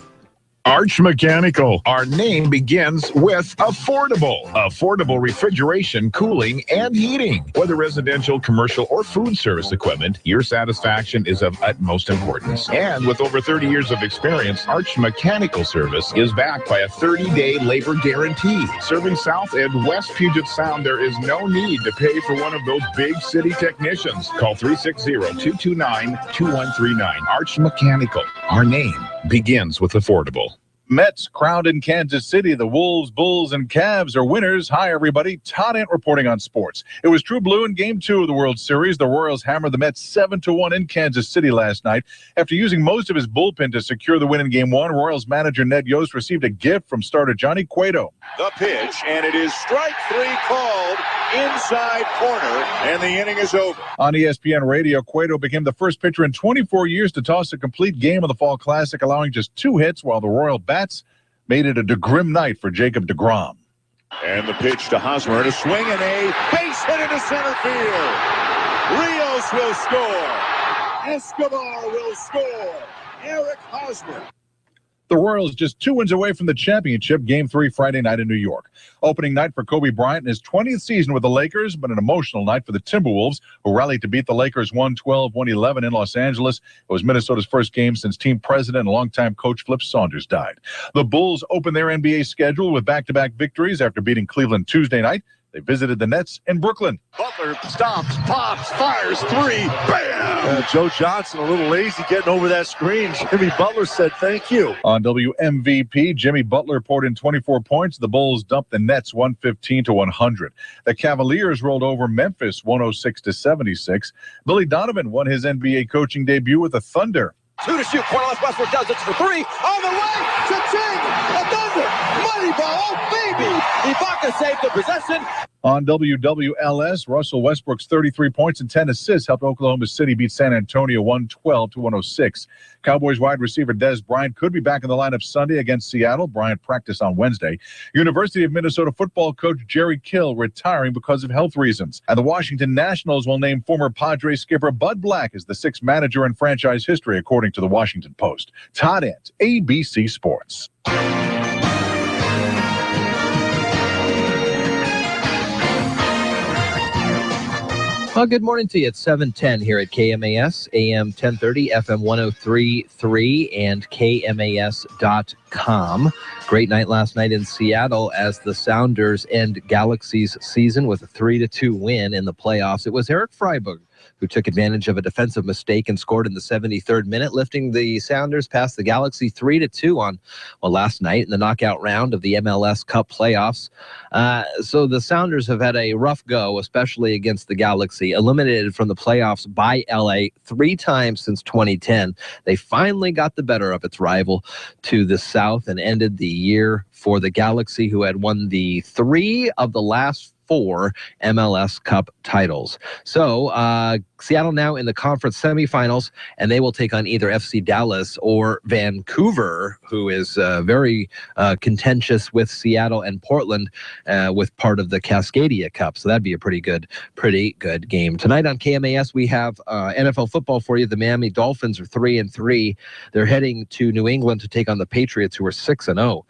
Arch Mechanical. Our name begins with affordable. Affordable refrigeration, cooling, and heating. Whether residential, commercial, or food service equipment, your satisfaction is of utmost importance. And with over 30 years of experience, Arch Mechanical Service is backed by a 30-day labor guarantee. Serving South and West Puget Sound, there is no need to pay for one of those big city technicians. Call 360-229-2139. Arch Mechanical. Our name begins with affordable. Mets crowned in Kansas City. The Wolves, Bulls, and Cavs are winners. Hi, everybody. Todd Ant reporting on sports. It was True Blue in Game 2 of the World Series. The Royals hammered the Mets 7-1 in Kansas City last night. After using most of his bullpen to secure the win in Game 1, Royals manager Ned Yost received a gift from starter Johnny Cueto. The pitch, and it is strike 3 called inside corner, and the inning is over. On ESPN Radio, Cueto became the first pitcher in 24 years to toss a complete game of the Fall Classic, allowing just 2 hits, while the Royal Bats made it a grim night for Jacob deGrom. And the pitch to Hosmer, and a swing and a base hit into center field. Rios will score. Escobar will score. Eric Hosmer. The Royals just 2 wins away from the championship. Game 3 Friday night in New York. Opening night for Kobe Bryant in his 20th season with the Lakers, but an emotional night for the Timberwolves, who rallied to beat the Lakers 112-111 in Los Angeles. It was Minnesota's first game since team president and longtime coach Flip Saunders died. The Bulls opened their NBA schedule with back-to-back victories after beating Cleveland Tuesday night. They visited the Nets in Brooklyn. Butler stops, pops, fires 3. Bam! Joe Johnson a little lazy getting over that screen. Jimmy Butler said thank you. On WMVP, Jimmy Butler poured in 24 points. The Bulls dumped the Nets 115-100. The Cavaliers rolled over Memphis 106-76. Billy Donovan won his NBA coaching debut with the Thunder. 2 to shoot. Corner left. Westbrook does it for 3. On the way. Cha-ching! A Thunder. Money ball. Oh, baby. Ibaka saved the possession. On WWLS, Russell Westbrook's 33 points and 10 assists helped Oklahoma City beat San Antonio 112-106. Cowboys wide receiver Dez Bryant could be back in the lineup Sunday against Seattle. Bryant practiced on Wednesday. University of Minnesota football coach Jerry Kill retiring because of health reasons. And the Washington Nationals will name former Padres skipper Bud Black as the 6th manager in franchise history, according to the Washington Post. Todd Ant, ABC Sports. Well, good morning to you. It's 7:10 here at KMAS, AM 1030, FM 103.3, and KMAS.com. Great night last night in Seattle as the Sounders end Galaxy's season with a 3-2 win in the playoffs. It was Eric Freiberg who took advantage of a defensive mistake and scored in the 73rd minute, lifting the Sounders past the Galaxy 3-2 on last night in the knockout round of the MLS Cup playoffs. So the Sounders have had a rough go, especially against the Galaxy, eliminated from the playoffs by LA 3 times since 2010. They finally got the better of its rival to the south and ended the year for the Galaxy, who had won the 3 of the last 4 MLS Cup titles. So Seattle now in the conference semifinals, and they will take on either FC Dallas or Vancouver, who is very contentious with Seattle and Portland with part of the Cascadia Cup. So that'd be a pretty good game. Tonight on KMAS, we have NFL football for you. The Miami Dolphins are 3-3. They're heading to New England to take on the Patriots, who are 6-0.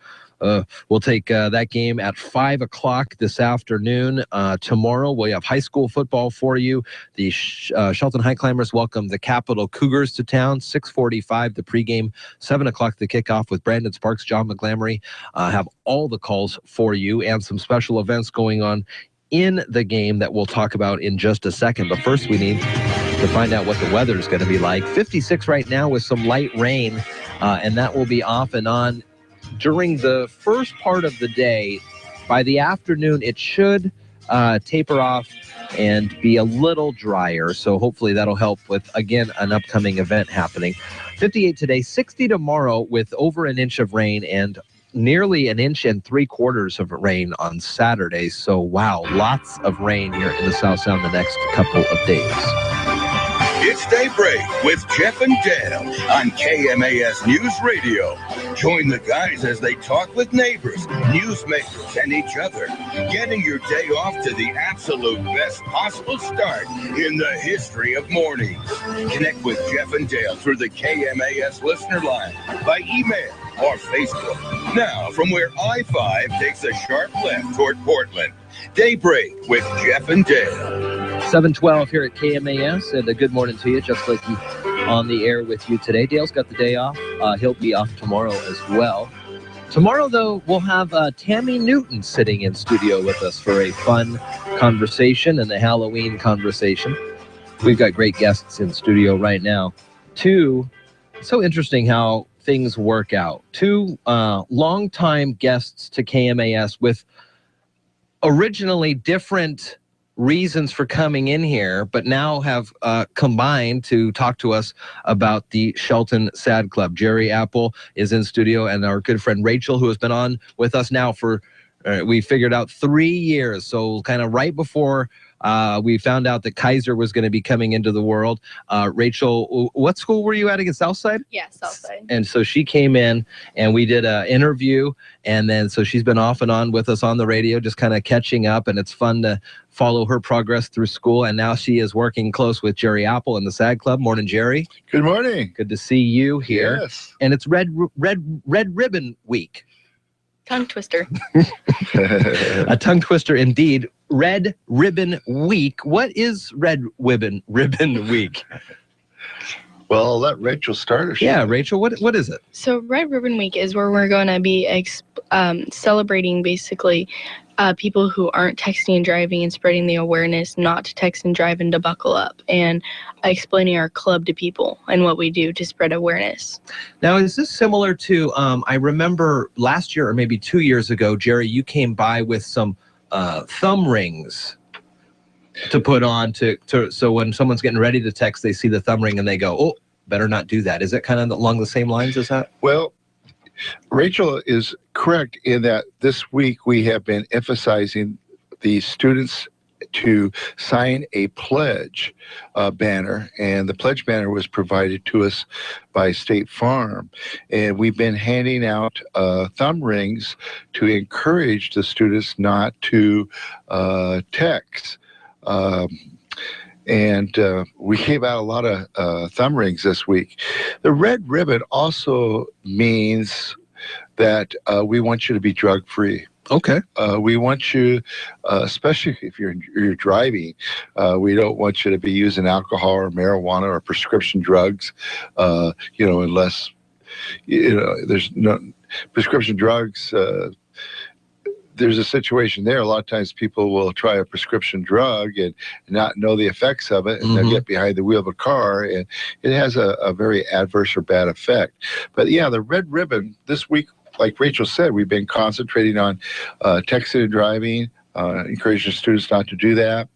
We'll take that game at 5 o'clock this afternoon. Tomorrow, we have high school football for you. The Shelton High Climbers welcome the Capital Cougars to town. 6:45 the pregame, 7 o'clock the kickoff with Brandon Sparks, John McGlamory. Have all the calls for you and some special events going on in the game that we'll talk about in just a second. But first, we need to find out what the weather is going to be like. 56 right now with some light rain, and that will be off and on during the first part of the day. By the afternoon, it should taper off and be a little drier. So hopefully that'll help with, again, an upcoming event happening. 58 today, 60 tomorrow with over an inch of rain and nearly 1 3/4 inches of rain on Saturday. So, wow, lots of rain here in the South Sound the next couple of days. It's Daybreak with Jeff and Dale on KMAS News Radio. Join the guys as they talk with neighbors, newsmakers, and each other, getting your day off to the absolute best possible start in the history of mornings. Connect with Jeff and Dale through the KMAS listener line, by email, or Facebook. Now, from where I-5 takes a sharp left toward Portland, Daybreak with Jeff and Dale. 7:12 here at KMAS, and a good morning to you. Just like on the air with you today. Dale's got the day off. He'll be off tomorrow as well. Tomorrow, though, we'll have Tammy Newton sitting in studio with us for a fun conversation and a Halloween conversation. We've got great guests in studio right now. So interesting how things work out. 2 longtime guests to KMAS with originally different reasons for coming in here, but now have combined to talk to us about the Shelton Sad Club. Jerry Apple is in studio, and our good friend Rachel, who has been on with us now for, we figured out 3 years. So kind of right before we found out that Kaiser was going to be coming into the world. Rachel, what school were you at again? Southside? Yeah, Southside. And so she came in and we did an interview. And then so she's been off and on with us on the radio, just kind of catching up. And it's fun to follow her progress through school. And now she is working close with Jerry Apple in the SAG Club. Morning, Jerry. Good morning. Good to see you here. Yes. And it's Red Ribbon Week. Tongue twister. A tongue twister indeed. Red Ribbon Week. What is Red Ribbon Week? Well, I'll let Rachel start. Yeah, Rachel, what is it? So Red Ribbon Week is where we're going to be celebrating basically people who aren't texting and driving and spreading the awareness not to text and drive and to buckle up, and explaining our club to people and what we do to spread awareness. Now, is this similar to, I remember last year or maybe 2 years ago, Jerry, you came by with some thumb rings to put on so when someone's getting ready to text, they see the thumb ring and they go, oh, better not do that. Is it kind of along the same lines as that? Well, Rachel is correct in that this week we have been emphasizing the students to sign a pledge banner, and the pledge banner was provided to us by State Farm, and we've been handing out thumb rings to encourage the students not to text. And we gave out a lot of thumb rings this week. The red ribbon also means that we want you to be drug-free. Okay. We want you, especially if you're driving, we don't want you to be using alcohol or marijuana or prescription drugs, unless, there's no prescription drugs. there's a situation there. A lot of times people will try a prescription drug and not know the effects of it, and they'll get behind the wheel of a car, and it has a very adverse or bad effect. But yeah, the red ribbon this week, like Rachel said, we've been concentrating on texting and driving, encouraging students not to do that,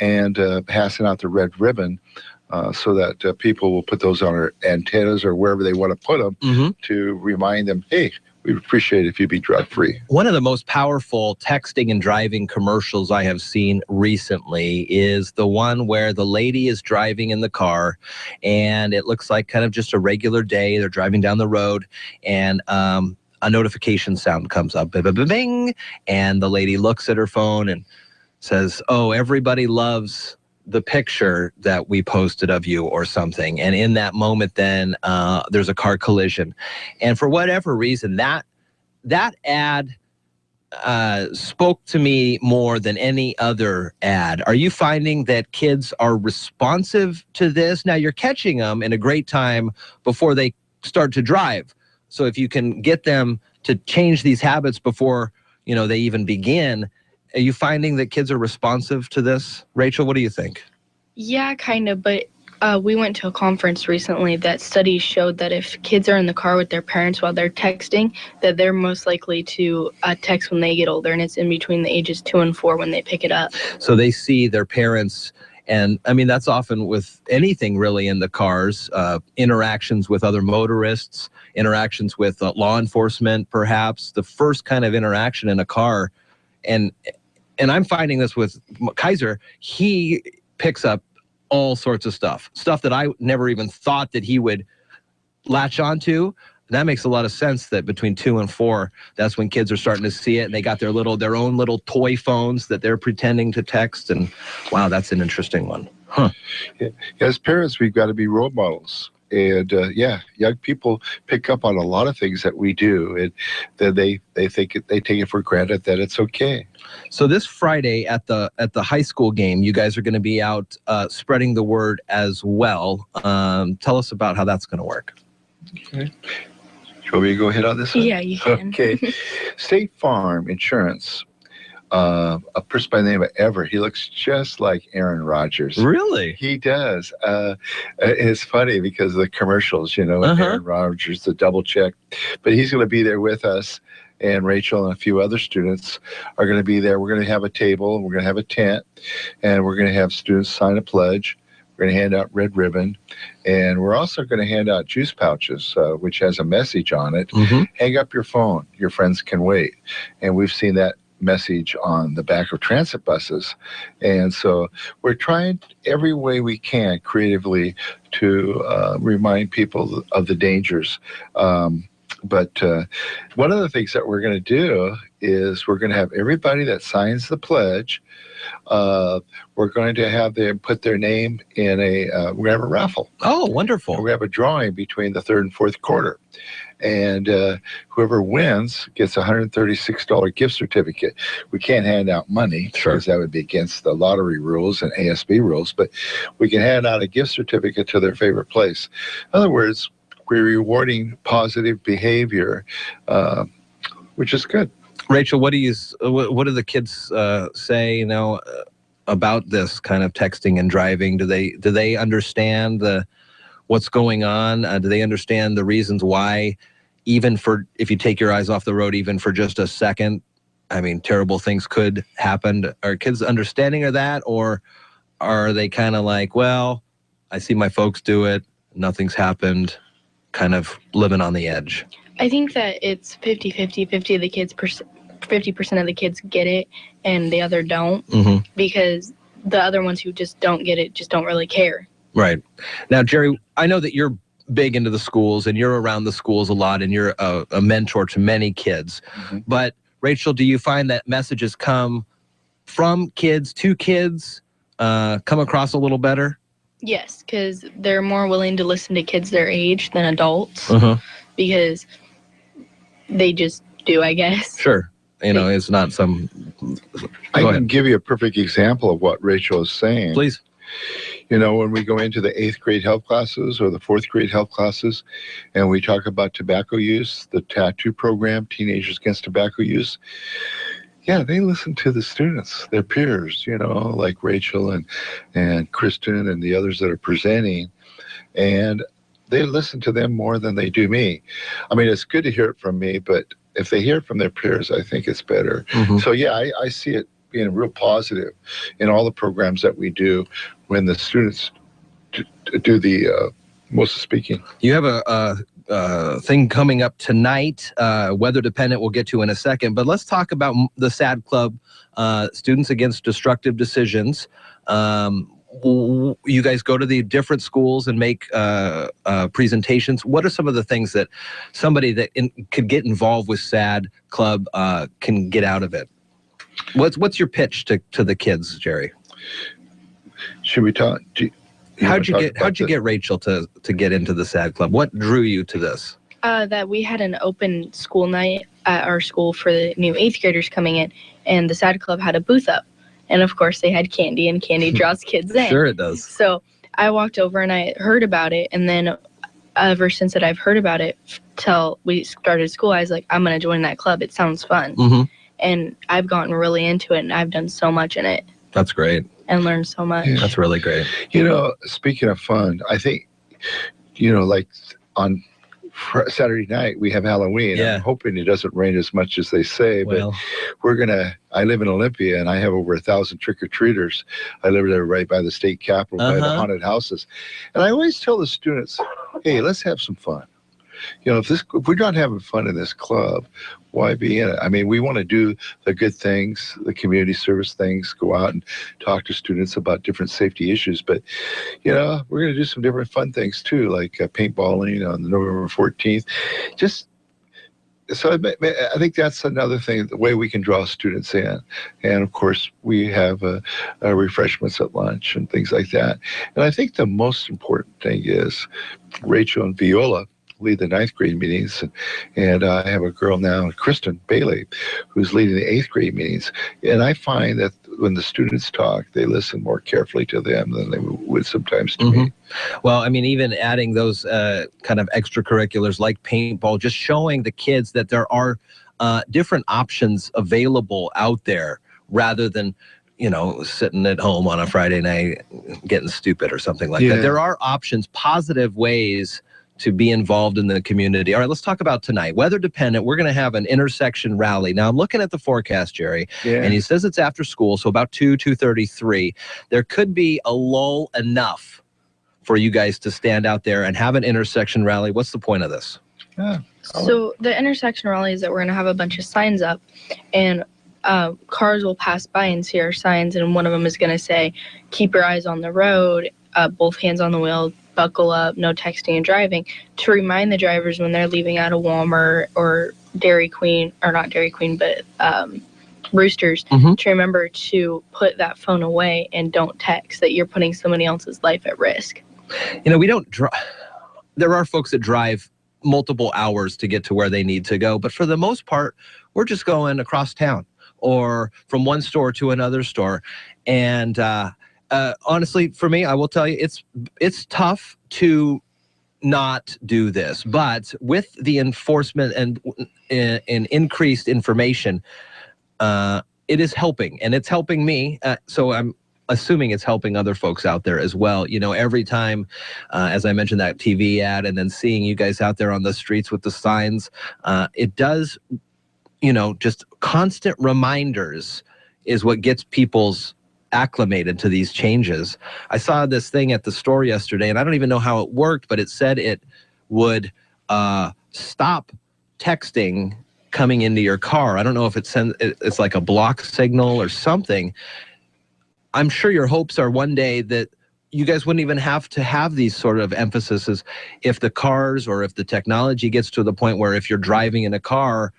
and passing out the red ribbon so that people will put those on their antennas or wherever they want to put them to remind them, hey, we'd appreciate it if you'd be drug-free. One of the most powerful texting and driving commercials I have seen recently is the one where the lady is driving in the car, and it looks like kind of just a regular day. They're driving down the road, and a notification sound comes up, bing, and the lady looks at her phone and says, oh, everybody loves the picture that we posted of you or something. And in that moment, then there's a car collision. And for whatever reason, that ad spoke to me more than any other ad. Are you finding that kids are responsive to this? Now, you're catching them in a great time before they start to drive. So if you can get them to change these habits before, they even begin, are you finding that kids are responsive to this? Rachel, what do you think? Yeah, kind of, but we went to a conference recently that studies showed that if kids are in the car with their parents while they're texting, that they're most likely to text when they get older, and it's in between the ages 2 and 4 when they pick it up. So they see their parents, and I mean, that's often with anything really in the cars, interactions with other motorists, interactions with law enforcement, perhaps, the first kind of interaction in a car. And I'm finding this with Kaiser. He picks up all sorts of stuff that I never even thought that he would latch onto. That makes a lot of sense that between 2 and 4, that's when kids are starting to see it, and they got their own little toy phones that they're pretending to text. And wow, that's an interesting one. Huh. Yeah. As parents, we've got to be role models. And young people pick up on a lot of things that we do, and then they take it for granted that it's okay. So this Friday at the high school game, you guys are going to be out spreading the word as well. Tell us about how that's going to work. Okay. Do you want me to go ahead on this one? Yeah, you can. Okay. State Farm Insurance. A person by the name of Everett. He looks just like Aaron Rodgers. Really? He does. It's funny because of the commercials, with Aaron Rodgers, the double check. But he's going to be there with us, and Rachel and a few other students are going to be there. We're going to have a table, we're going to have a tent, and we're going to have students sign a pledge. We're going to hand out red ribbon, and we're also going to hand out juice pouches, which has a message on it. Hang up your phone. Your friends can wait. And we've seen that message on the back of transit buses. And so we're trying every way we can creatively to remind people of the dangers. But one of the things that we're going to do is we're going to have everybody that signs the pledge, we're going to have them put their name in we're going to have a raffle. Oh, wonderful. We're going to have a drawing between the 3rd and 4th quarter. And whoever wins gets a $136 gift certificate. We can't hand out money because that would be against the lottery rules and ASB rules, but we can hand out a gift certificate to their favorite place. In other words, we're rewarding positive behavior, which is good. Rachel, what do the kids say, about this kind of texting and driving? Do they understand what's going on? Do they understand the reasons why, even if you take your eyes off the road, even for just a second, I mean, terrible things could happen? Are kids understanding of that, or are they kind of like, well, I see my folks do it, nothing's happened, kind of living on the edge? I think that it's 50-50. 50% of the kids get it, and the other don't, because the other ones who just don't get it just don't really care. Right. Now, Jerry, I know that you're big into the schools and you're around the schools a lot, and you're a mentor to many kids. But Rachel, do you find that messages come from kids to kids come across a little better? Yes, because they're more willing to listen to kids their age than adults, because they just do, I guess. Sure. It's not some... I can give you a perfect example of what Rachel is saying. Please. When we go into the 8th grade health classes or the 4th grade health classes, and we talk about tobacco use, the tattoo program, Teenagers Against Tobacco Use, Yeah, they listen to the students, their peers, like Rachel and Kristen and the others that are presenting. And they listen to them more than they do me. I mean, it's good to hear it from me, but if they hear it from their peers, I think it's better. So, yeah, I see it being real positive in all the programs that we do when the students do the most speaking. You have a thing coming up tonight, weather dependent, we'll get to in a second, but let's talk about the SAD Club, Students Against Destructive Decisions. You guys go to the different schools and make presentations. What are some of the things that somebody that could get involved with SAD Club can get out of it? What's your pitch to the kids, Jerry? Should we talk? How'd you get Rachel to get into the SAD Club? What drew you to this? That we had an open school night at our school for the new 8th graders coming in, and the SAD Club had a booth up. And of course they had candy, and candy draws kids in. Sure it does. So I walked over and I heard about it, and then ever since that I've heard about it till we started school, I was like, I'm going to join that club. It sounds fun. And I've gotten really into it, and I've done so much in it. That's great. And learned so much. Yeah. That's really great. Speaking of fun, I think, like on Saturday night, we have Halloween. Yeah. I'm hoping it doesn't rain as much as they say, but I live in Olympia, and I have over 1,000 trick-or-treaters. I live there right by the state capitol, by the haunted houses. And I always tell the students, hey, let's have some fun. If we're not having fun in this club, why be in it? I mean, we want to do the good things, the community service things, go out and talk to students about different safety issues. But, we're going to do some different fun things too, like paintballing on November 14th. So I think that's another thing, the way we can draw students in. And of course, we have refreshments at lunch and things like that. And I think the most important thing is Rachel and Viola lead the 9th grade meetings, and I have a girl now, Kristen Bailey, who's leading the 8th grade meetings. And I find that when the students talk, they listen more carefully to them than they would sometimes to me. Well, I mean, even adding those kind of extracurriculars like paintball, just showing the kids that there are different options available out there rather than sitting at home on a Friday night getting stupid or something like that. There are options, positive ways to be involved in the community. All right, let's talk about tonight. Weather dependent, we're going to have an intersection rally. Now, I'm looking at the forecast, Jerry, and he says it's after school, so about 2:33. There could be a lull enough for you guys to stand out there and have an intersection rally. What's the point of this? So the intersection rally is that we're going to have a bunch of signs up, and cars will pass by and see our signs, and one of them is going to say, keep your eyes on the road, both hands on the wheel, buckle up, no texting and driving, to remind the drivers when they're leaving out of Walmart or Dairy Queen, or not Dairy Queen, but Roosters, to remember to put that phone away and don't text, that you're putting somebody else's life at risk. We don't drive. There are folks that drive multiple hours to get to where they need to go, but for the most part, we're just going across town or from one store to another store. And honestly, for me, I will tell you, it's tough to not do this, but with the enforcement and increased information, it is helping, and it's helping me. So I'm assuming it's helping other folks out there as well. Every time, as I mentioned, that TV ad, and then seeing you guys out there on the streets with the signs, it does, just constant reminders is what gets people's acclimated to these changes. I saw this thing at the store yesterday, and I don't even know how it worked, but it said it would stop texting coming into your car. I don't know if it's like a block signal or something. I'm sure your hopes are one day that you guys wouldn't even have to have these sort of emphases if the cars or if the technology gets to the point where if you're driving in a car,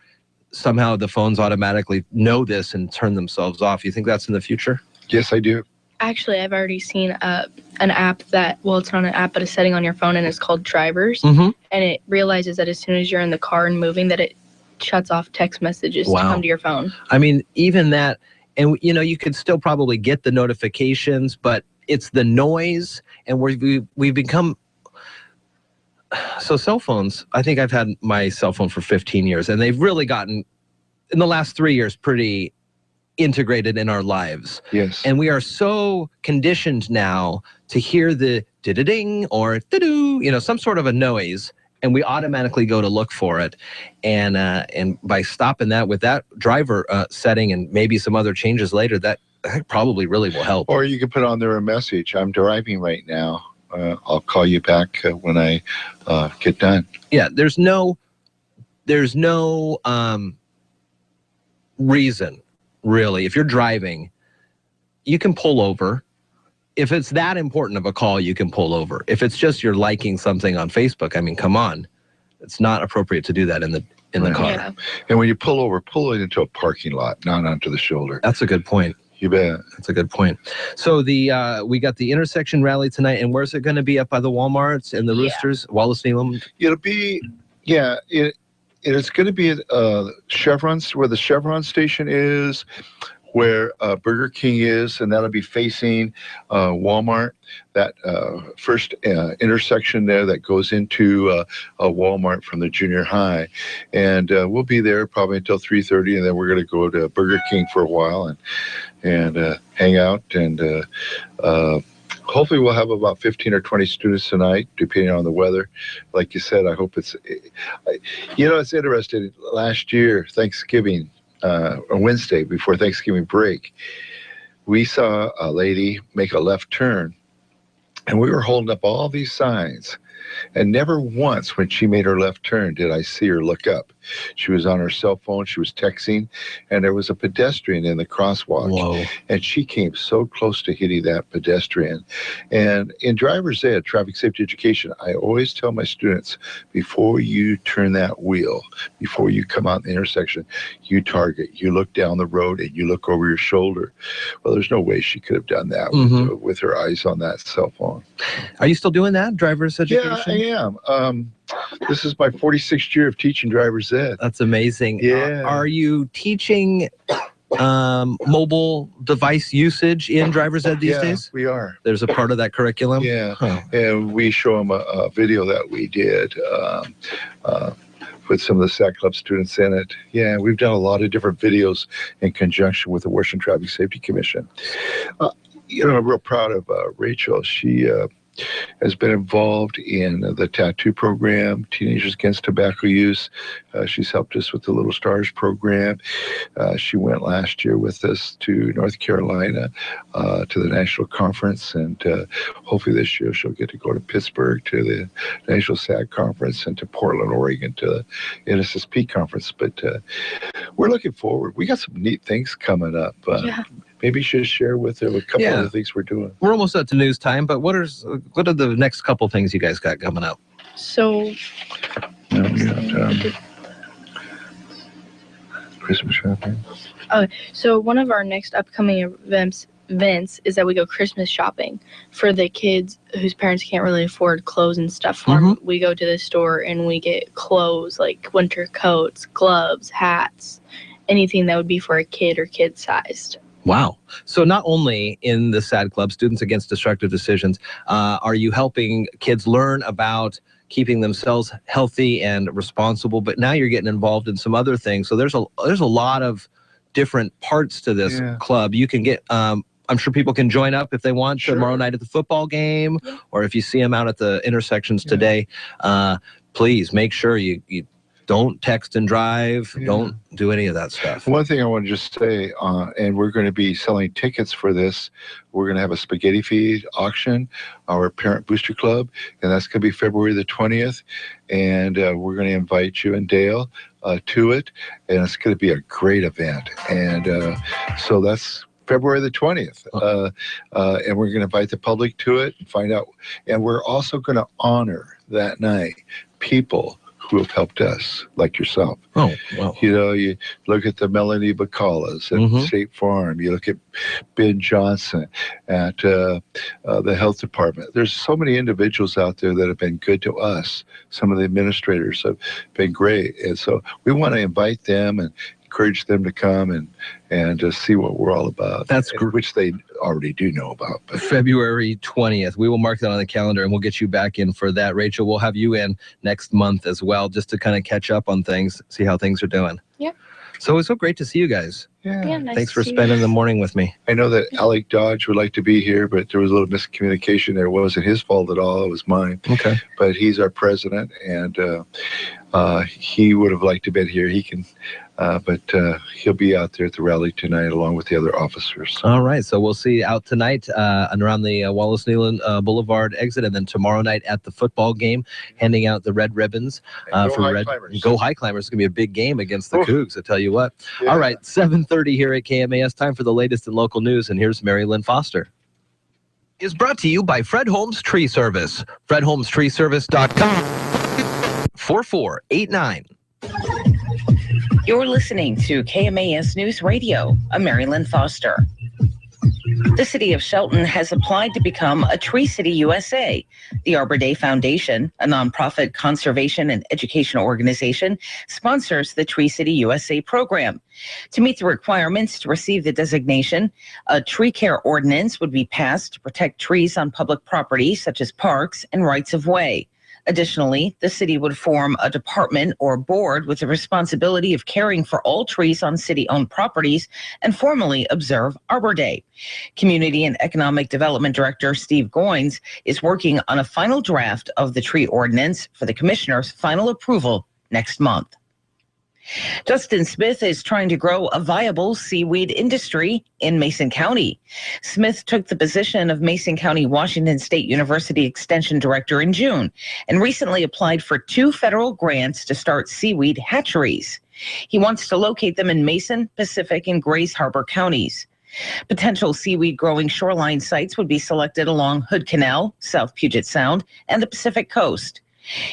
somehow the phones automatically know this and turn themselves off. You think that's in the future? Yes, I do. Actually, I've already seen an app that, it's not an app, but a setting on your phone, and it's called Drivers. And it realizes that as soon as you're in the car and moving, that it shuts off text messages to come to your phone. I mean, even that, and you could still probably get the notifications, but it's the noise, and we've become, so cell phones, I think I've had my cell phone for 15 years, and they've really gotten, in the last 3 years, pretty integrated in our lives. Yes. And we are so conditioned now to hear the da-da-ding or da-doo, you know, some sort of a noise, and we automatically go to look for it. And by stopping that with that driver setting and maybe some other changes later, that probably really will help. Or you can put on there a message, I'm driving right now. I'll call you back when I get done. Yeah, there's no reason, really. If you're driving, you can pull over. If it's that important of a call, you can pull over. If it's just you're liking something on Facebook, I mean, come on. It's not appropriate to do that in the car. Yeah. And when you pull over, pull it into a parking lot, not onto the shoulder. That's a good point. You bet. That's a good point. So we got the intersection rally tonight, and where's it going to be? Up by the Walmarts and the Roosters, Wallace Neelam? It'll be, it's going to be at Chevron's, where the Chevron station is, where Burger King is, and that'll be facing Walmart. That first intersection there that goes into a Walmart from the junior high. And we'll be there probably until 3:30, and then we're going to go to Burger King for a while and hang out. And hopefully we'll have about 15 or 20 students tonight, depending on the weather. Like you said, I hope it's interesting. Last year, Thanksgiving, on Wednesday before Thanksgiving break, we saw a lady make a left turn, and we were holding up all these signs, and never once when she made her left turn did I see her look up. She was on her cell phone, she was texting, and there was a pedestrian in the crosswalk. Whoa. And she came so close to hitting that pedestrian. And in driver's ed, traffic safety education, I always tell my students, before you turn that wheel, before you come out the intersection, you target, you look down the road, and you look over your shoulder. Well, there's no way she could have done that with her eyes on that cell phone. Are you still doing that, driver's education? Yeah, I am. This is my 46th year of teaching driver's ed. That's amazing. Yeah. Are you teaching mobile device usage in driver's ed these days? We are. There's a part of that curriculum? Yeah. Huh. And we show them a video that we did. Put some of the SAC Club students in it. Yeah, we've done a lot of different videos in conjunction with the Washington Traffic Safety Commission. I'm real proud of Rachel. She has been involved in the tattoo program, Teenagers Against Tobacco Use. She's helped us with the Little Stars program. She went last year with us to North Carolina to the national conference, and hopefully this year she'll get to go to Pittsburgh to the National SAG conference and to Portland, Oregon to the NSSP conference. But we're looking forward. We got some neat things coming up. Maybe you should share with them a couple of the things we're doing. We're almost up to news time, but what are the next couple things you guys got coming up? So, Christmas shopping. So one of our next upcoming events is that we go Christmas shopping for the kids whose parents can't really afford clothes and stuff for them. We go to the store and we get clothes like winter coats, gloves, hats, anything that would be for a kid or kid-sized. Wow. So not only in the SAD Club, Students Against Destructive Decisions, are you helping kids learn about keeping themselves healthy and responsible, but now you're getting involved in some other things. So there's a lot of different parts to this club. You can get, I'm sure people can join up if they want tomorrow night at the football game, or if you see them out at the intersections today, please make sure you don't text and drive. Don't do any of that stuff. One thing I want to just say, and we're going to be selling tickets for this. We're going to have a spaghetti feed auction, our parent booster club, and that's going to be February the 20th. And we're going to invite you and Dale to it, and it's going to be a great event. And so that's February the 20th. And we're going to invite the public to it and find out. And we're also going to honor that night people who have helped us, like yourself. Oh, wow. You look at the Melanie Bacalas at State Farm. You look at Ben Johnson at the health department. There's so many individuals out there that have been good to us. Some of the administrators have been great. And so we want to invite them and encourage them to come and see what we're all about. That's which they already do know about. But. February 20th. We will mark that on the calendar and we'll get you back in for that. Rachel, we'll have you in next month as well, just to kind of catch up on things, see how things are doing. Yeah. So it's so great to see you guys. Yeah. nice Thanks to for see you. spending the morning with me. I know that Alec Dodge would like to be here, but there was a little miscommunication there. It wasn't his fault at all. It was mine. Okay. But he's our president, and he would have liked to be here. He can, but he'll be out there at the rally tonight along with the other officers. All right, so we'll see you out tonight and around the Wallace Neyland Boulevard exit, and then tomorrow night at the football game, handing out the red ribbons for Red Go High Climbers. It's gonna be a big game against the Cougs. I tell you what. Yeah. All right, 7:30 here at KMAS. Time for the latest in local news, and here's Mary Lynn Foster. Is brought to you by Fred Holmes Tree Service. FredHolmesTreeService.com 4489. You're listening to KMAS News Radio. I'm Mary Lynn Foster. The city of Shelton has applied to become a Tree City USA. The Arbor Day Foundation, a nonprofit conservation and educational organization, sponsors the Tree City USA program. To meet the requirements to receive the designation, a tree care ordinance would be passed to protect trees on public property, such as parks and rights of way. Additionally, the city would form a department or board with the responsibility of caring for all trees on city-owned properties and formally observe Arbor Day. Community and Economic Development Director Steve Goins is working on a final draft of the tree ordinance for the commissioner's final approval next month. Justin Smith is trying to grow a viable seaweed industry in Mason County. Smith took the position of Mason County Washington State University Extension Director in June and recently applied for 2 federal grants to start seaweed hatcheries. He wants to locate them in Mason, Pacific, and Grays Harbor counties. Potential seaweed growing shoreline sites would be selected along Hood Canal, South Puget Sound, and the Pacific Coast.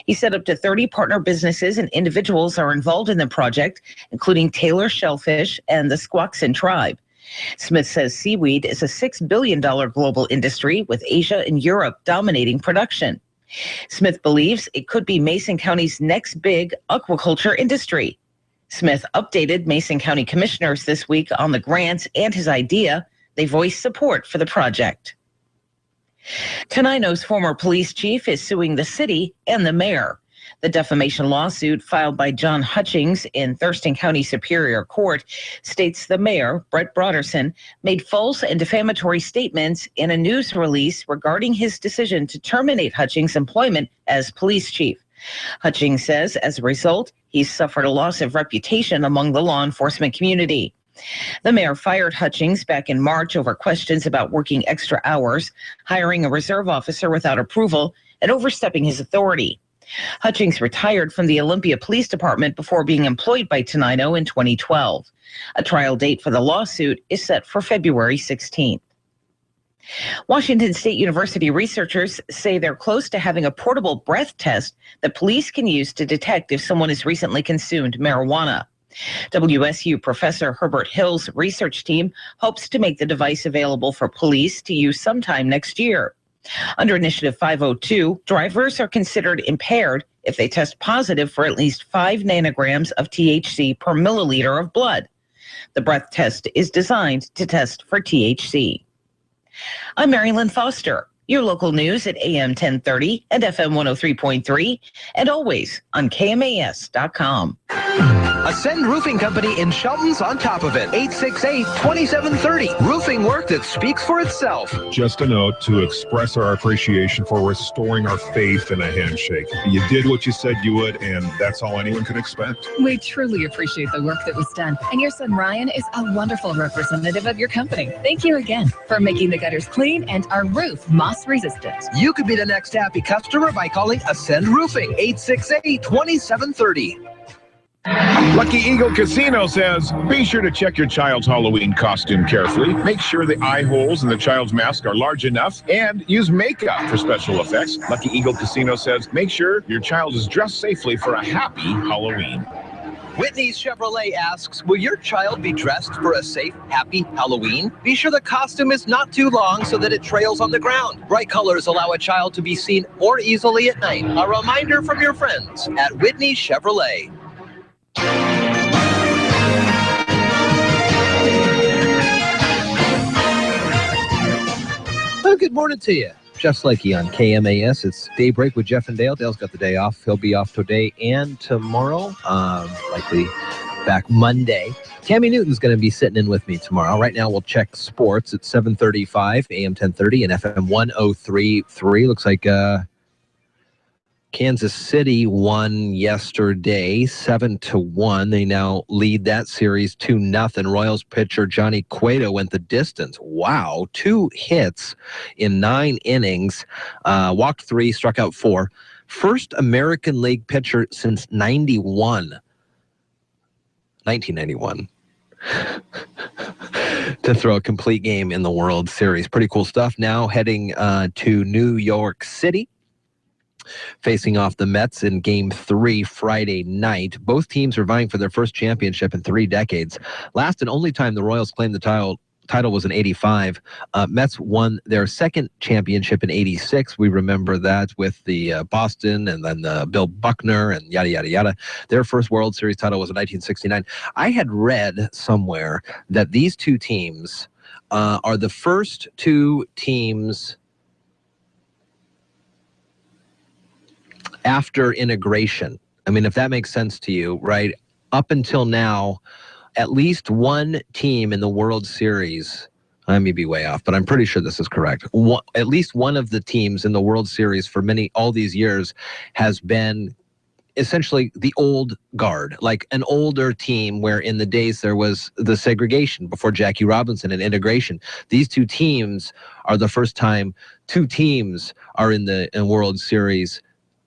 He said up to 30 partner businesses and individuals are involved in the project, including Taylor Shellfish and the Squaxin Tribe. Smith says seaweed is a $6 billion global industry, with Asia and Europe dominating production. Smith believes it could be Mason County's next big aquaculture industry. Smith updated Mason County commissioners this week on the grants and his idea. They voiced support for the project. Tenino's former police chief is suing the city and the mayor. The defamation lawsuit filed by John Hutchings in Thurston County Superior Court states the mayor, Brett Broderson, made false and defamatory statements in a news release regarding his decision to terminate Hutchings' employment as police chief. Hutchings says as a result, he's suffered a loss of reputation among the law enforcement community. The mayor fired Hutchings back in March over questions about working extra hours, hiring a reserve officer without approval, and overstepping his authority. Hutchings retired from the Olympia Police Department before being employed by Tenino in 2012. A trial date for the lawsuit is set for February 16th. Washington State University researchers say they're close to having a portable breath test that police can use to detect if someone has recently consumed marijuana. WSU professor Herbert Hill's research team hopes to make the device available for police to use sometime next year. Under Initiative 502, drivers are considered impaired if they test positive for at least 5 nanograms of THC per milliliter of blood. The breath test is designed to test for THC. I'm Mary Lynn Foster. Your local news at AM 1030 and FM 103.3, and always on KMAS.com. Ascend Roofing Company in Shelton's on top of it. 868-2730. Roofing work that speaks for itself. Just a note to express our appreciation for restoring our faith in a handshake. You did what you said you would, and that's all anyone can expect. We truly appreciate the work that was done, and your son Ryan is a wonderful representative of your company. Thank you again for making the gutters clean and our roof moss resistant. You could be the next happy customer by calling Ascend Roofing. 868-2730. Lucky Eagle Casino says, be sure to check your child's Halloween costume carefully. Make sure the eye holes in the child's mask are large enough, and use makeup for special effects. Lucky Eagle Casino says, make sure your child is dressed safely for a happy Halloween. Whitney's Chevrolet asks, will your child be dressed for a safe, happy Halloween? Be sure the costume is not too long so that it trails on the ground. Bright colors allow a child to be seen more easily at night. A reminder from your friends at Whitney's Chevrolet. Well, good morning to you. Jeff Slakey on KMAS. It's Daybreak with Jeff and Dale. Dale's got the day off. He'll be off today and tomorrow. Likely back Monday. Tammy Newton's going to be sitting in with me tomorrow. Right now, we'll check sports at 7:35, AM 1030 and FM 103.3. Looks like Kansas City won yesterday, 7-1. They now lead that series 2-0. Royals pitcher Johnny Cueto went the distance. Wow, 2 hits in 9 innings, walked 3, struck out 4. First American League pitcher since 1991. To throw a complete game in the World Series. Pretty cool stuff. Now heading to New York City, facing off the Mets in Game 3 Friday night. Both teams are vying for their first championship in 3 decades. Last and only time the Royals claimed the title was in 85. Mets won their second championship in 86. We remember that with the Boston and then Bill Buckner and yada, yada, yada. Their first World Series title was in 1969. I had read somewhere that these 2 teams are the first 2 teams after integration. I mean, if that makes sense to you, right? Up until now, at least one team in the World Series, I may be way off, but I'm pretty sure this is correct. At least one of the teams in the World Series for all these years has been essentially the old guard, like an older team where in the days there was the segregation before Jackie Robinson and integration. These 2 teams are the first time 2 teams are in the World Series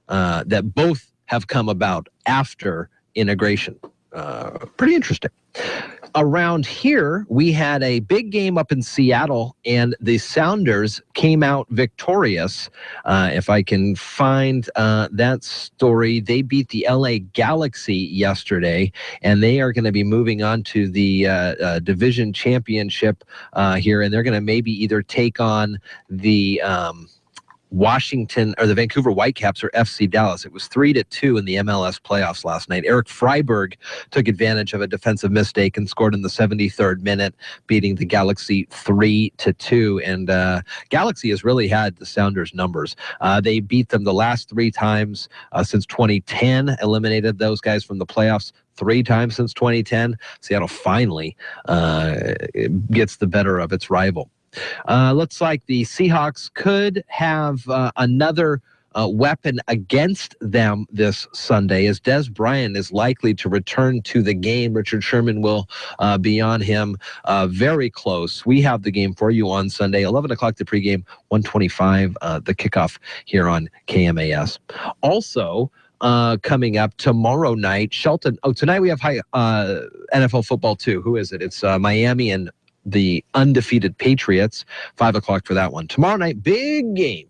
that both have come about after integration. Pretty interesting. Around here, we had a big game up in Seattle, and the Sounders came out victorious. If I can find that story, they beat the LA Galaxy yesterday, and they are going to be moving on to the division championship here, and they're going to maybe either take on the Washington or the Vancouver Whitecaps or FC Dallas. It was 3-2 in the MLS playoffs last night. Eric Freiberg took advantage of a defensive mistake and scored in the 73rd minute, beating the Galaxy 3-2. And Galaxy has really had the Sounders' numbers. They beat them the last 3 times since 2010, eliminated those guys from the playoffs 3 times since 2010. Seattle finally gets the better of its rival. Looks like the Seahawks could have another weapon against them this Sunday, as Des Bryant is likely to return to the game. Richard Sherman will be on him very close. We have the game for you on Sunday, 11 o'clock the pregame, 1:25 the kickoff here on KMAS. Also, coming up tomorrow night, Shelton. Oh, tonight we have NFL football too. Who is it? It's Miami and the undefeated Patriots, 5 o'clock for that one. Tomorrow night, big game.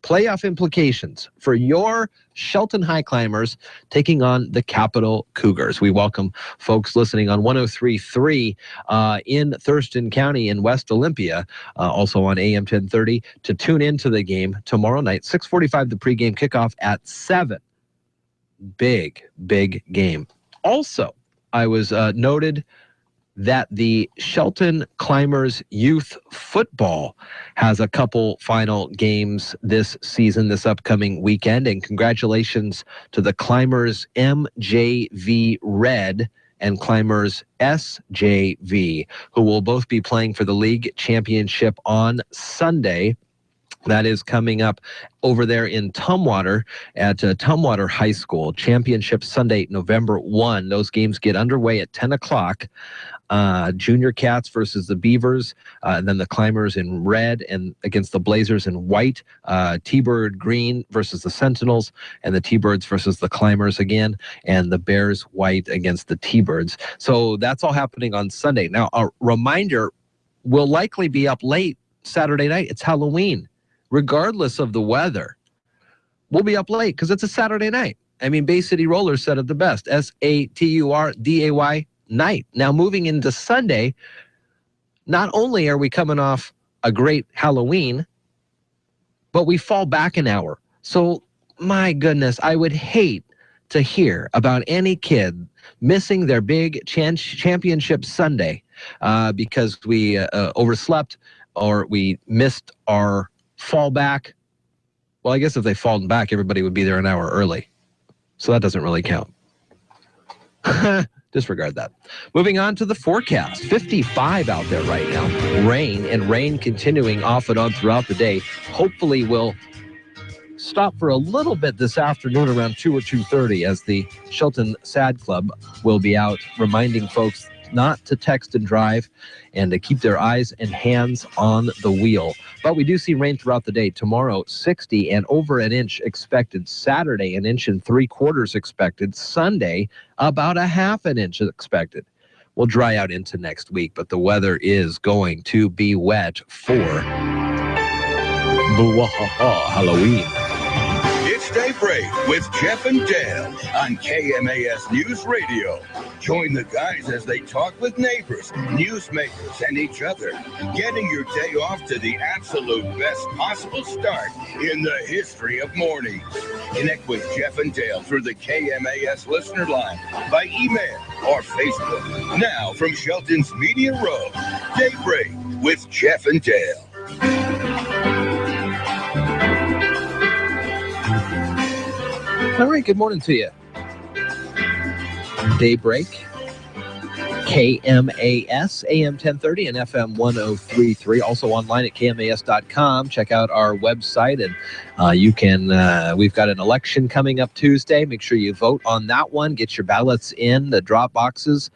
Playoff implications for your Shelton High Climbers taking on the Capital Cougars. We welcome folks listening on 103.3 in Thurston County in West Olympia, also on AM 1030, to tune into the game tomorrow night, 6:45 the pregame, kickoff at 7. Big game. Also, I was noted that the Shelton Climbers Youth Football has a couple final games this season, this upcoming weekend. And congratulations to the Climbers MJV Red and Climbers SJV, who will both be playing for the league championship on Sunday. That is coming up over there in Tumwater at Tumwater High School. Championship Sunday, November 1. Those games get underway at 10 o'clock. Junior Cats versus the Beavers, and then the Climbers in red and against the Blazers in white. T-Bird green versus the Sentinels, and the T-Birds versus the Climbers again, and the Bears white against the T-Birds. So that's all happening on Sunday. Now, a reminder, we'll likely be up late Saturday night. It's Halloween. Regardless of the weather, we'll be up late because it's a Saturday night. I mean, Bay City Rollers said it the best. SATURDAY night. Now, moving into Sunday, not only are we coming off a great Halloween, but we fall back an hour. So, my goodness, I would hate to hear about any kid missing their big championship Sunday because we overslept or we missed our fall back. Well, I guess if they fallen back, everybody would be there an hour early. So that doesn't really count. disregard that. Moving on to the forecast. 55 out there right now. Rain continuing off and on throughout the day. Hopefully will stop for a little bit this afternoon around 2 or 2:30 as the Shelton SAD Club will be out reminding folks not to text and drive and to keep their eyes and hands on the wheel. But we do see rain throughout the day. Tomorrow, 60 and over an inch expected. Saturday, 1 3/4 inches expected. Sunday, about 1/2 inch expected. We'll dry out into next week, but the weather is going to be wet for Halloween. It's Daybreak with Jeff and Dale on KMAS News Radio. Join the guys as they talk with neighbors, newsmakers, and each other, getting your day off to the absolute best possible start in the history of mornings. Connect with Jeff and Dale through the KMAS listener line, by email or Facebook. Now from Shelton's Media Row, Daybreak with Jeff and Dale. All right, good morning to you. Daybreak, KMAS, AM 1030 and FM 103.3. Also online at KMAS.com. Check out our website, and you can, we've got an election coming up Tuesday. Make sure you vote on that one. Get your ballots in the drop boxes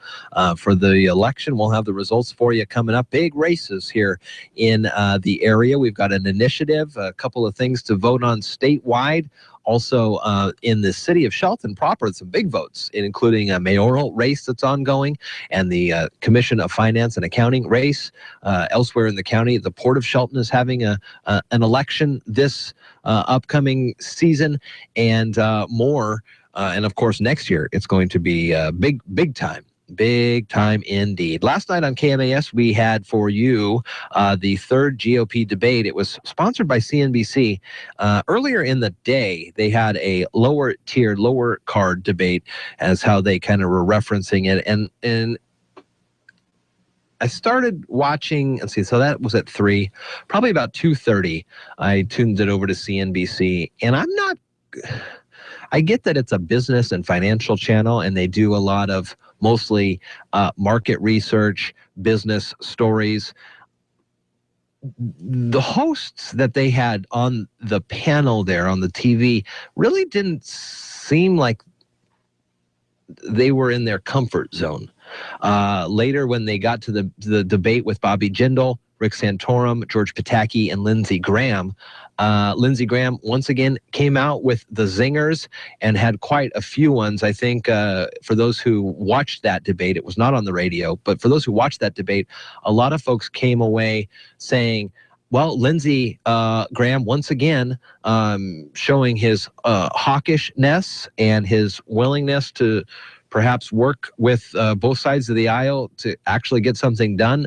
for the election. We'll have the results for you coming up. Big races here in the area. We've got an initiative, a couple of things to vote on statewide. Also, in the city of Shelton proper, some big votes, including a mayoral race that's ongoing and the Commission of Finance and Accounting race. Elsewhere in the county, the Port of Shelton is having an election this upcoming season, and more. And of course, next year, it's going to be big time. Big time indeed. Last night on KMAS, we had for you the third GOP debate. It was sponsored by CNBC. Earlier in the day, they had a lower tier, lower card debate as how they kind of were referencing it. And I started watching, let's see, so that was at 3, probably about 2:30. I tuned it over to CNBC, and I get that it's a business and financial channel, and they do a lot of mostly market research, business stories. The hosts that they had on the panel there on the TV really didn't seem like they were in their comfort zone. Later, when they got to the debate with Bobby Jindal, Rick Santorum, George Pataki, and Lindsey Graham, Lindsey Graham once again came out with the zingers and had quite a few ones. I think for those who watched that debate, it was not on the radio, but for those who watched that debate, a lot of folks came away saying, well, Lindsey Graham, once again, showing his hawkishness and his willingness to perhaps work with both sides of the aisle to actually get something done,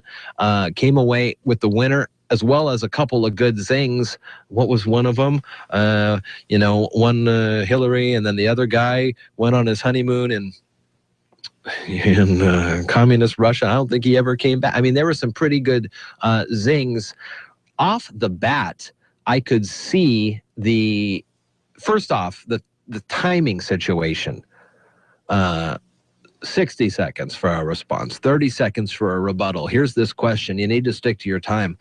came away with the winner, as well as a couple of good zings. What was one of them? One Hillary, and then the other guy went on his honeymoon in communist Russia. I don't think he ever came back. I mean, there were some pretty good zings. Off the bat, I could see the timing situation. 60 seconds for a response, 30 seconds for a rebuttal. Here's this question. You need to stick to your time.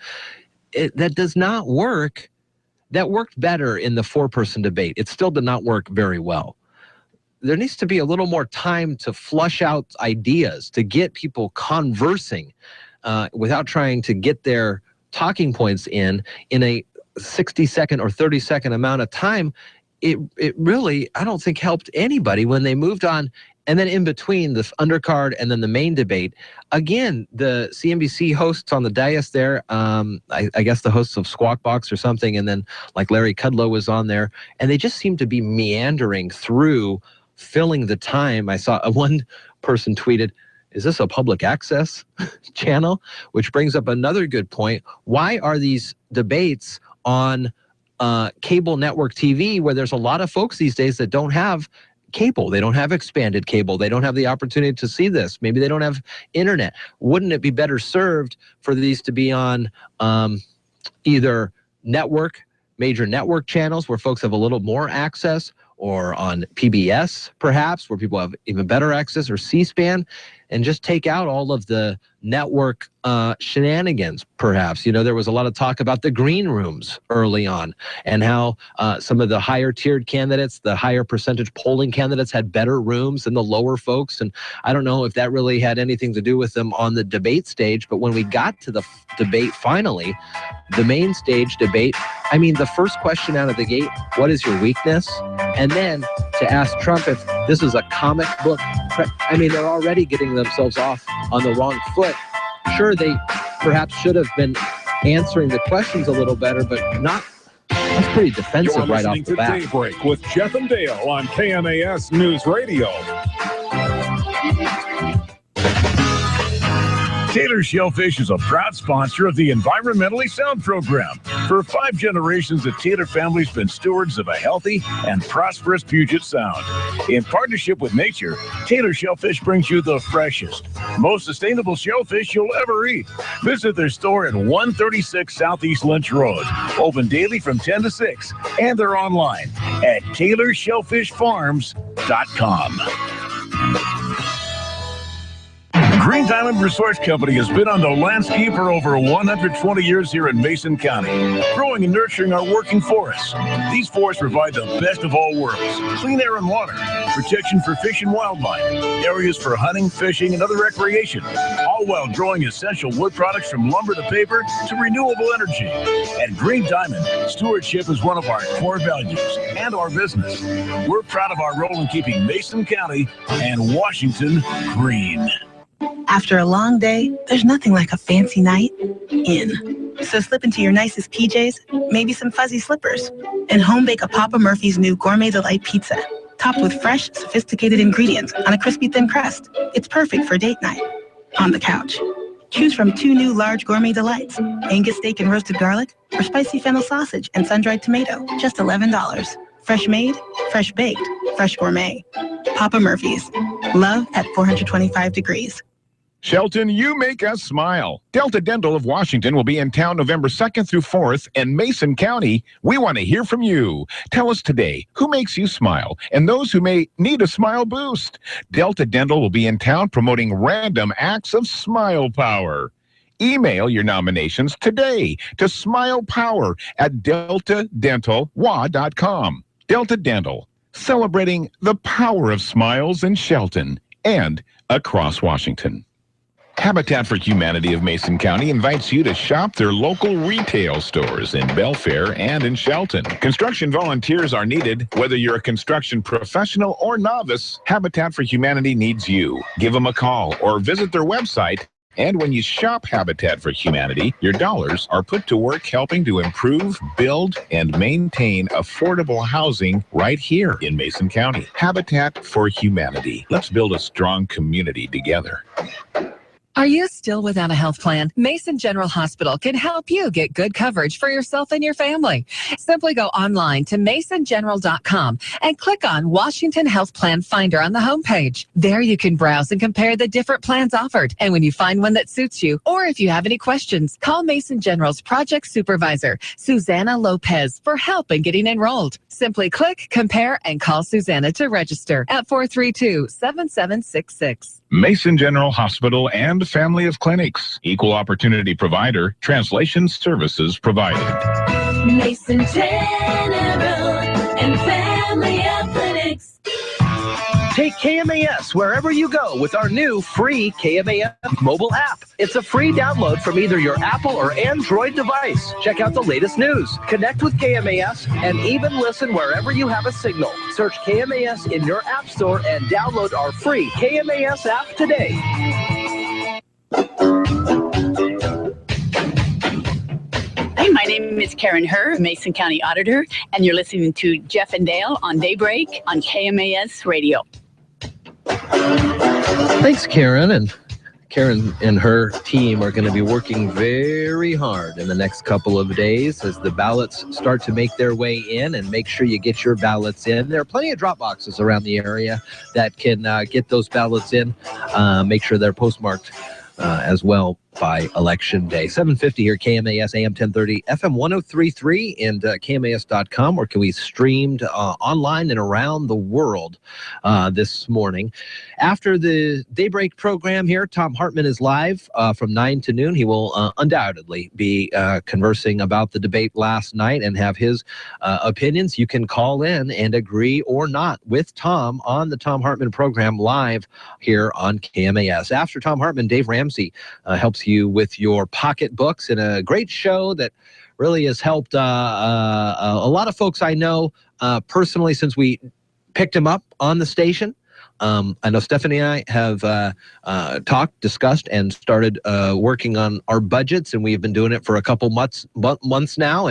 That does not work. That worked better in the 4-person debate. It still did not work very well. There needs to be a little more time to flush out ideas, to get people conversing without trying to get their talking points in a 60-second or 30-second amount of time. It really, I don't think, helped anybody when they moved on. And then in between the undercard and then the main debate, again, the CNBC hosts on the dais there, I guess the hosts of Squawk Box or something, and then like Larry Kudlow was on there, and they just seemed to be meandering through, filling the time. I saw one person tweeted, "Is this a public access channel?" Which brings up another good point. Why are these debates on cable network TV, where there's a lot of folks these days that don't have cable? They don't have expanded cable. They don't have the opportunity to see this. Maybe they don't have internet. Wouldn't it be better served for these to be on either major network channels where folks have a little more access, or on PBS, perhaps, where people have even better access, or C-SPAN, and just take out all of the network shenanigans, perhaps. You know, there was a lot of talk about the green rooms early on and how some of the higher tiered candidates, the higher percentage polling candidates had better rooms than the lower folks. And I don't know if that really had anything to do with them on the debate stage, but when we got to the debate finally, the main stage debate, I mean, the first question out of the gate, what is your weakness? And then to ask Trump if this is a comic book, I mean, they're already getting themselves off on the wrong foot. Sure, they perhaps should have been answering the questions a little better, but not. That's pretty defensive right off the bat. Daybreak with Jeff and Dale on KMAS News Radio. Taylor Shellfish is a proud sponsor of the Environmentally Sound program. For 5 generations, the Taylor family's been stewards of a healthy and prosperous Puget Sound. In partnership with nature, Taylor Shellfish brings you the freshest, most sustainable shellfish you'll ever eat. Visit their store at 136 Southeast Lynch Road. Open daily from 10 to 6, and they're online at TaylorShellfishFarms.com. Green Diamond Resource Company has been on the landscape for over 120 years here in Mason County, growing and nurturing our working forests. These forests provide the best of all worlds: clean air and water, protection for fish and wildlife, areas for hunting, fishing, and other recreation, all while growing essential wood products from lumber to paper to renewable energy. At Green Diamond, stewardship is one of our core values and our business. We're proud of our role in keeping Mason County and Washington green. After a long day, there's nothing like a fancy night in. So slip into your nicest PJs, maybe some fuzzy slippers, and home bake a Papa Murphy's new Gourmet Delight pizza, topped with fresh, sophisticated ingredients on a crispy thin crust. It's perfect for date night on the couch. Choose from 2 new large Gourmet Delights, Angus steak and roasted garlic, or spicy fennel sausage and sun-dried tomato, just $11. Fresh made, fresh baked, fresh gourmet. Papa Murphy's. Love at 425 degrees. Shelton, you make us smile. Delta Dental of Washington will be in town November 2nd through 4th, and Mason County, we want to hear from you. Tell us today, who makes you smile, and those who may need a smile boost. Delta Dental will be in town promoting random acts of smile power. Email your nominations today to smilepower@deltadentalwa.com. Delta Dental, celebrating the power of smiles in Shelton and across Washington. Habitat for Humanity of Mason County invites you to shop their local retail stores in Belfair and in Shelton. Construction volunteers are needed. Whether you're a construction professional or novice, Habitat for Humanity needs you. Give them a call or visit their website. And when you shop Habitat for Humanity, your dollars are put to work helping to improve, build, and maintain affordable housing right here in Mason County. Habitat for Humanity. Let's build a strong community together. Are you still without a health plan? Mason General Hospital can help you get good coverage for yourself and your family. Simply go online to masongeneral.com and click on Washington Health Plan Finder on the homepage. There you can browse and compare the different plans offered. And when you find one that suits you, or if you have any questions, call Mason General's project supervisor, Susanna Lopez, for help in getting enrolled. Simply click, compare, and call Susanna to register at 432-7766. Mason General Hospital and family of clinics. Equal opportunity provider. Translation services provided. Mason General and family of clinics. Take KMAS wherever you go with our new free KMAS mobile app. It's a free download from either your Apple or Android device. Check out the latest news, connect with KMAS, and even listen wherever you have a signal. Search KMAS in your app store and download our free KMAS app today. Hey, my name is Karen Herr, Mason County Auditor, and you're listening to Jeff and Dale on Daybreak on KMAS Radio. Thanks, Karen. And Karen and her team are going to be working very hard in the next couple of days as the ballots start to make their way in, and make sure you get your ballots in. There are plenty of drop boxes around the area that can get those ballots in. Make sure they're postmarked as well. by Election Day. 7:50 here, KMAS AM 1030, FM 103.3, and KMAS.com, or can we streamed online and around the world this morning. After the Daybreak program here, Tom Hartman is live from 9 to noon. He will undoubtedly be conversing about the debate last night and have his opinions. You can call in and agree or not with Tom on the Tom Hartman program live here on KMAS. After Tom Hartman, Dave Ramsey helps you with your pocketbooks in a great show that really has helped a lot of folks I know personally since we picked him up on the station. I know Stephanie and I have talked, discussed, and started working on our budgets, and we've been doing it for a couple months now.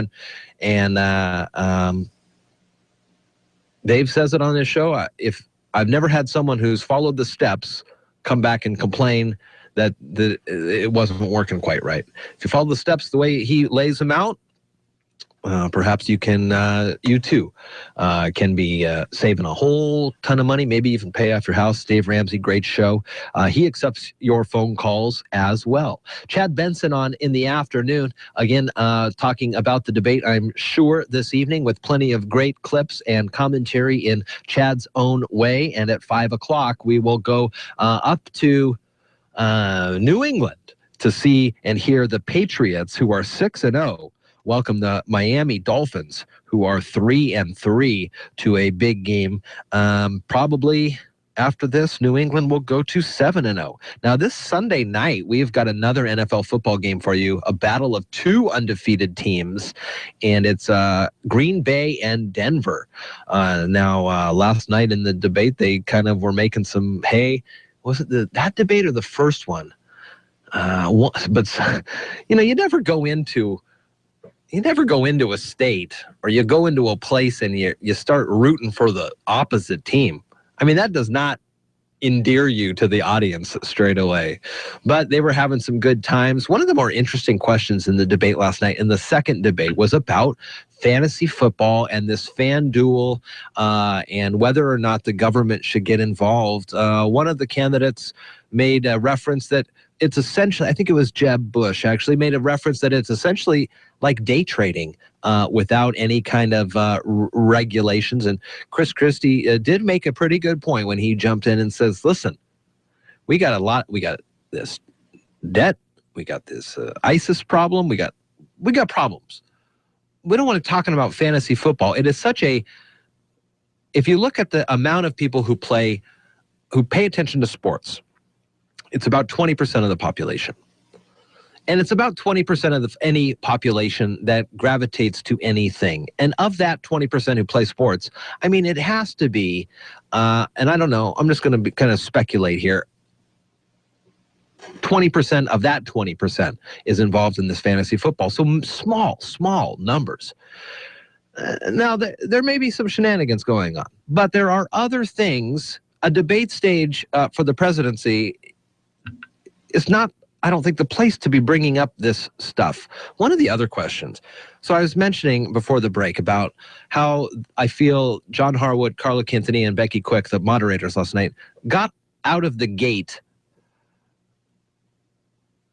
And Dave says it on his show. If I've never had someone who's followed the steps come back and complain that it wasn't working quite right. If you follow the steps the way he lays them out, perhaps you too can be saving a whole ton of money, maybe even pay off your house. Dave Ramsey, great show. He accepts your phone calls as well. Chad Benson on in the afternoon, again, talking about the debate, I'm sure, this evening, with plenty of great clips and commentary in Chad's own way. And at 5 o'clock, we will go up to New England to see and hear the Patriots, who are 6-0, welcome the Miami Dolphins, who are 3-3, to a big game. Probably after this, New England will go to 7-0. Now, this Sunday night, we've got another NFL football game for you, a battle of two undefeated teams, and it's Green Bay and Denver. Now, last night in the debate, they kind of were making some hay. Was it that debate or the first one? But, you never go into a state, or you go into a place and you start rooting for the opposite team. I mean, that does not endear you to the audience straight away. But they were having some good times. One of the more interesting questions in the debate last night, in the second debate, was about fantasy football and this FanDuel and whether or not the government should get involved. One of the candidates made a reference that it's essentially, I think it was Jeb Bush actually made a reference that it's essentially like day trading without any kind of regulations. And Chris Christie did make a pretty good point when he jumped in and says, listen, we got this debt, we got this ISIS problem, we got problems. We don't want to talk about fantasy football. It is such a, if you look at the amount of people who pay attention to sports, it's about 20% of the population. And it's about 20% of any population that gravitates to anything. And of that 20% who play sports, I mean, it has to be, and I don't know, I'm just going to kind of speculate here. 20% of that 20% is involved in this fantasy football. So small numbers. Now, there may be some shenanigans going on, but there are other things. A debate stage for the presidency is not, I don't think, the place to be bringing up this stuff. One of the other questions, so I was mentioning before the break about how I feel John Harwood, Carla Quintanilla, and Becky Quick, the moderators last night, got out of the gate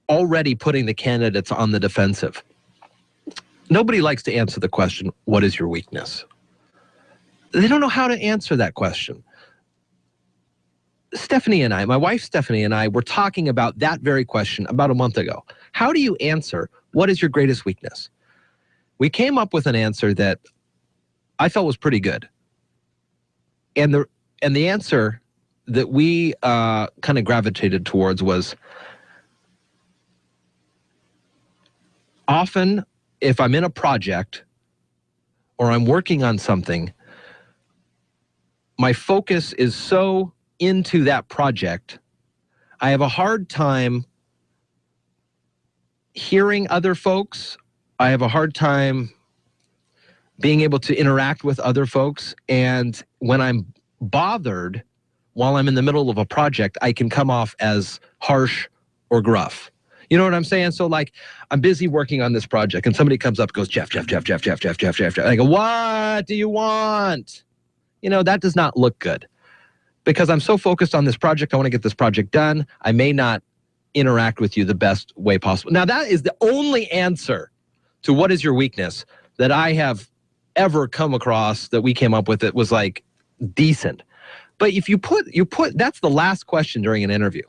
already putting the candidates on the defensive. Nobody likes to answer the question, what is your weakness? They don't know how to answer that question. Stephanie and I, my wife Stephanie and I, were talking about that very question about a month ago. How do you answer, what is your greatest weakness? We came up with an answer that I felt was pretty good. And the answer that we kind of gravitated towards was, often if I'm in a project or I'm working on something, my focus is so into that project, I have a hard time hearing other folks. I have a hard time being able to interact with other folks. And when I'm bothered while I'm in the middle of a project, I can come off as harsh or gruff. You know what I'm saying? So like, I'm busy working on this project and somebody comes up and goes, Jeff. And I go, what do you want? You know, that does not look good. Because I'm so focused on this project, I want to get this project done. I may not interact with you the best way possible. Now, that is the only answer to what is your weakness that I have ever come across that we came up with that was like decent. But if you put that's the last question during an interview,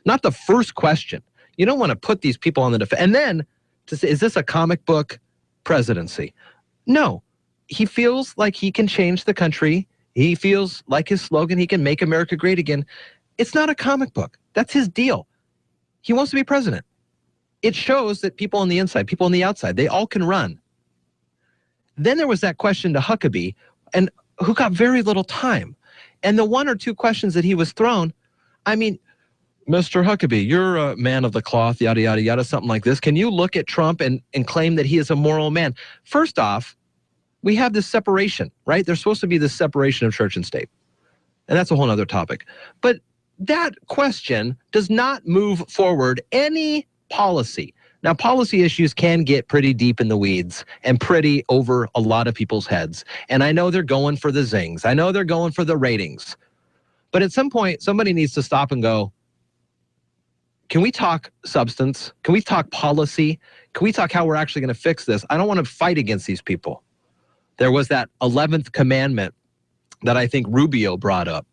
not the first question. You don't want to put these people on the defense. And then to say, is this a comic book presidency? No. He feels like he can change the country. He feels like his slogan, he can make America great again. It's not a comic book. That's his deal. He wants to be president. It shows that people on the inside, people on the outside, they all can run. Then there was that question to Huckabee, and who got very little time. And the one or two questions that he was thrown, I mean, Mr. Huckabee, you're a man of the cloth, yada, yada, yada, something like this. Can you look at Trump and claim that he is a moral man? First off, we have this separation, right? There's supposed to be this separation of church and state. And that's a whole other topic. But that question does not move forward any policy. Now, policy issues can get pretty deep in the weeds and pretty over a lot of people's heads. And I know they're going for the zings. I know they're going for the ratings. But at some point, somebody needs to stop and go, can we talk substance? Can we talk policy? Can we talk how we're actually going to fix this? I don't want to fight against these people. There was that 11th commandment that I think Rubio brought up,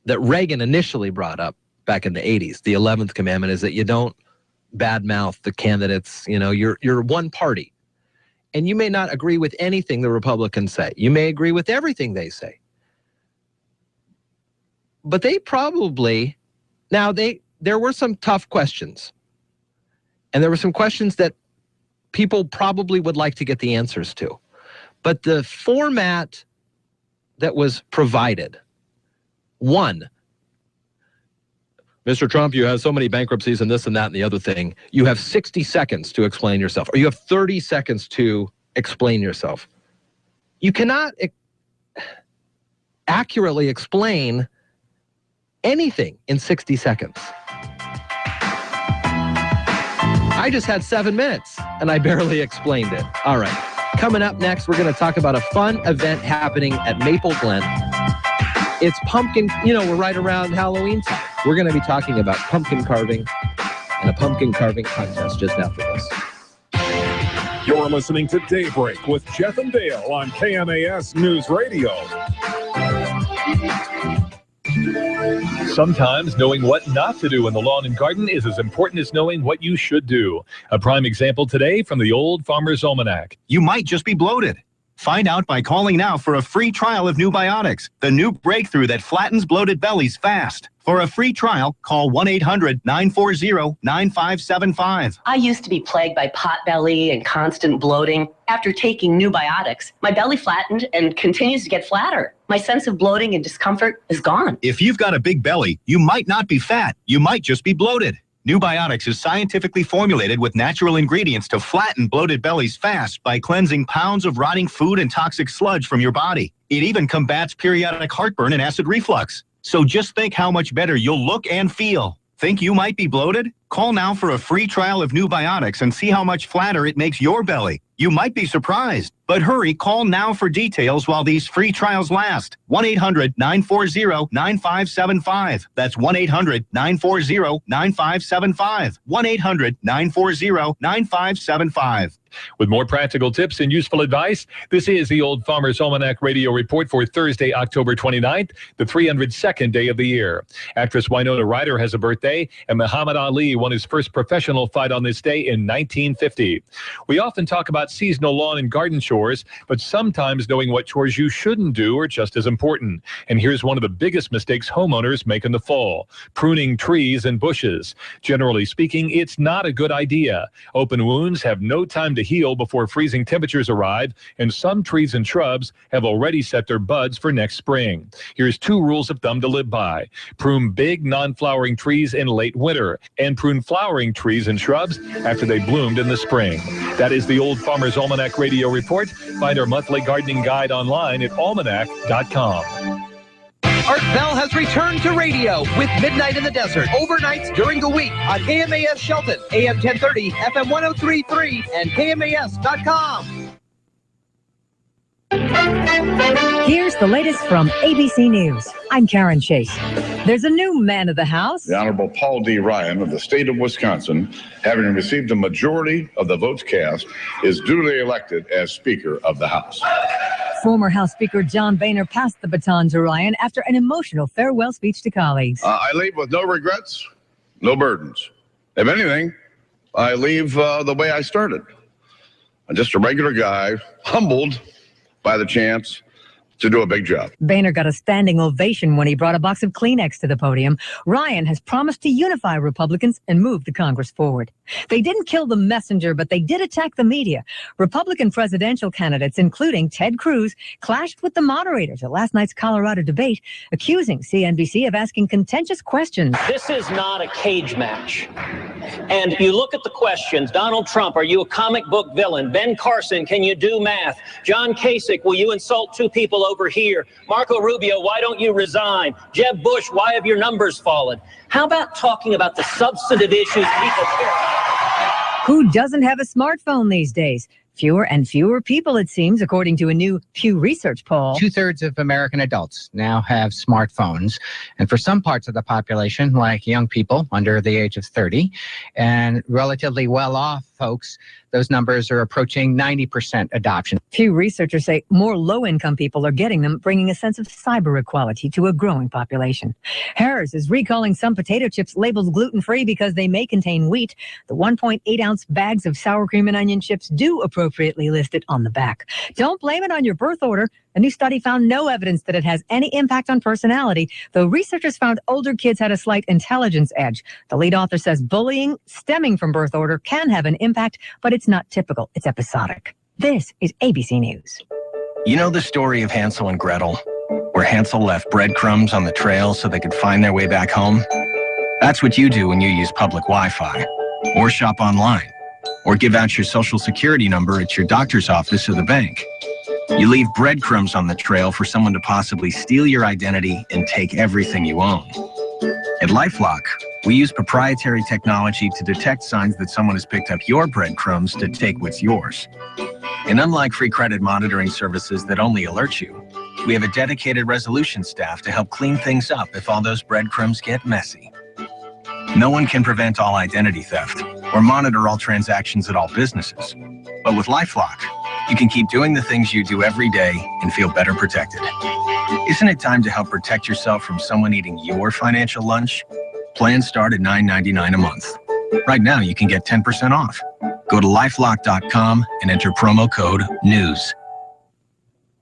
that Reagan initially brought up back in the 80s. The 11th commandment is that you don't badmouth the candidates. You know, you're one party. And you may not agree with anything the Republicans say. You may agree with everything they say. But they probably, now there were some tough questions. And there were some questions that people probably would like to get the answers to. But the format that was provided, one, Mr. Trump, you have so many bankruptcies and this and that and the other thing. You have 60 seconds to explain yourself, or you have 30 seconds to explain yourself. You cannot accurately explain anything in 60 seconds. I just had 7 minutes and I barely explained it. All right. Coming up next, we're going to talk about a fun event happening at Maple Glen. It's pumpkin, we're right around Halloween time. We're going to be talking about pumpkin carving and a pumpkin carving contest just after this. You're listening to Daybreak with Jeff and Dale on KMAS News Radio. Sometimes knowing what not to do in the lawn and garden is as important as knowing what you should do. A prime example today from the Old Farmer's Almanac. You might just be bloated. Find out by calling now for a free trial of New Biotics, the new breakthrough that flattens bloated bellies fast. For a free trial, call 1-800-940-9575. I used to be plagued by potbelly and constant bloating. After taking New Biotics, my belly flattened and continues to get flatter. My sense of bloating and discomfort is gone. If you've got a big belly, you might not be fat. You might just be bloated. New Biotics is scientifically formulated with natural ingredients to flatten bloated bellies fast by cleansing pounds of rotting food and toxic sludge from your body. It even combats periodic heartburn and acid reflux. So just think how much better you'll look and feel. Think you might be bloated? Call now for a free trial of New Biotics and see how much flatter it makes your belly. You might be surprised. But hurry, call now for details while these free trials last. 1-800-940-9575. That's 1-800-940-9575. 1-800-940-9575. With more practical tips and useful advice, this is the Old Farmer's Almanac Radio Report for Thursday, October 29th, the 302nd day of the year. Actress Winona Ryder has a birthday, and Muhammad Ali won his first professional fight on this day in 1950. We often talk about seasonal lawn and garden chores, but sometimes knowing what chores you shouldn't do are just as important. And here's one of the biggest mistakes homeowners make in the fall: pruning trees and bushes. Generally speaking, it's not a good idea. Open wounds have no time to heal before freezing temperatures arrive, and some trees and shrubs have already set their buds for next spring. Here's 2 rules of thumb to live by. Prune big non-flowering trees in late winter, and prune flowering trees and shrubs after they bloomed in the spring. That is the Old Farmer's Almanac Radio Report. Find our monthly gardening guide online at almanac.com. Art Bell has returned to radio with Midnight in the Desert, overnights during the week on KMAS Shelton, AM 1030, FM 103.3, and KMAS.com. Here's the latest from ABC News. I'm Karen Chase. There's a new man of the House. The Honorable Paul D. Ryan of the state of Wisconsin, having received a majority of the votes cast, is duly elected as Speaker of the House. Former House Speaker John Boehner passed the baton to Ryan after an emotional farewell speech to colleagues. I leave with no regrets, no burdens. If anything, I leave the way I started. I'm just a regular guy, humbled by the chance to do a big job. Boehner got a standing ovation when he brought a box of Kleenex to the podium. Ryan has promised to unify Republicans and move the Congress forward. They didn't kill the messenger, but they did attack the media. Republican presidential candidates, including Ted Cruz, clashed with the moderators at last night's Colorado debate, accusing CNBC of asking contentious questions. This is not a cage match. And you look at the questions. Donald Trump, are you a comic book villain? Ben Carson, can you do math? John Kasich, will you insult two people over here? Marco Rubio, why don't you resign? Jeb Bush, why have your numbers fallen? How about talking about the substantive issues people care about? Who doesn't have a smartphone these days? Fewer and fewer people, it seems, according to a new Pew Research poll. 2/3 of American adults now have smartphones. And for some parts of the population, like young people under the age of 30, and relatively well-off folks, those numbers are approaching 90% adoption. Pew researchers say more low-income people are getting them, bringing a sense of cyber equality to a growing population. Harris is recalling some potato chips labeled gluten-free because they may contain wheat. The 1.8-ounce bags of sour cream and onion chips do appropriately list it on the back. Don't blame it on your birth order. A new study found no evidence that it has any impact on personality, though researchers found older kids had a slight intelligence edge. The lead author says bullying stemming from birth order can have an impact, but it's not typical. It's episodic. This is ABC News. You know the story of Hansel and Gretel, where Hansel left breadcrumbs on the trail so they could find their way back home? That's what you do when you use public Wi-Fi, or shop online, or give out your social security number at your doctor's office or the bank. You leave breadcrumbs on the trail for someone to possibly steal your identity and take everything you own. At LifeLock, we use proprietary technology to detect signs that someone has picked up your breadcrumbs to take what's yours. And unlike free credit monitoring services that only alert you, we have a dedicated resolution staff to help clean things up if all those breadcrumbs get messy. No one can prevent all identity theft or monitor all transactions at all businesses. But with LifeLock, you can keep doing the things you do every day and feel better protected. Isn't it time to help protect yourself from someone eating your financial lunch? Plans start at $9.99 a month. Right now, you can get 10% off. Go to lifelock.com and enter promo code NEWS.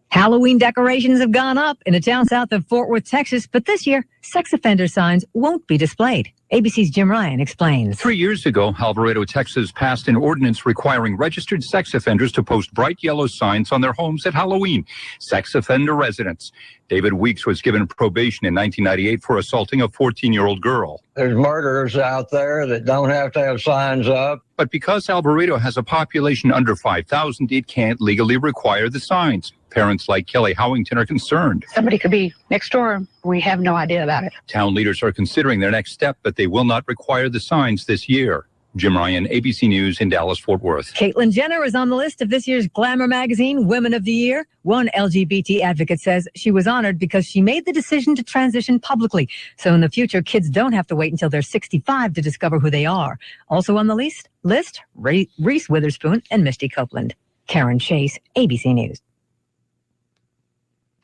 Halloween decorations have gone up in a town south of Fort Worth, Texas, but this year, sex offender signs won't be displayed. ABC's Jim Ryan explains. 3 years ago, Alvarado, Texas passed an ordinance requiring registered sex offenders to post bright yellow signs on their homes at Halloween. Sex offender residents. David Weeks was given probation in 1998 for assaulting a 14-year-old girl. There's murderers out there that don't have to have signs up. But because Alvarado has a population under 5,000, it can't legally require the signs. Parents like Kelly Howington are concerned. Somebody could be next door. We have no idea about it. Town leaders are considering their next step, but they will not require the signs this year. Jim Ryan, ABC News in Dallas-Fort Worth. Caitlyn Jenner is on the list of this year's Glamour magazine Women of the Year. One LGBT advocate says she was honored because she made the decision to transition publicly. So in the future, kids don't have to wait until they're 65 to discover who they are. Also on the list, Reese Witherspoon and Misty Copeland. Karen Chase, ABC News.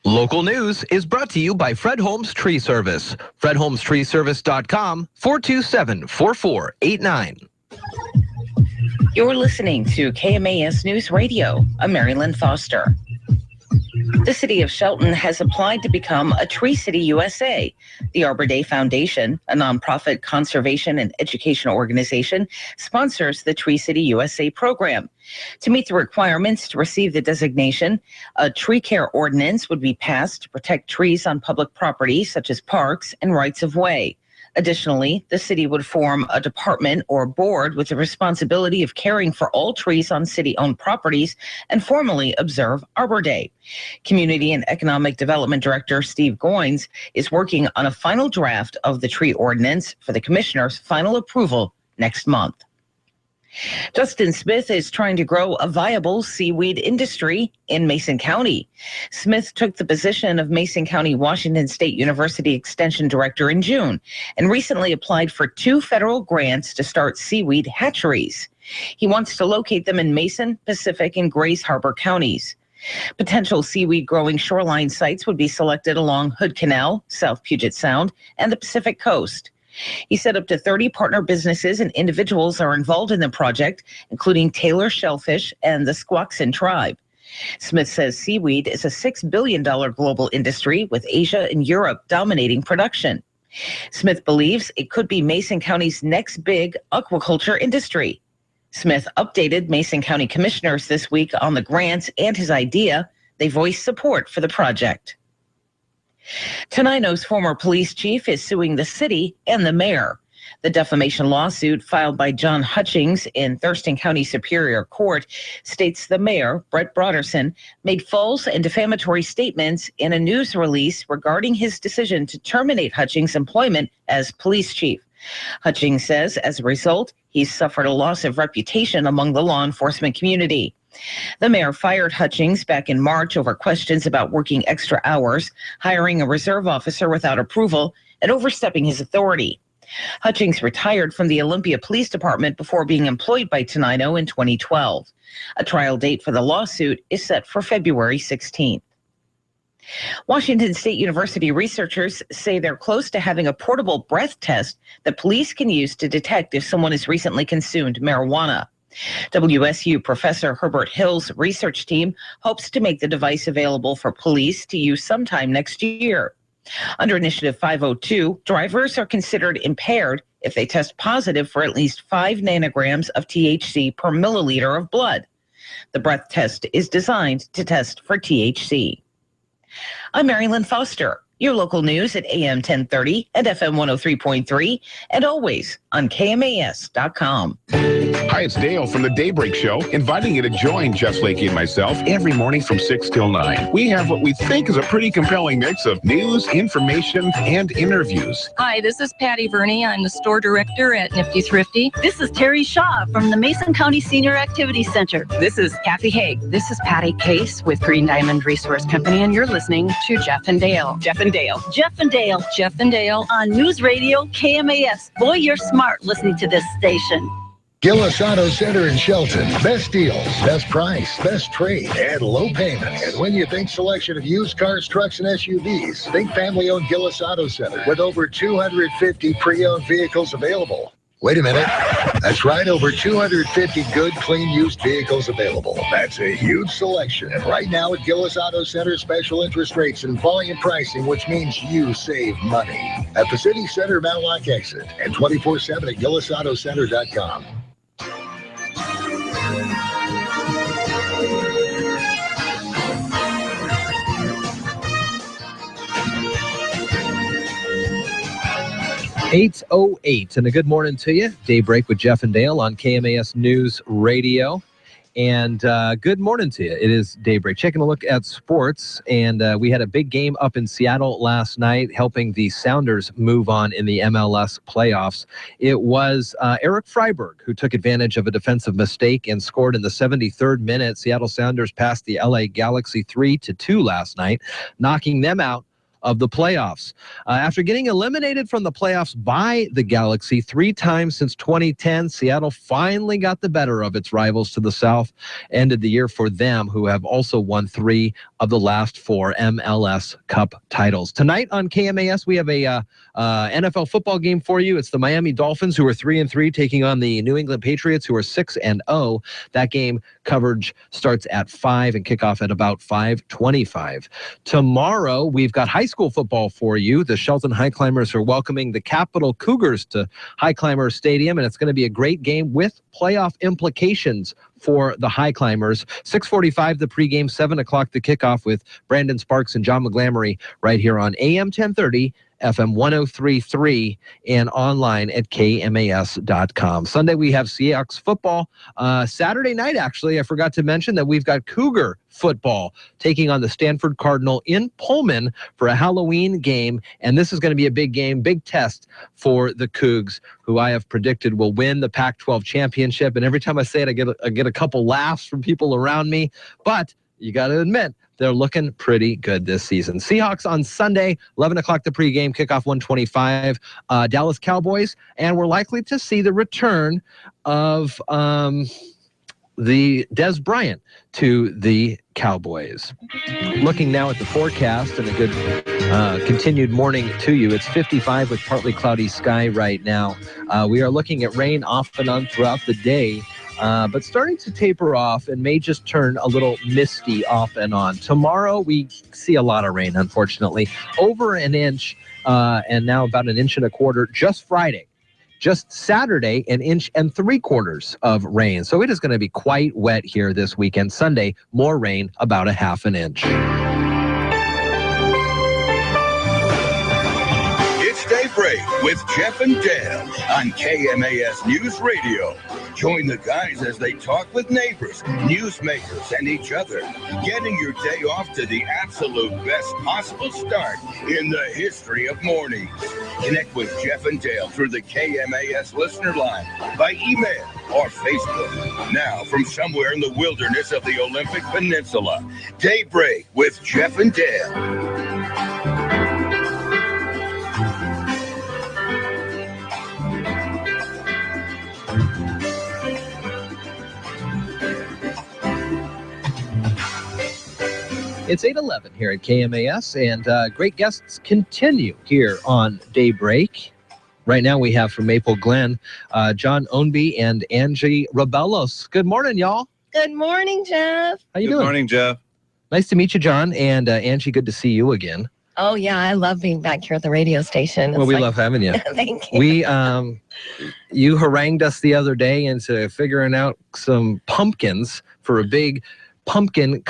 Local news is brought to you by Fred Holmes Tree Service. FredHolmesTreeService.com 427-4489. You're listening to KMAS News Radio. I'm Marilyn Foster. The city of Shelton has applied to become a Tree City USA. The Arbor Day Foundation, a nonprofit conservation and education organization, sponsors the Tree City USA program. To meet the requirements to receive the designation, a tree care ordinance would be passed to protect trees on public property, such as parks and rights of way. Additionally, the city would form a department or board with the responsibility of caring for all trees on city-owned properties and formally observe Arbor Day. Community and Economic Development Director Steve Goins is working on a final draft of the tree ordinance for the commissioner's final approval next month. Justin Smith is trying to grow a viable seaweed industry in Mason County. Smith took the position of Mason County Washington State University Extension Director in June and recently applied for 2 federal grants to start seaweed hatcheries. He wants to locate them in Mason, Pacific, and Grays Harbor counties. Potential seaweed growing shoreline sites would be selected along Hood Canal, South Puget Sound, and the Pacific Coast. He said up to 30 partner businesses and individuals are involved in the project, including Taylor Shellfish and the Squaxin tribe. Smith says seaweed is a $6 billion global industry, with Asia and Europe dominating production. Smith believes it could be Mason County's next big aquaculture industry. Smith updated Mason County commissioners this week on the grants and his idea. They voiced support for the project. Tenino's former police chief is suing the city and the mayor. The defamation lawsuit filed by John Hutchings in Thurston County Superior Court states the mayor, Brett Broderson, made false and defamatory statements in a news release regarding his decision to terminate Hutchings' employment as police chief. Hutchings says as a result, he's suffered a loss of reputation among the law enforcement community. The mayor fired Hutchings back in March over questions about working extra hours, hiring a reserve officer without approval, and overstepping his authority. Hutchings retired from the Olympia Police Department before being employed by Tenino in 2012. A trial date for the lawsuit is set for February 16th. Washington State University researchers say they're close to having a portable breath test that police can use to detect if someone has recently consumed marijuana. WSU professor Herbert Hill's research team hopes to make the device available for police to use sometime next year. Under Initiative 502, drivers are considered impaired if they test positive for at least 5 nanograms of THC per milliliter of blood. The breath test is designed to test for THC. I'm Marilyn Foster. Your local news at AM 1030 and FM 103.3, and always on KMAS.com. Hi, it's Dale from the Daybreak Show, inviting you to join Jeff Lakey and myself every morning from 6 till 9. We have what we think is a pretty compelling mix of news, information, and interviews. Hi, this is Patty Verney. I'm the store director at Nifty Thrifty. This is Terry Shaw from the Mason County Senior Activity Center. This is Kathy Haig. This is Patty Case with Green Diamond Resource Company, and you're listening to Jeff and Dale. Jeff and Dale. Jeff and Dale. Jeff and Dale. On Newsradio KMAS. Boy, you're smart listening to this station. Gillis Auto Center in Shelton. Best deals, best price, best trade, and low payments. And when you think selection of used cars, trucks, and SUVs, think family-owned Gillis Auto Center with over 250 pre-owned vehicles available. Wait a minute. That's right, over 250 good, clean, used vehicles available. That's a huge selection. And right now at Gillis Auto Center, special interest rates and volume pricing, which means you save money. At the City Center Mount Lock exit and 24/7 at GillisAutoCenter.com. .808 and a good morning to you. Daybreak with Jeff and Dale on KMAS News Radio. And good morning to you. It is Daybreak. Taking a look at sports, and we had a big game up in Seattle last night, helping the Sounders move on in the MLS playoffs. It was Eric Freiberg who took advantage of a defensive mistake and scored in the 73rd minute. Seattle Sounders passed the LA Galaxy 3-2 last night, knocking them out of the playoffs. After getting eliminated from the playoffs by the Galaxy 3 times since 2010, Seattle finally got the better of its rivals to the south. Ended the year for them, who have also won 3 of the last 4 MLS Cup titles. Tonight on KMAS, we have a NFL football game for you. It's the Miami Dolphins, who are 3-3, taking on the New England Patriots, who are 6-0. That game coverage starts at 5 and kickoff at about 5:25. Tomorrow, we've got high school football for you. The Shelton High Climbers are welcoming the Capital Cougars to High Climber Stadium, and it's going to be a great game with playoff implications for the High Climbers. 6:45 the pregame, 7 o'clock the kickoff with Brandon Sparks and John McGlamory right here on AM 1030 FM 103.3 and online at KMAS.com. Sunday, we have Seahawks football. Saturday night, actually, I forgot to mention that we've got Cougar football taking on the Stanford Cardinal in Pullman for a Halloween game. And this is going to be a big game, big test for the Cougs, who I have predicted will win the Pac-12 championship. And every time I say it, I get a couple laughs from people around me. But you got to admit, they're looking pretty good this season. Seahawks on Sunday, 11 o'clock the pregame, kickoff 1:25. Dallas Cowboys, and we're likely to see the return of the Des Bryant to the Cowboys. Looking now at the forecast and a good continued morning to you. It's 55 with partly cloudy sky right now. We are looking at rain off and on throughout the day, but starting to taper off and may just turn a little misty off and on. Tomorrow we see a lot of rain, unfortunately. Over an inch and now about an inch and a quarter just Friday. Just Saturday, 1.75 inches of rain. So it is going to be quite wet here this weekend. Sunday, more rain, about 0.5 inch. It's Daybreak with Jeff and Dale on KMAS News Radio. Join the guys as they talk with neighbors, newsmakers, and each other, getting your day off to the absolute best possible start in the history of mornings. Connect with Jeff and Dale through the KMAS listener line, by email or Facebook. Now, from somewhere in the wilderness of the Olympic Peninsula, Daybreak with Jeff and Dale. It's 8:11 here at KMAS, and great guests continue here on Daybreak. Right now we have from Maple Glen, John Ownby and Angie Rebellos. Good morning, y'all. Good morning, Jeff. How you doing? Good morning, Jeff. Nice to meet you, John, and Angie, good to see you again. Oh, yeah, I love being back here at the radio station. Well, we love having you. Thank you. We, you harangued us the other day into figuring out some pumpkins for a big pumpkin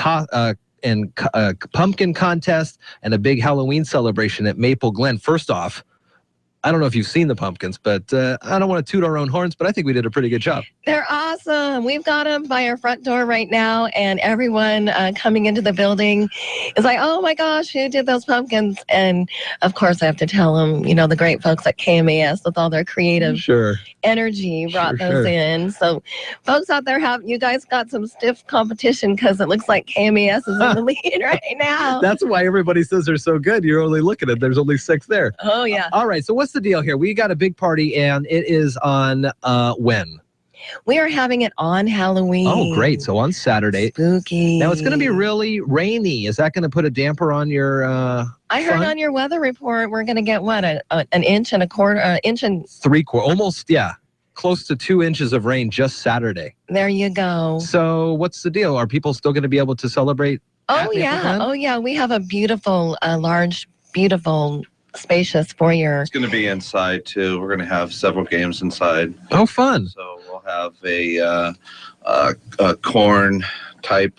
pumpkin contest and a big Halloween celebration at Maple Glen. First off, I don't know if you've seen the pumpkins, but I don't want to toot our own horns, but I think we did a pretty good job. They're awesome. We've got them by our front door right now, and everyone coming into the building is like, oh my gosh, who did those pumpkins? And of course, I have to tell them, you know, the great folks at KMAS with all their creative energy brought those in. So folks out there, you guys got some stiff competition because it looks like KMAS is in the lead right now. That's why everybody says they're so good. You're only looking at, there's only 6 there. Oh, yeah. All right, so what's the deal here? We got a big party, and it is on when? We are having it on Halloween. Oh, great. So on Saturday. Spooky. Now, it's going to be really rainy. Is that going to put a damper on your I heard on your weather report we're going to get, what, an inch and a quarter, inch and... 3/4, almost, yeah. Close to 2 inches of rain just Saturday. There you go. So what's the deal? Are people still going to be able to celebrate? Oh, yeah. Oh, yeah. We have a beautiful, large, beautiful... spacious foyer. It's going to be inside too. We're going to have several games inside. Oh, fun! So we'll have a corn type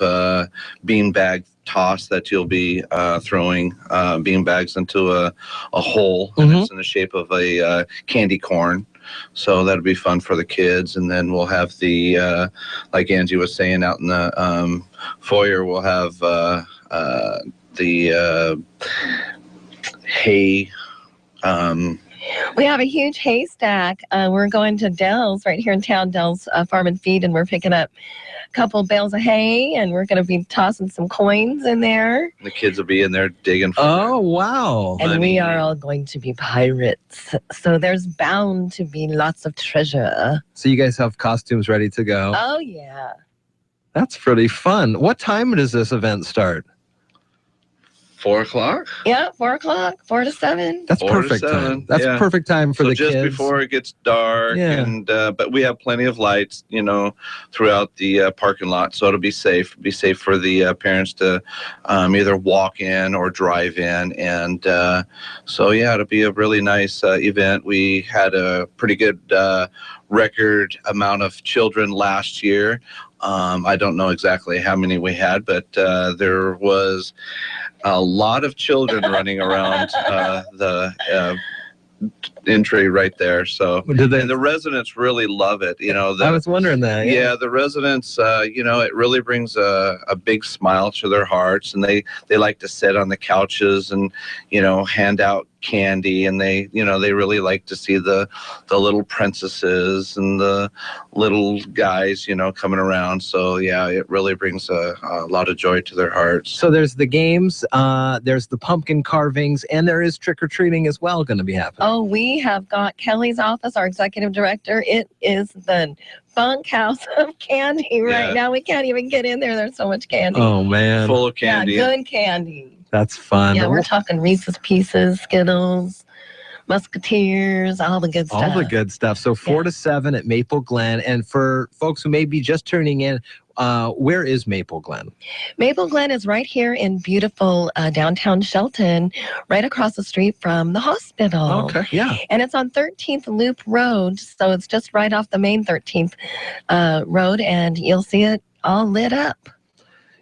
beanbag toss that you'll be throwing beanbags into a hole, and it's in the shape of a candy corn. So that'll be fun for the kids. And then we'll have the like Angie was saying, out in the foyer, we'll have the hay. We have a huge haystack. We're going to Dell's right here in town, Dell's Farm and Feed, and we're picking up a couple bales of hay, and we're going to be tossing some coins in there. The kids will be in there digging for wow. And we are all going to be pirates. So there's bound to be lots of treasure. So you guys have costumes ready to go? Oh, yeah. That's pretty fun. What time does this event start? 4 o'clock? Yeah, 4 o'clock, 4 to 7. That's perfect time. That's perfect time for the just kids. Before it gets dark, and but we have plenty of lights, you know, throughout the parking lot, so it'll be safe. Be safe for the parents to either walk in or drive in, and so yeah, it'll be a really nice event. We had a pretty good record amount of children last year. I don't know exactly how many we had, but there was a lot of children running around the entry right there. So, and the residents really love it. I was wondering that. Yeah, the residents, it really brings a big smile to their hearts, and they like to sit on the couches and, hand out candy, and they really like to see the little princesses and the little guys, coming around. So yeah, it really brings a lot of joy to their hearts. So there's the games, there's the pumpkin carvings, and there is trick-or-treating as well going to be happening. Oh, we have got Kelly's office, our executive director. It is the bunkhouse of candy right now. We can't even get in there. There's so much candy. Oh, man. Full of candy. Yeah, good candy. That's fun. Yeah, we're talking Reese's Pieces, Skittles, Musketeers, all the good stuff. All the good stuff. So 4 to 7 at Maple Glen. And for folks who may be just tuning in, where is Maple Glen? Maple Glen is right here in beautiful downtown Shelton, right across the street from the hospital. Okay, yeah. And it's on 13th Loop Road, so it's just right off the main 13th road, and you'll see it all lit up.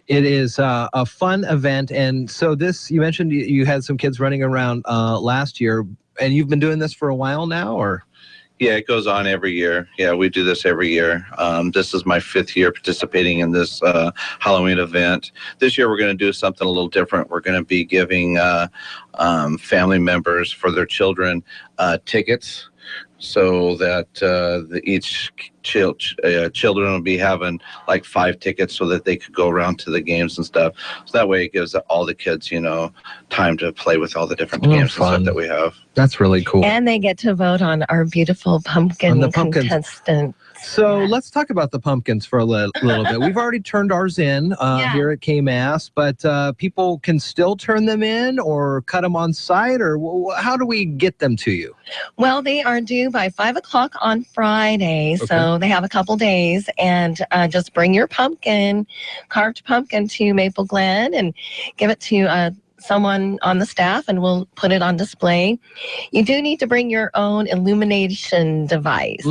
It is a fun event. And so you mentioned you had some kids running around last year, and you've been doing this for a while now, or? Yeah, it goes on every year. Yeah, we do this every year. This is my 5th year participating in this Halloween event. This year we're going to do something a little different. We're going to be giving family members for their children tickets, so that each children will be having like 5 tickets so that they could go around to the games and stuff. So that way it gives all the kids, time to play with all the different games and stuff that we have. That's really cool. And they get to vote on our beautiful pumpkin contestants. So let's talk about the pumpkins for a little bit. We've already turned ours in here at KMAS, but people can still turn them in or cut them on site, or how do we get them to you? Well, they are due by 5 o'clock on Friday, so they have a couple days, and just bring your carved pumpkin to Maple Glen and give it to someone on the staff, and we'll put it on display. You do need to bring your own illumination device.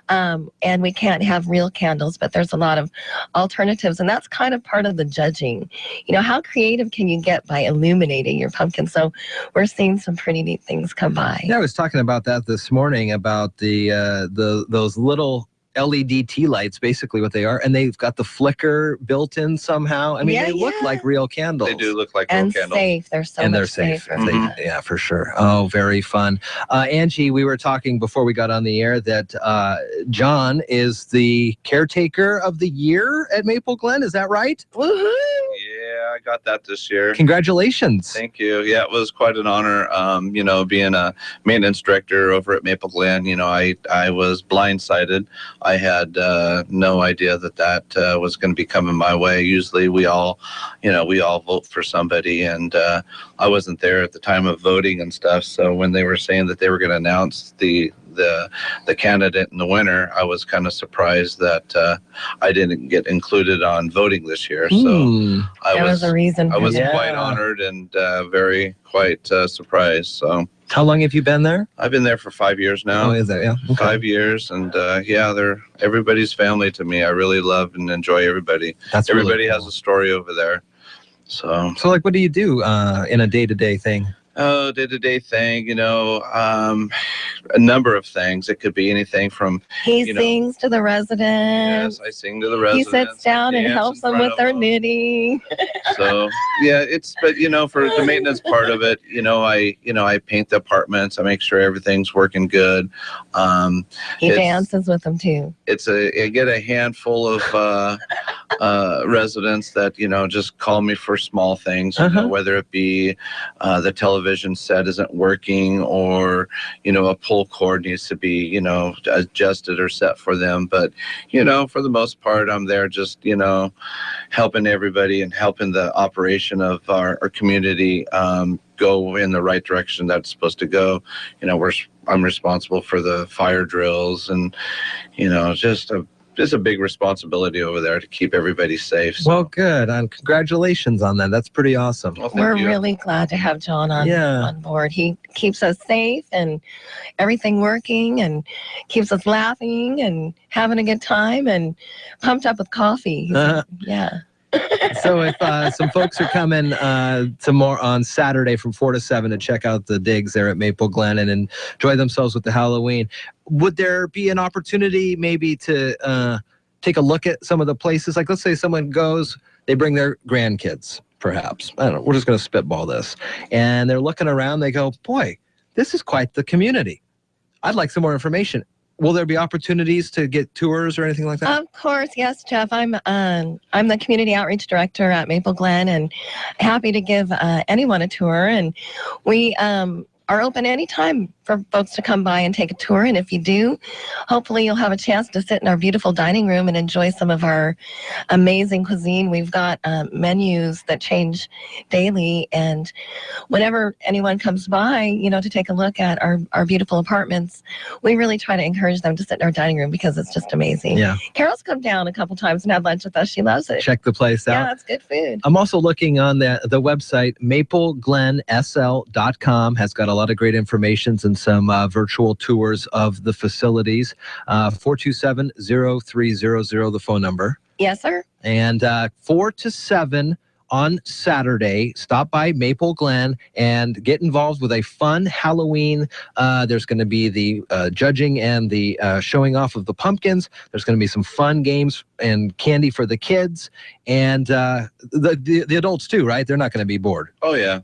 And we can't have real candles, but there's a lot of alternatives, and that's kind of part of the judging. How creative can you get by illuminating your pumpkin? So we're seeing some pretty neat things come by. Yeah, I was talking about that this morning, about those little LED tea lights, basically what they are, and they've got the flicker built in somehow. I mean, they look like real candles. They do look like real and candles. Safe. They're so and much they're safe. safer. Yeah, for sure. Oh, very fun. Angie, we were talking before we got on the air that John is the caretaker of the year at Maple Glen. Is that right? Woohoo! Yeah, I got that this year. Congratulations. Thank you. Yeah, it was quite an honor, being a maintenance director over at Maple Glen. I was blindsided. I had no idea that was going to be coming my way. Usually we all vote for somebody, and I wasn't there at the time of voting and stuff. So when they were saying that they were going to announce the candidate and the winner, I was kind of surprised that I didn't get included on voting this year. So That was a reason. I was quite honored and quite surprised. So. How long have you been there? I've been there for 5 years now. Oh, is that? Yeah. Okay. 5 years, and they're everybody's family to me. I really love and enjoy everybody. Everybody has a story over there. So like, what do you do in a day-to-day thing? Oh, day-to-day thing, a number of things. It could be anything from He sings to the residents. Yes, I sing to the residents. He sits down and helps them with their knitting. So yeah, for the maintenance part of it, I paint the apartments. I make sure everything's working good. He dances with them too. I get a handful of residents that just call me for small things, whether it be the television set isn't working, or a pull cord needs to be adjusted or set for them. But for the most part, I'm there just helping everybody and helping the operation of our community go in the right direction that's supposed to go. I'm responsible for the fire drills and just just a big responsibility over there to keep everybody safe. So. Well, good. And congratulations on that. That's pretty awesome. Well, We're really glad to have John on board. He keeps us safe and everything working and keeps us laughing and having a good time and pumped up with coffee. Yeah. So if some folks are coming on Saturday from 4 to 7 to check out the digs there at Maple Glen and enjoy themselves with the Halloween, would there be an opportunity maybe to take a look at some of the places? Like, let's say someone goes, they bring their grandkids, perhaps. I don't know. We're just going to spitball this. And they're looking around. They go, boy, this is quite the community. I'd like some more information. Will there be opportunities to get tours or anything like that? Of course, yes, Jeff. I'm the community outreach director at Maple Glen, and happy to give anyone a tour. And we are open anytime for folks to come by and take a tour. And if you do, hopefully you'll have a chance to sit in our beautiful dining room and enjoy some of our amazing cuisine. We've got menus that change daily. And whenever anyone comes by, to take a look at our beautiful apartments, we really try to encourage them to sit in our dining room because it's just amazing. Yeah. Carol's come down a couple times and had lunch with us. She loves it. Check the place out. Yeah, it's good food. I'm also looking on the website, mapleglensl.com, has got a lot of great information and some virtual tours of the facilities. 427-0300, the phone number. Yes, sir. And 4 to 7 on Saturday, stop by Maple Glen and get involved with a fun Halloween. There's going to be the judging and the showing off of the pumpkins. There's going to be some fun games and candy for the kids and the adults too, right? They're not going to be bored. Oh yeah.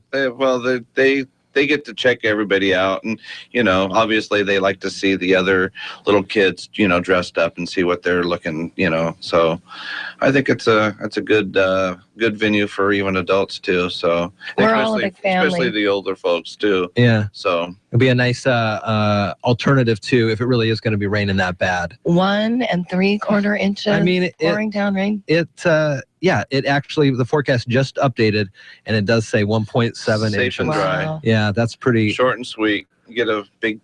They get to check everybody out, and obviously they like to see the other little kids dressed up and see what they're looking, so I think it's a good venue for even adults too. So we're all a big family, especially the older folks too. Yeah, so it'll be a nice alternative too if it really is going to be raining that bad. 1 3/4 inches. I mean, pouring down rain. Yeah, it actually, the forecast just updated, and it does say 1.7 safe inches. and dry. Wow. Yeah, that's pretty short and sweet. You get a big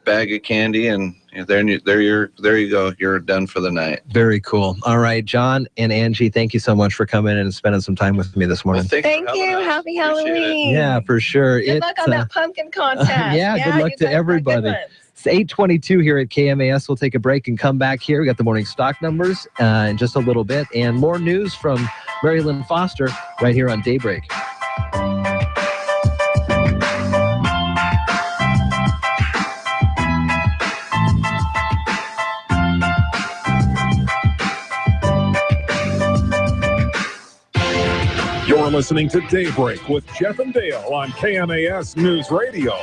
bag of candy, and there you go. You're done for the night. Very cool. All right, John and Angie, thank you so much for coming in and spending some time with me this morning. Well, Thank you. Happy Halloween. Yeah, for sure. Good luck on that pumpkin contest. Yeah, good luck to everybody. It's 8:22 here at KMAS. We'll take a break and come back here. We got the morning stock numbers in just a little bit and more news from Mary Lynn Foster right here on Daybreak. You're listening to Daybreak with Jeff and Dale on KMAS News Radio.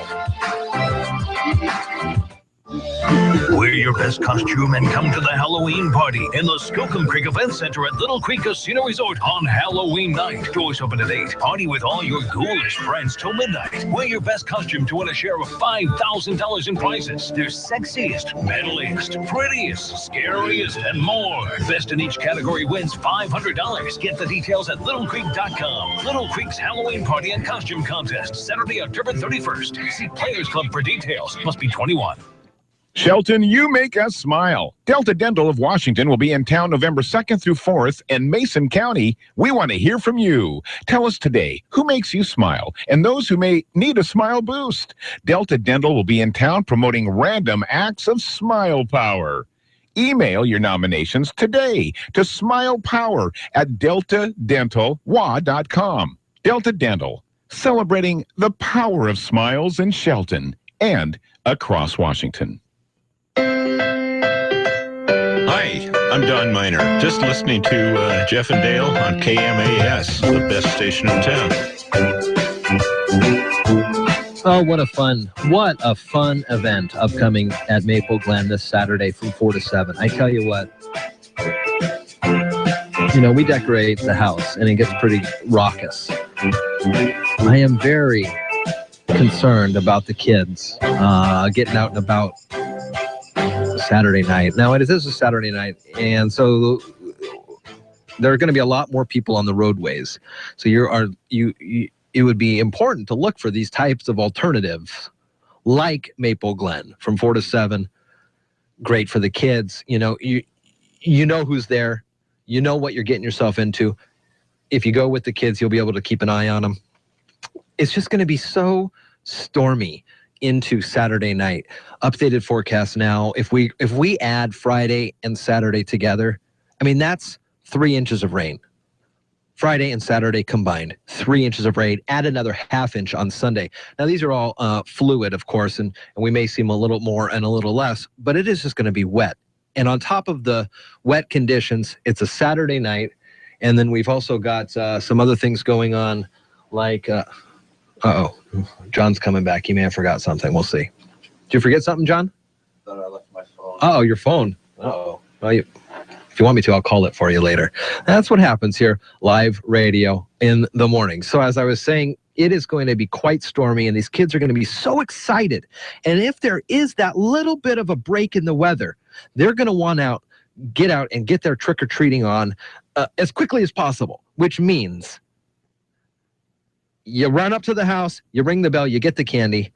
Wear your best costume and come to the Halloween party in the Skookum Creek Event Center at Little Creek Casino Resort on Halloween night. Doors open at 8. Party with all your ghoulish friends till midnight. Wear your best costume to win a share of $5,000 in prizes. There's sexiest, meddliest, prettiest, scariest, and more. Best in each category wins $500. Get the details at littlecreek.com. Little Creek's Halloween party and costume contest, Saturday, October 31st. See Players Club for details. Must be 21. Shelton, you make us smile. Delta Dental of Washington will be in town November 2nd through 4th in Mason County. We want to hear from you. Tell us today, who makes you smile? And those who may need a smile boost. Delta Dental will be in town promoting random acts of smile power. Email your nominations today to smilepower@deltadentalwa.com. Delta Dental, celebrating the power of smiles in Shelton and across Washington. Hi, I'm Don Miner. Just listening to Jeff and Dale on KMAS, the best station in town. Oh, what a fun event upcoming at Maple Glen this Saturday from 4 to 7. I tell you what, we decorate the house and it gets pretty raucous. I am very concerned about the kids getting out and about Saturday night. Now, it is a Saturday night, and so there are going to be a lot more people on the roadways. So it would be important to look for these types of alternatives like Maple Glen from 4 to 7. Great for the kids. you know who's there. You know what you're getting yourself into. If you go with the kids, you'll be able to keep an eye on them. It's just going to be so stormy into Saturday night. Updated forecast now. If we add Friday and Saturday together, I mean, that's 3 inches of rain. Friday and Saturday combined, 3 inches of rain. Add another ½ inch on Sunday. Now, these are all fluid, of course, and we may see them a little more and a little less, but it is just going to be wet. And on top of the wet conditions, it's a Saturday night, and then we've also got some other things going on, like, John's coming back. He may have forgot something. We'll see. Did you forget something, John? I thought I left my phone. Oh, your phone. Uh-oh. Well, if you want me to, I'll call it for you later. That's what happens here, live radio in the morning. So as I was saying, it is going to be quite stormy, and these kids are going to be so excited. And if there is that little bit of a break in the weather, they're going to want to get out and get their trick-or-treating on as quickly as possible, which means you run up to the house, you ring the bell, you get the candy,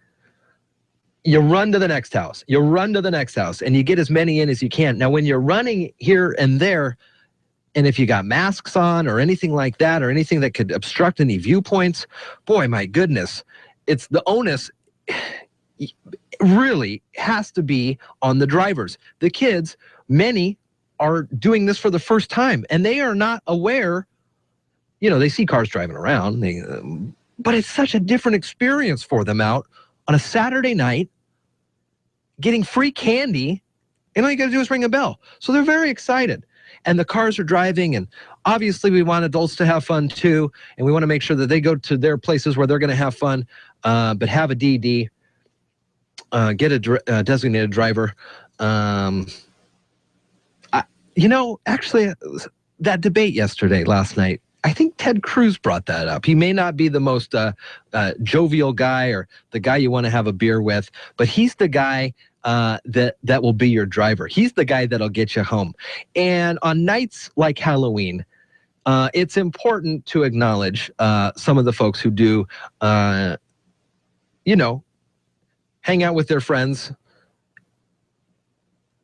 you run to the next house, and you get as many in as you can. Now, when you're running here and there, and if you got masks on or anything like that, or anything that could obstruct any viewpoints, boy, my goodness, it's the onus really has to be on the drivers. The kids, many are doing this for the first time, and they are not aware. You know, they see cars driving around, but it's such a different experience for them out on a Saturday night, getting free candy, and all you got to do is ring a bell. So they're very excited. And the cars are driving, and obviously we want adults to have fun too, and we want to make sure that they go to their places where they're going to have fun, but have a DD, get a designated driver. Actually, that debate last night, I think Ted Cruz brought that up. He may not be the most jovial guy or the guy you want to have a beer with, but he's the guy that will be your driver. He's the guy that'll get you home. And on nights like Halloween, it's important to acknowledge some of the folks who do, hang out with their friends,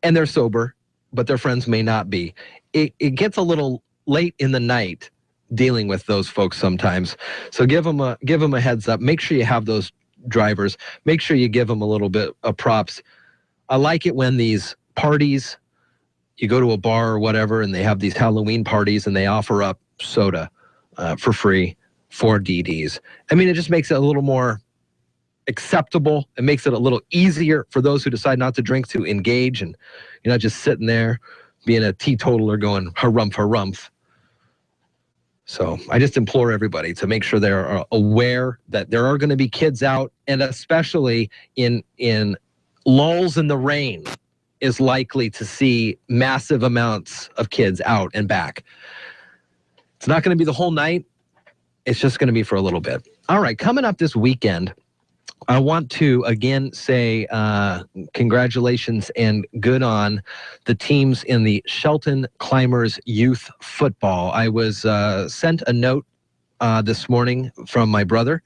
and they're sober, but their friends may not be. It gets a little late in the night dealing with those folks sometimes. So give them a heads up. Make sure you have those drivers. Make sure you give them a little bit of props. I like it when these parties, you go to a bar or whatever, and they have these Halloween parties, and they offer up soda for free for DDs. I mean, it just makes it a little more acceptable. It makes it a little easier for those who decide not to drink to engage, and you're not just sitting there being a teetotaler going harumph, harumph. So I just implore everybody to make sure they're aware that there are going to be kids out, and especially in lulls in the rain is likely to see massive amounts of kids out and back. It's not going to be the whole night. It's just going to be for a little bit. All right, coming up this weekend, I want to again say congratulations and good on the teams in the Shelton Climbers Youth Football. I was sent a note this morning from my brother,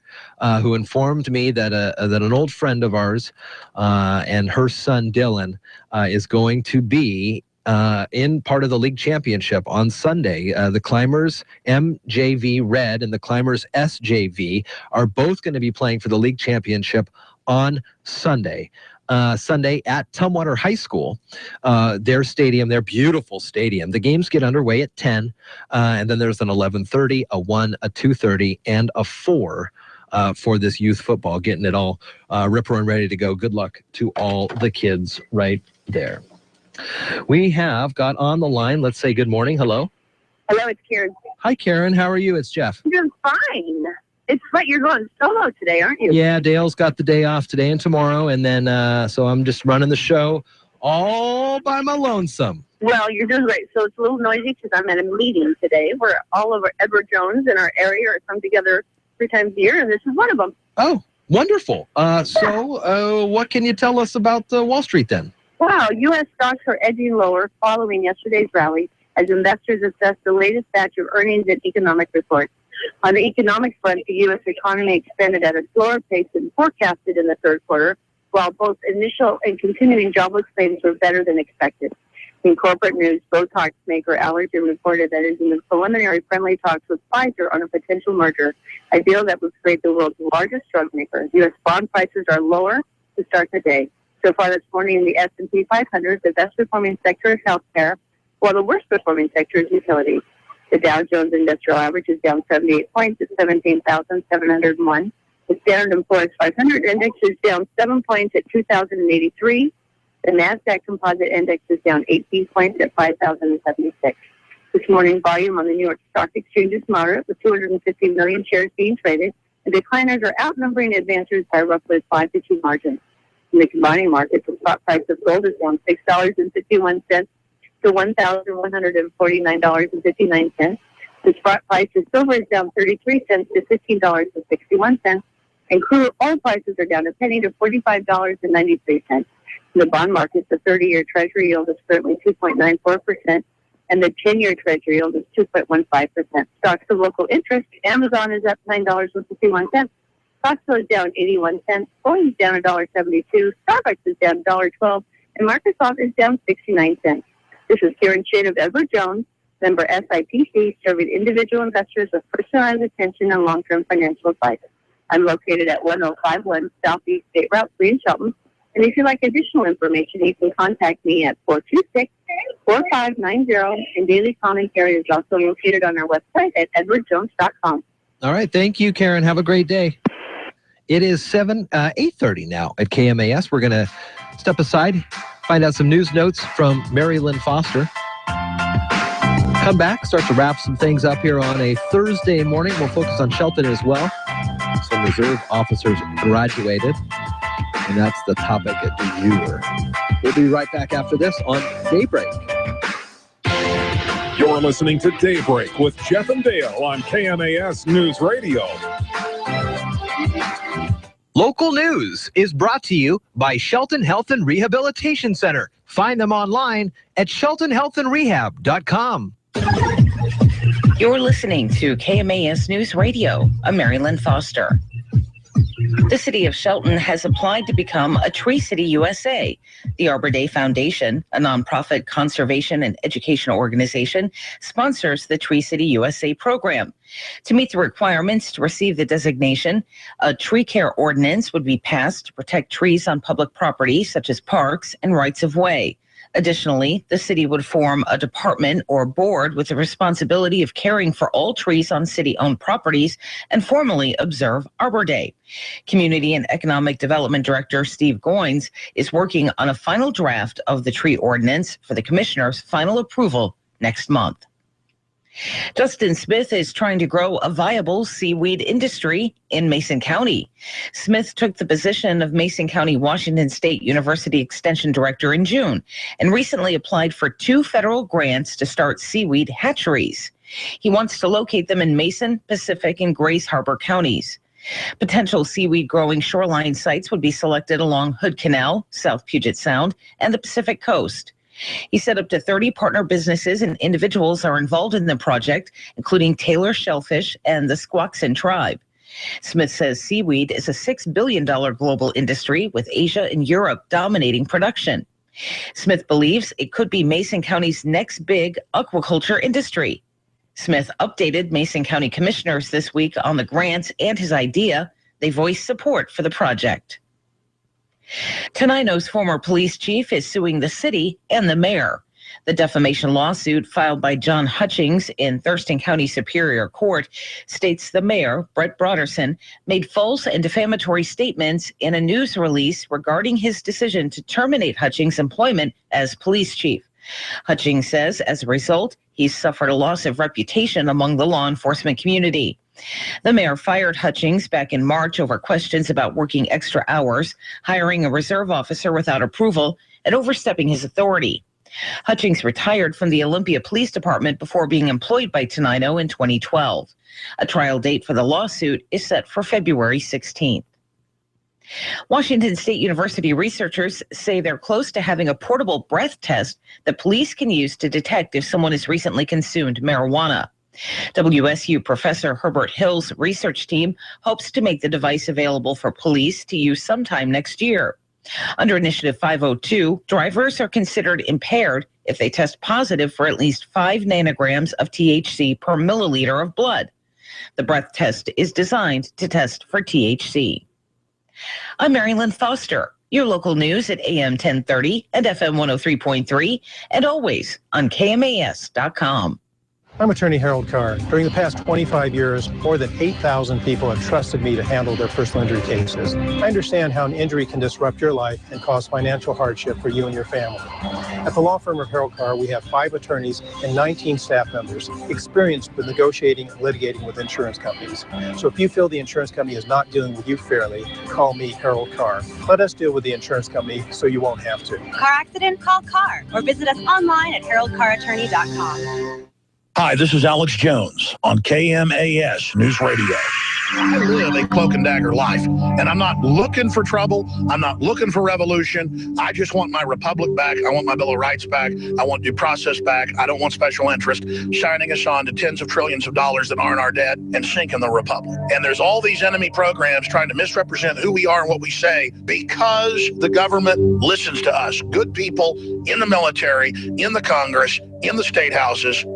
who informed me that an old friend of ours and her son Dylan is going to be in part of the league championship on Sunday. The Climbers MJV Red and the Climbers SJV are both going to be playing for the league championship on Sunday. Sunday at Tumwater High School, their stadium, their beautiful stadium. The games get underway at 10, and then there's an 11:30, a 1, a 2:30, and a 4 for this youth football, getting it all ripper and ready to go. Good luck to all the kids right there. We have got on the line, let's say good morning. Hello. Hello, it's Karen. Hi, Karen. How are you? It's Jeff. I'm doing fine. It's what you're going solo today, aren't you? Yeah, Dale's got the day off today and tomorrow, and then so I'm just running the show all by my lonesome. Well, you're doing great. So it's a little noisy because I'm at a meeting today where all of our Edward Jones in our area are come together 3 times a year, and this is one of them. Oh, wonderful. So what can you tell us about Wall Street then? Wow, U.S. stocks are edging lower following yesterday's rally as investors assess the latest batch of earnings and economic reports. On the economic front, the U.S. economy expanded at a slower pace than forecasted in the third quarter, while both initial and continuing jobless claims were better than expected. In corporate news, Botox maker Allergan reported that it is in the preliminary friendly talks with Pfizer on a potential merger, a deal that would create the world's largest drug maker. U.S. bond prices are lower to start the day. So far this morning in the S&P 500, the best performing sector is healthcare, while the worst performing sector is utilities. The Dow Jones Industrial Average is down 78 points at 17,701. The Standard & Poor's 500 Index is down 7 points at 2,083. The NASDAQ Composite Index is down 18 points at 5,076. This morning, volume on the New York Stock Exchange is moderate, with 250 million shares being traded, and decliners are outnumbering advancers by roughly 5-2 margins. In the combining market, the spot price of gold is down $6.51 to $1,149.59. The spot price of silver is down 33 cents to $15.61, and crude oil prices are down a penny to $45.93. In the bond market, the 30-year Treasury yield is currently 2.94%, and the 10-year Treasury yield is 2.15%. Stocks of local interest: Amazon is up $9.51. Costco is down 81 cents. Boeing is down $1.72. Starbucks is down $1.12, and Microsoft is down 69 cents. This is Karen Shade of Edward Jones, member SIPC, serving individual investors with personalized attention and long-term financial advice. I'm located at 1051 Southeast State Route 3 in Shelton. And if you'd like additional information, you can contact me at 426-4590. And daily commentary is also located on our website at edwardjones.com. All right. Thank you, Karen. Have a great day. It is 8:30 now at KMAS. We're going to step aside, find out some news notes from Mary Lynn Foster. Come back, start to wrap some things up here on a Thursday morning. We'll focus on Shelton as well. Some reserve officers graduated. And that's the topic du jour. We'll be right back after this on Daybreak. You're listening to Daybreak with Jeff and Dale on KMAS News Radio. Local news is brought to you by Shelton Health and Rehabilitation Center. Find them online at sheltonhealthandrehab.com. You're listening to KMAS News Radio. I'm Mary Lynn Foster. The city of Shelton has applied to become a Tree City USA. The Arbor Day Foundation, a nonprofit conservation and educational organization, sponsors the Tree City USA program. To meet the requirements to receive the designation, a tree care ordinance would be passed to protect trees on public property, such as parks and rights of way. Additionally, the city would form a department or board with the responsibility of caring for all trees on city-owned properties and formally observe Arbor Day. Community and Economic Development Director Steve Goins is working on a final draft of the tree ordinance for the commissioner's final approval next month. Justin Smith is trying to grow a viable seaweed industry in Mason County. Smith took the position of Mason County Washington State University Extension Director in June and recently applied for 2 federal grants to start seaweed hatcheries. He wants to locate them in Mason, Pacific, and Grays Harbor counties. Potential seaweed growing shoreline sites would be selected along Hood Canal, South Puget Sound, and the Pacific Coast. He said up to 30 partner businesses and individuals are involved in the project, including Taylor Shellfish and the Squaxin tribe. Smith says seaweed is a $6 billion global industry, with Asia and Europe dominating production. Smith believes it could be Mason County's next big aquaculture industry. Smith updated Mason County commissioners this week on the grants and his idea. They voiced support for the project. Tenino's former police chief is suing the city and the mayor. The defamation lawsuit filed by John Hutchings in Thurston County Superior Court states the mayor, Brett Broderson, made false and defamatory statements in a news release regarding his decision to terminate Hutchings' employment as police chief. Hutchings says, as a result, he's suffered a loss of reputation among the law enforcement community. The mayor fired Hutchings back in March over questions about working extra hours, hiring a reserve officer without approval, and overstepping his authority. Hutchings retired from the Olympia Police Department before being employed by Tenino in 2012. A trial date for the lawsuit is set for February 16th. Washington State University researchers say they're close to having a portable breath test that police can use to detect if someone has recently consumed marijuana. WSU professor Herbert Hill's research team hopes to make the device available for police to use sometime next year. Under Initiative 502, drivers are considered impaired if they test positive for at least 5 nanograms of THC per milliliter of blood. The breath test is designed to test for THC. I'm Marilyn Foster, your local news at AM 1030 and FM 103.3, and always on KMAS.com. I'm attorney Harold Carr. During the past 25 years, more than 8,000 people have trusted me to handle their personal injury cases. I understand how an injury can disrupt your life and cause financial hardship for you and your family. At the law firm of Harold Carr, we have 5 attorneys and 19 staff members experienced with negotiating and litigating with insurance companies. So if you feel the insurance company is not dealing with you fairly, call me, Harold Carr. Let us deal with the insurance company so you won't have to. Car accident? Call Carr or visit us online at haroldcarrattorney.com. Hi, this is Alex Jones on KMAS News Radio. I live a cloak and dagger life, and I'm not looking for trouble. I'm not looking for revolution. I just want my republic back. I want my Bill of Rights back. I want due process back. I don't want special interest shining us on to tens of trillions of dollars that aren't our debt and sinking the republic. And there's all these enemy programs trying to misrepresent who we are and what we say because the government listens to us, good people in the military, in the Congress, in the state houses.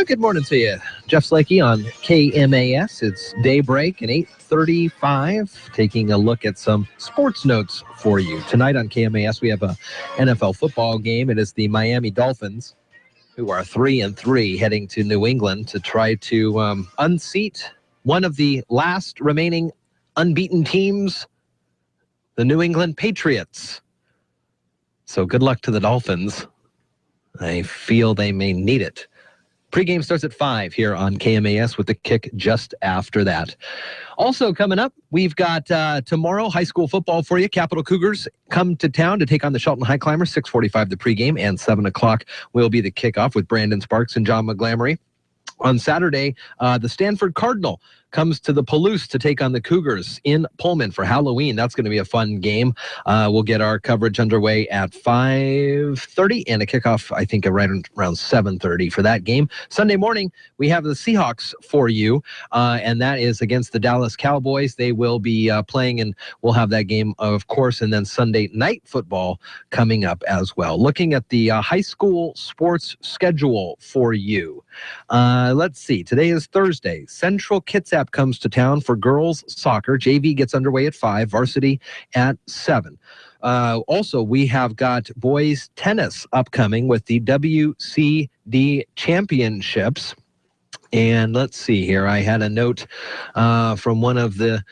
Good morning to you. Jeff Slakey on KMAS. It's Daybreak at 8:35, taking a look at some sports notes for you. Tonight on KMAS, we have a NFL football game. It is the Miami Dolphins, who are 3-3, heading to New England to try to unseat one of the last remaining unbeaten teams, the New England Patriots. So good luck to the Dolphins. I feel they may need it. Pre-game starts at 5 here on KMAS with the kick just after that. Also coming up, we've got tomorrow high school football for you. Capital Cougars come to town to take on the Shelton High Climbers. 6:45 the pregame, and 7 o'clock will be the kickoff with Brandon Sparks and John McGlamory. On Saturday, the Stanford Cardinal comes to the Palouse to take on the Cougars in Pullman for Halloween. That's going to be a fun game. We'll get our coverage underway at 5:30 and a kickoff, I think, right around 7:30 for that game. Sunday morning, we have the Seahawks for you, and that is against the Dallas Cowboys. They will be playing, and we'll have that game, of course, and then Sunday night football coming up as well. Looking at the high school sports schedule for you. Let's see. Today is Thursday. Central Kitsap comes to town for girls soccer. JV gets underway at 5, varsity at 7. Also, we have got boys tennis upcoming with the WCD Championships. And let's see here. I had a note from one of the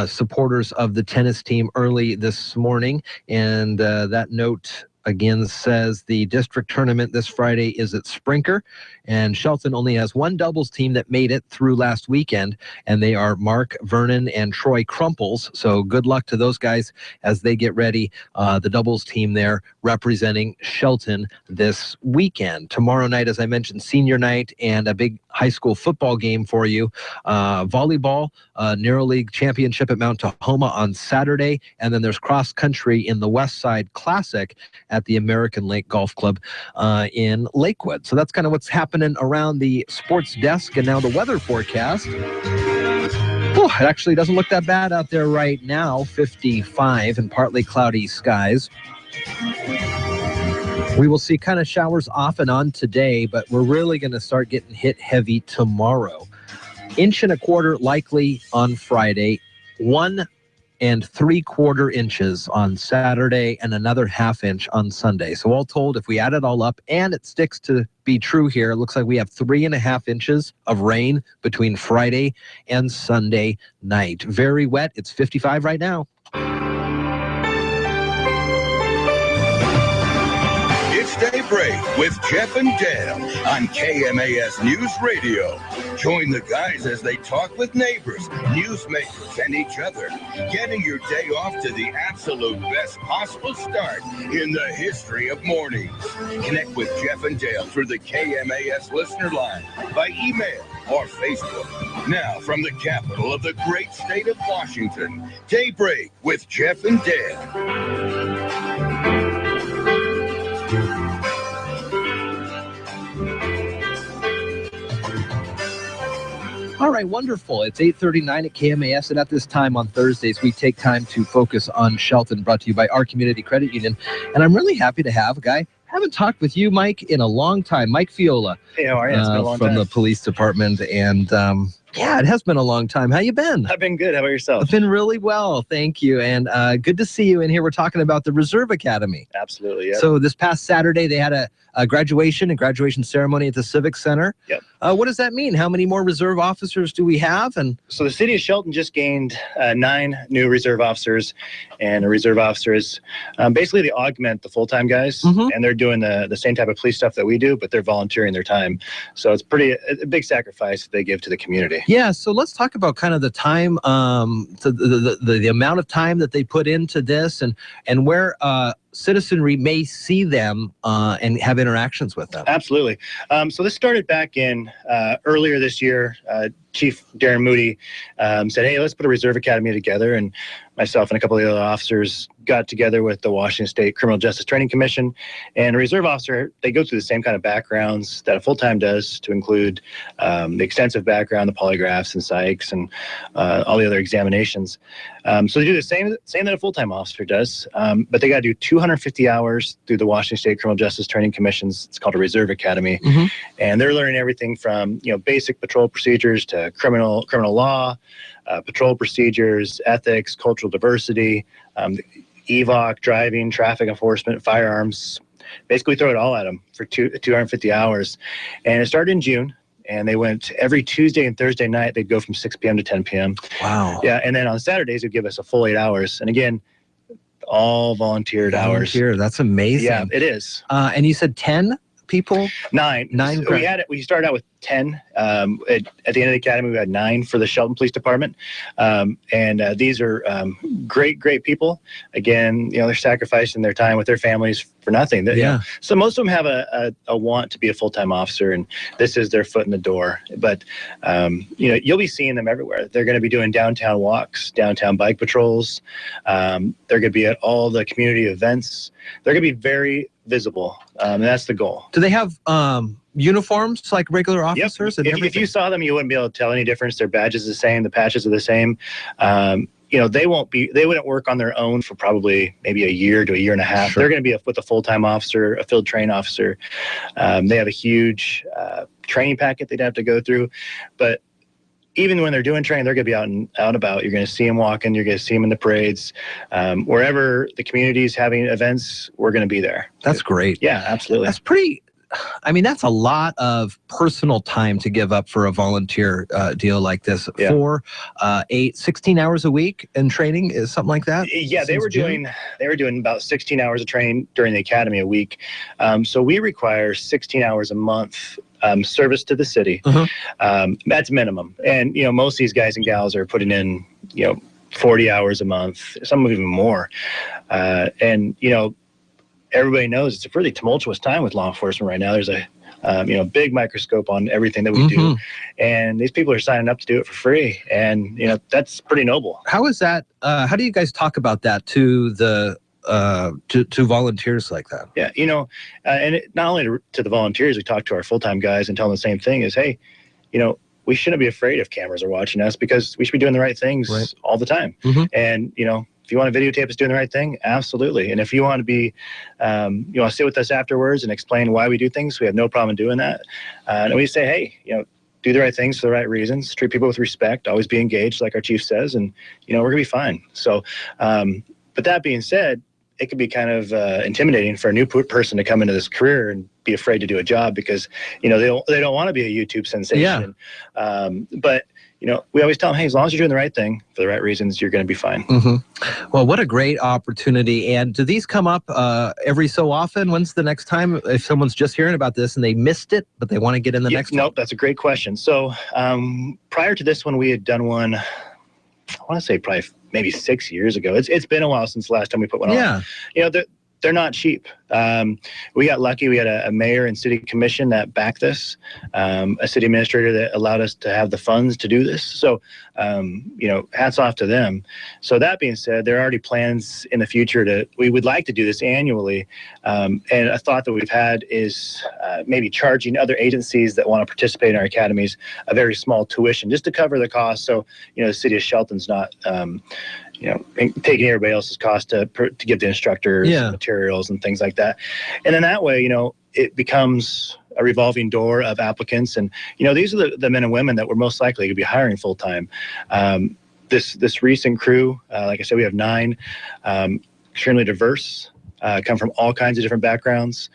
supporters of the tennis team early this morning, and that note again says the district tournament this Friday is at Sprinker, and Shelton only has one doubles team that made it through last weekend, and they are Mark Vernon and Troy Crumples. So good luck to those guys as they get ready. The doubles team there representing Shelton this weekend. Tomorrow night, as I mentioned, senior night and a big high school football game for you. Volleyball, Narrow League Championship at Mount Tahoma on Saturday, and then there's cross country in the West Side Classic at the American Lake Golf Club in Lakewood. So that's kind of what's happening around the sports desk. And now the weather forecast. Oh, it actually doesn't look that bad out there right now. 55 and partly cloudy skies. We will see kind of showers off and on today, but we're really going to start getting hit heavy tomorrow. 1.25 inches likely on Friday, 1 3/4 inches on Saturday, and another 1/2 inch on Sunday. So all told, if we add it all up, and it sticks to be true here, it looks like we have 3.5 inches of rain between Friday and Sunday night. Very wet. It's 55 right now. It's Daybreak with Jeff and Dale on KMAS News Radio. Join the guys as they talk with neighbors, newsmakers, and each other, getting your day off to the absolute best possible start in the history of mornings. Connect with Jeff and Dale through the KMAS listener line, by email, or Facebook. Now, from the capital of the great state of Washington, Daybreak with Jeff and Dale. All All right, wonderful. It's 8:39 at KMAS, and at this time on Thursdays, we take time to focus on Shelton, brought to you by our Community Credit Union. And I'm really happy to have a guy. Haven't talked with you, Mike, in a long time. Mike Fiola. Hey, how are you? It's been a long time. From the police department. And yeah, it has been a long time. How you been? I've been good. How about yourself? I've been really well, thank you. And good to see you in here. We're talking about the Reserve Academy. Absolutely, yeah. So this past Saturday, they had a graduation ceremony at the Civic Center. Yep. What does that mean? How many more reserve officers do we have? And so the city of Shelton just gained 9 new reserve officers, and a reserve officer is basically they augment the full-time guys, and they're doing the same type of police stuff that we do, but they're volunteering their time. So it's a big sacrifice that they give to the community. Yeah, so let's talk about kind of the time, the amount of time that they put into this, and where citizenry may see them and have interactions with them. Absolutely. So this started back in earlier this year. Chief Darren Moody said, hey, let's put a Reserve Academy together. And myself and a couple of the other officers got together with the Washington State Criminal Justice Training Commission. And a reserve officer, they go through the same kind of backgrounds that a full-time does, to include the extensive background, the polygraphs and psychs, and all the other examinations. So they do the same that a full-time officer does, but they got to do 250 hours through the Washington State Criminal Justice Training Commissions. It's called a Reserve Academy. And they're learning everything from basic patrol procedures to criminal law, patrol procedures, ethics, cultural diversity, EVOC, driving, traffic enforcement, firearms. Basically throw it all at them for 250 hours. And it started in June. And they went every Tuesday and Thursday night. They'd go from 6 p.m. to 10 p.m. Wow. Yeah, and then on Saturdays, they'd give us a full 8 hours. And again, all volunteered hours. That's amazing. Yeah, it is. And you said 10 people? 9. We started out with 10. At the end of the academy, we had 9 for the Shelton Police Department. And these are great people. Again, they're sacrificing their time with their families for nothing. So most of them have a want to be a full-time officer, and this is their foot in the door. But, you'll be seeing them everywhere. They're going to be doing downtown walks, downtown bike patrols. They're going to be at all the community events. They're going to be very visible, and that's the goal. Do they have uniforms like regular officers? Yep. And if you saw them, you wouldn't be able to tell any difference. Their badges are the same. The patches are the same. They wouldn't work on their own for probably maybe a year to a year and a half. Sure. They're going to be with a full-time officer, a field train officer. They have a huge training packet they'd have to go through. But even when they're doing training, they're going to be out and about. You're going to see them walking. You're going to see them in the parades. Wherever the community is having events, we're going to be there. That's great. Yeah, absolutely. That's pretty. That's a lot of personal time to give up for a volunteer deal like this. Yeah. 4, 8, 16 hours a week in training is something like that? Yeah, they were doing about 16 hours of training during the academy a week. So we require 16 hours a month service to the city. That's minimum. And, most of these guys and gals are putting in, 40 hours a month, some even more. And, everybody knows it's a pretty tumultuous time with law enforcement right now. There's a big microscope on everything that we do, and these people are signing up to do it for free, and that's pretty noble. How is that? How do you guys talk about that to the to volunteers like that? Yeah, and not only to the volunteers, we talk to our full-time guys and tell them the same thing: is hey, we shouldn't be afraid if cameras are watching us, because we should be doing the right things all the time. And if you want to videotape us doing the right thing, absolutely. And if you want to be, you want to sit with us afterwards and explain why we do things, we have no problem doing that. And we say, hey, do the right things for the right reasons, treat people with respect, always be engaged, like our chief says, and, we're going to be fine. So, but that being said, it can be kind of intimidating for a new person to come into this career and be afraid to do a job because, they don't want to be a YouTube sensation. Yeah. But, we always tell them, hey, as long as you're doing the right thing for the right reasons, you're going to be fine. Well, what a great opportunity. And do these come up every so often? When's the next time, if someone's just hearing about this and they missed it, but they want to get in the next one? Nope, that's a great question. So prior to this one, we had done one, I want to say probably maybe 6 years ago. It's been a while since the last time we put one on. they're not cheap. We got lucky. We had a mayor and city commission that backed this, a city administrator that allowed us to have the funds to do this. So, hats off to them. So that being said, there are already plans in the future we would like to do this annually. And a thought that we've had is maybe charging other agencies that want to participate in our academies a very small tuition just to cover the cost. So, the city of Shelton's not, taking everybody else's cost to give the instructors materials and things like that. And then that way, it becomes a revolving door of applicants. And, these are the men and women that we're most likely to be hiring full time. This recent crew, like I said, we have 9, extremely diverse, come from all kinds of different backgrounds,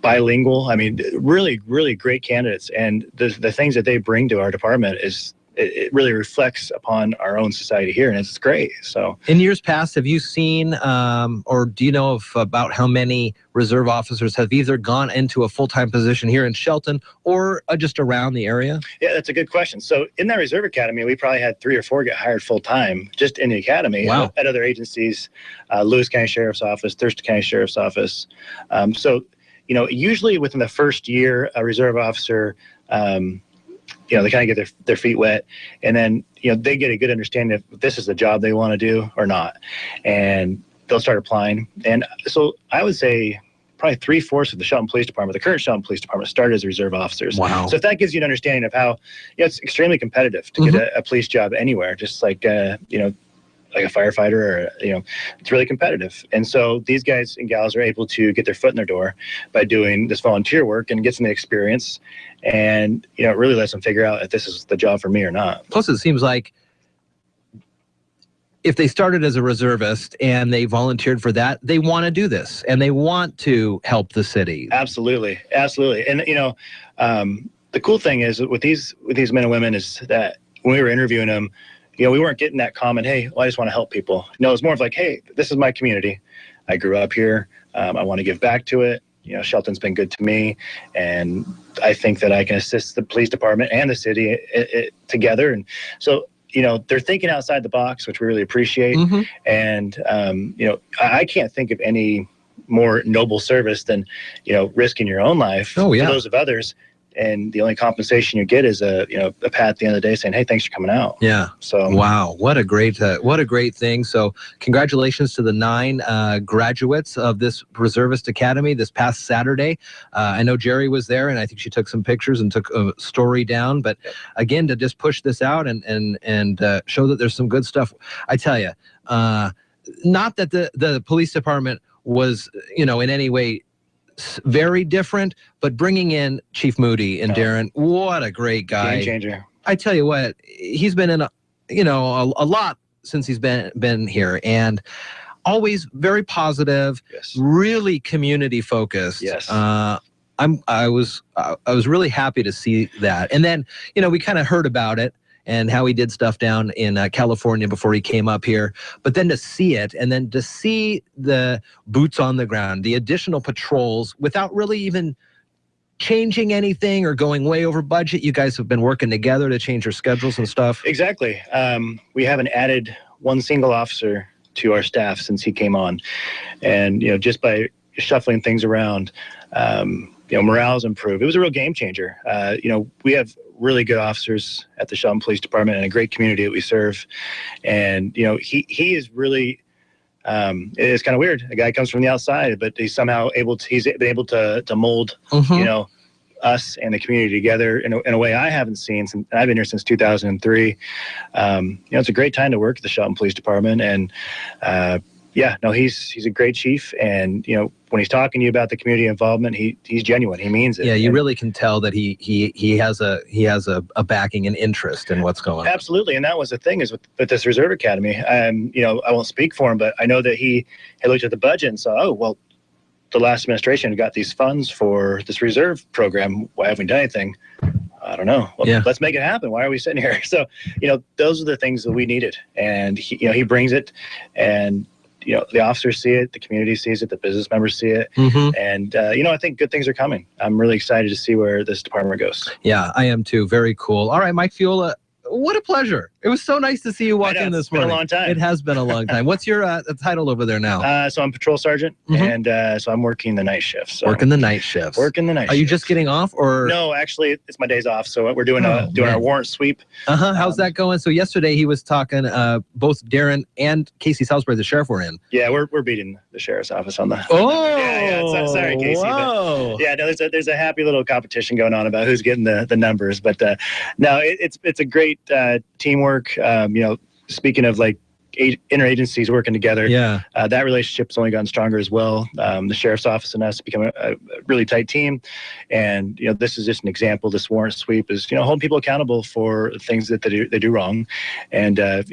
bilingual. I mean, really, really great candidates. And the things that they bring to our department it really reflects upon our own society here, and it's great. So, in years past, have you seen, or do you know about how many reserve officers have either gone into a full-time position here in Shelton or just around the area? Yeah, that's a good question. So, in that reserve academy, we probably had 3 or 4 get hired full-time just in the academy. Wow. At other agencies, Lewis County Sheriff's Office, Thurston County Sheriff's Office. Usually within the first year, a reserve officer, they kind of get their feet wet, and then, they get a good understanding if this is the job they want to do or not. And they'll start applying. And so I would say probably 3/4 of the Shelton Police Department, the current Shelton Police Department, started as reserve officers. Wow. So if that gives you an understanding of how, it's extremely competitive to get a police job anywhere, just like, like a firefighter, or, it's really competitive. And so these guys and gals are able to get their foot in their door by doing this volunteer work and get some experience. And, it really lets them figure out if this is the job for me or not. Plus, it seems like if they started as a reservist and they volunteered for that, they want to do this and they want to help the city. Absolutely. Absolutely. And, the cool thing is with these men and women is that when we were interviewing them, we weren't getting that comment, hey, I just want to help people. No, it's more of like, hey, this is my community. I grew up here. I want to give back to it. Shelton's been good to me. And I think that I can assist the police department and the city together. And so, they're thinking outside the box, which we really appreciate. And, I can't think of any more noble service than, risking your own life for those of others. And the only compensation you get is a pat at the end of the day saying, hey, thanks for coming out. Yeah. So, wow, what a great thing. So congratulations to the 9 graduates of this Reservist Academy this past Saturday. I know Jerry was there, and I think she took some pictures and took a story down. But again, to just push this out and show that there's some good stuff. I tell you, not that the police department was, in any way very different, but bringing in Chief Moody and Darren, what a great guy. Game changer. I tell you what, he's been in a lot since he's been here, and always very positive, really community focused. Yes. I was really happy to see that. And then, we kind of heard about it and how he did stuff down in California before he came up here. But then to see it, and then to see the boots on the ground, the additional patrols without really even changing anything or going way over budget. You guys have been working together to change your schedules and stuff. Exactly. We haven't added one single officer to our staff since he came on. And, just by shuffling things around, morale's improved. It was a real game changer. We have really good officers at the Shelton Police Department and a great community that we serve. And, he is really, it's kind of weird. A guy comes from the outside, but he's somehow he's been able to mold, us and the community together in a way I haven't seen since I've been here since 2003. It's a great time to work at the Shelton Police Department. And, he's a great chief. And, when he's talking to you about the community involvement, he's genuine. He means it. Yeah, you really can tell that he has a backing and interest in what's going on. Absolutely. And that was the thing is with this Reserve Academy. I won't speak for him, but I know that he had looked at the budget and saw, the last administration got these funds for this reserve program. Why haven't we done anything? I don't know. Well, let's make it happen. Why are we sitting here? So, those are the things that we needed. And he brings it, and the officers see it, the community sees it, the business members see it. And, I think good things are coming. I'm really excited to see where this department goes. Yeah, I am too. Very cool. All right, Mike Fiola, what a pleasure. It was so nice to see you walk in this morning. It's been a long time. It has been a long time. What's your title over there now? So I'm patrol sergeant, and so I'm working the night shift. So. Working the night shifts. Working the night. Are you just getting off, or? No, actually, it's my days off. So we're doing our warrant sweep. How's that going? So yesterday he was talking. Both Darren and Casey Salisbury, the sheriff, were in. Yeah, we're beating the sheriff's office on the. Oh, sorry, Casey. Whoa. Yeah, no, there's a happy little competition going on about who's getting the numbers, but no, it's a great teamwork. Speaking of like interagencies working together, that relationship's only gotten stronger as well. The sheriff's office and us become a really tight team, and this is just an example. This warrant sweep is holding people accountable for things that they do wrong, and if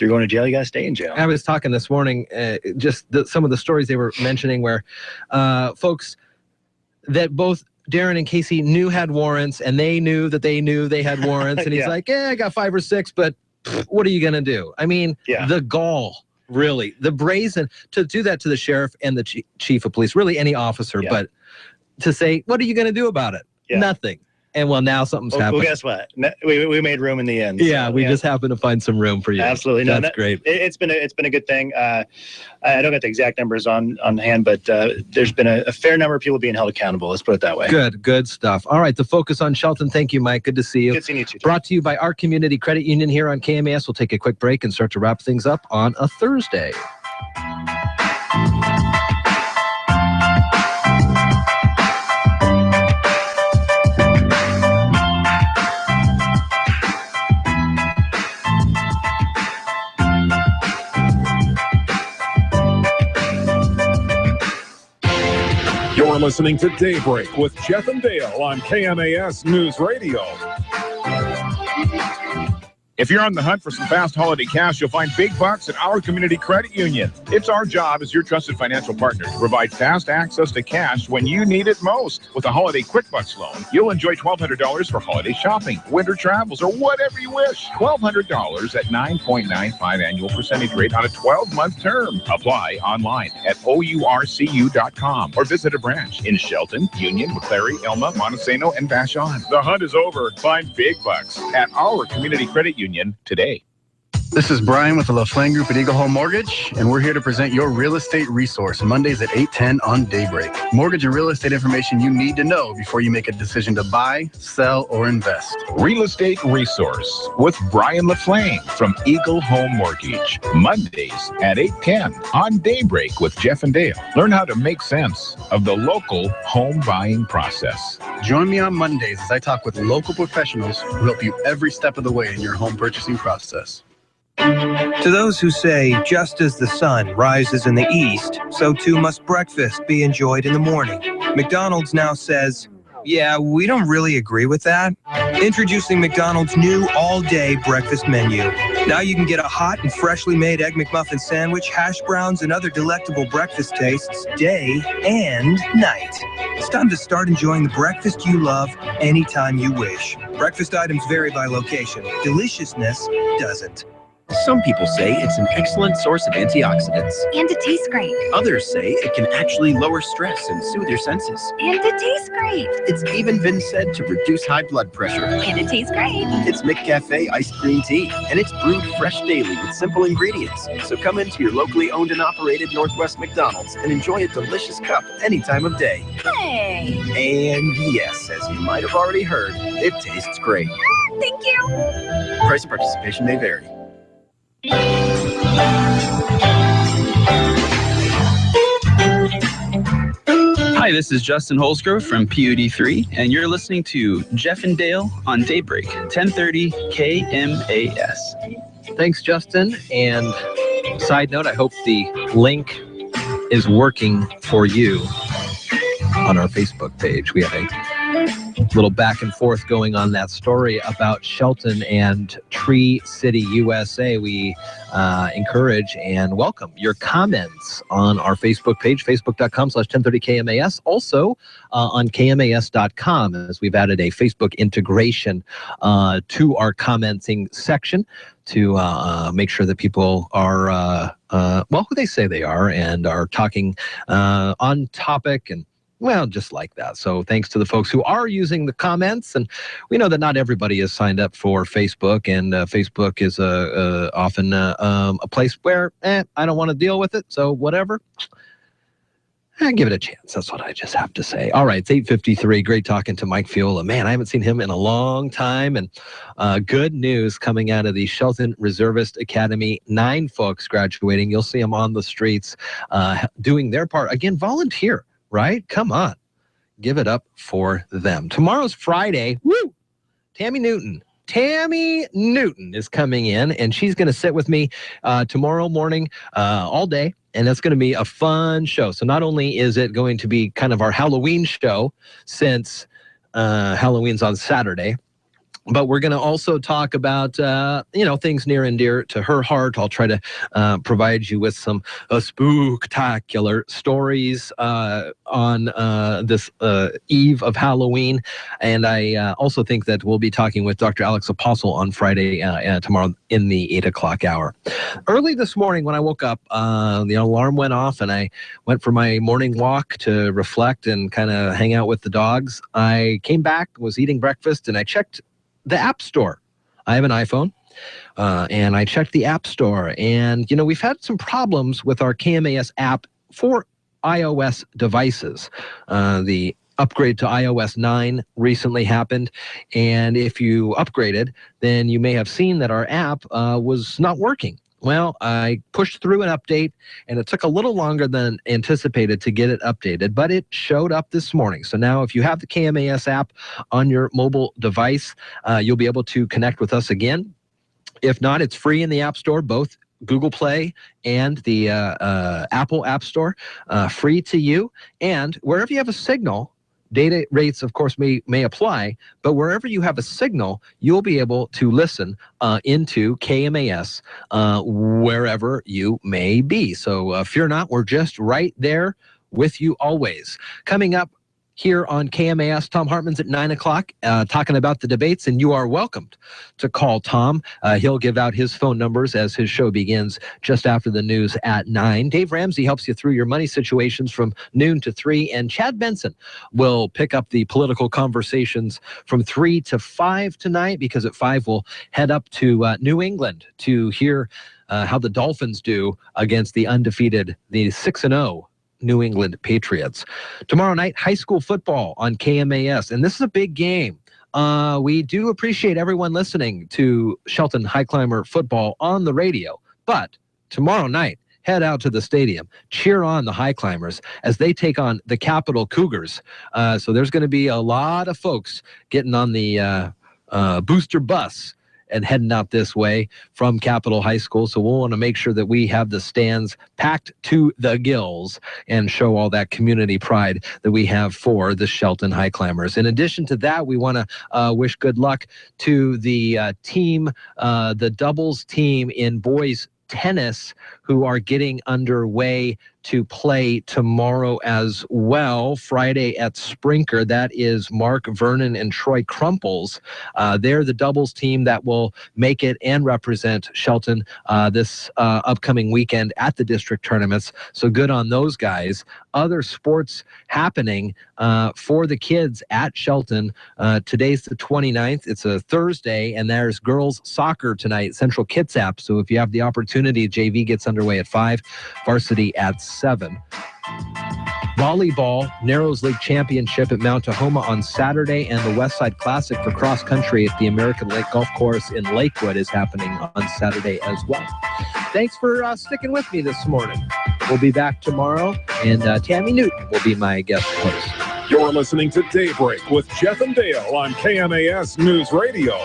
you're going to jail, you got to stay in jail. I was talking this morning, some of the stories they were mentioning where folks that both Darren and Casey knew had warrants, and they knew that they knew they had warrants, and he's like, I got 5 or 6, but what are you going to do? I mean, the gall, really, the brazen, to do that to the sheriff and the chief of police, really any officer, but to say, what are you going to do about it? Nothing. And now something's happened. Well, guess what? We made room in the end. Yeah, we just happened to find some room for you. Absolutely. That's great. It's been a good thing. I don't got the exact numbers on hand, but there's been a fair number of people being held accountable. Let's put it that way. Good stuff. All right, the focus on Shelton. Thank you, Mike. Good to see you. Good seeing you too. Brought to you by our Community Credit Union here on KMAS. We'll take a quick break and start to wrap things up on a Thursday. You're listening to Daybreak with Jeff and Dale on KMAS News Radio. If you're on the hunt for some fast holiday cash, you'll find big bucks at our Community Credit Union. It's our job as your trusted financial partner to provide fast access to cash when you need it most. With a holiday Quick Bucks loan, you'll enjoy $1,200 for holiday shopping, winter travels, or whatever you wish. $1,200 at 9.95 annual percentage rate on a 12-month term. Apply online at OURCU.com or visit a branch in Shelton, Union, McClary, Elma, Montesano, and Vashon. The hunt is over. Find big bucks at our Community Credit Union today. This is Brian with the LaFlame Group at Eagle Home Mortgage, and we're here to present your real estate resource Mondays at 8:10 on Daybreak. Mortgage and real estate information you need to know before you make a decision to buy, sell, or invest. Real Estate Resource with Brian LaFlame from Eagle Home Mortgage. Mondays at 8:10 on Daybreak with Jeff and Dale. Learn how to make sense of the local home buying process. Join me on Mondays as I talk with local professionals who help you every step of the way in your home purchasing process. To those who say, just as the sun rises in the east, so too must breakfast be enjoyed in the morning, McDonald's now says, yeah, we don't really agree with that. Introducing McDonald's new all-day breakfast menu. Now you can get a hot and freshly made Egg McMuffin sandwich, hash browns, and other delectable breakfast tastes day and night. It's time to start enjoying the breakfast you love anytime you wish. Breakfast items vary by location. Deliciousness doesn't. Some people say it's an excellent source of antioxidants. And it tastes great. Others say it can actually lower stress and soothe your senses. And it tastes great. It's even been said to reduce high blood pressure. And it tastes great. It's McCafe iced green tea, and it's brewed fresh daily with simple ingredients. So come into your locally owned and operated Northwest McDonald's and enjoy a delicious cup any time of day. Hey! And yes, as you might have already heard, it tastes great. Thank you. Price of participation may vary. Hi, this is Justin Holsgrove from PUD3, and you're listening to Jeff and Dale on Daybreak, 1030 KMAS. Thanks, Justin. And side note, I hope the link is working for you on our Facebook page. We have a little back and forth going on that story about Shelton and Tree City, USA. We encourage and welcome your comments on our Facebook page, facebook.com/1030KMAS. Also on KMAS.com, as we've added a Facebook integration to our commenting section to make sure that people are, who they say they are and are talking on topic and Well, just like that. So thanks to the folks who are using the comments. And we know that not everybody is signed up for Facebook. And Facebook is often a place where I don't want to deal with it. So whatever. Give it a chance. That's what I just have to say. All right, it's 8:53. Great talking to Mike Fiola. Man, I haven't seen him in a long time. And good news coming out of the Shelton Reservist Academy. 9 folks graduating. You'll see them on the streets doing their part. Again, volunteer, right? Come on. Give it up for them. Tomorrow's Friday. Woo! Tammy Newton is coming in, and she's going to sit with me tomorrow morning all day. And that's going to be a fun show. So not only is it going to be kind of our Halloween show, since Halloween's on Saturday, but we're going to also talk about, things near and dear to her heart. I'll try to provide you with some spooktacular stories on this eve of Halloween. And I also think that we'll be talking with Dr. Alex Apostle on Friday tomorrow in the 8 o'clock hour. Early this morning when I woke up, the alarm went off and I went for my morning walk to reflect and kind of hang out with the dogs. I came back, was eating breakfast, and I checked the App Store. I have an iPhone, and I checked the App Store. And, we've had some problems with our KMAS app for iOS devices. The upgrade to iOS 9 recently happened. And if you upgraded, then you may have seen that our app was not working. Well, I pushed through an update, and it took a little longer than anticipated to get it updated, but it showed up this morning. So now if you have the KMAS app on your mobile device, you'll be able to connect with us again. If not, it's free in the App Store, both Google Play and the Apple App Store, free to you. And wherever you have a signal, data rates, of course, may apply, but wherever you have a signal, you'll be able to listen into KMAS wherever you may be. So fear not, we're just right there with you always. Coming up here on KMAS, Tom Hartman's at 9 o'clock talking about the debates, and you are welcomed to call Tom. He'll give out his phone numbers as his show begins just after the news at 9. Dave Ramsey helps you through your money situations from noon to 3, and Chad Benson will pick up the political conversations from 3 to 5 tonight, because at 5 we'll head up to New England to hear how the Dolphins do against the undefeated, the 6-0 New England Patriots. Tomorrow night, high school football on KMAS, and this is a big game. We do appreciate everyone listening to Shelton High Climber football on the radio, but tomorrow night, head out to the stadium, cheer on the High Climbers as they take on the Capital Cougars. So there's going to be a lot of folks getting on the booster bus and heading out this way from Capitol High School. So we'll want to make sure that we have the stands packed to the gills and show all that community pride that we have for the Shelton High Climbers. In addition to that, we want to wish good luck to the team, the doubles team in boys tennis, who are getting underway to play tomorrow as well, Friday at Sprinker. That is Mark Vernon and Troy Crumples. They're the doubles team that will make it and represent Shelton this upcoming weekend at the district tournaments. So good on those guys. Other sports happening for the kids at Shelton. Today's the 29th. It's a Thursday, and there's girls soccer tonight, Central Kitsap. So if you have the opportunity, JV gets underway at 5, varsity at 7. Volleyball, Narrows League Championship at Mount Tahoma on Saturday, and the Westside Classic for cross country at the American Lake Golf Course in Lakewood is happening on Saturday as well. Thanks for sticking with me this morning. We'll be back tomorrow, and Tammy Newton will be my guest host. You're listening to Daybreak with Jeff and Dale on KMAS News Radio.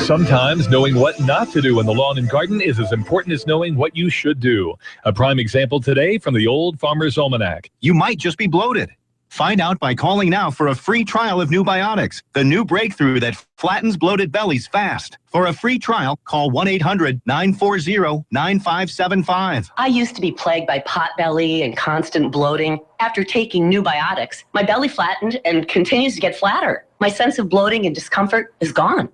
Sometimes knowing what not to do in the lawn and garden is as important as knowing what you should do. A prime example today from the Old Farmer's Almanac. You might just be bloated. Find out by calling now for a free trial of New Biotics, the new breakthrough that flattens bloated bellies fast. For a free trial, call 1-800-940-9575. I used to be plagued by potbelly and constant bloating. After taking New Biotics, my belly flattened and continues to get flatter. My sense of bloating and discomfort is gone.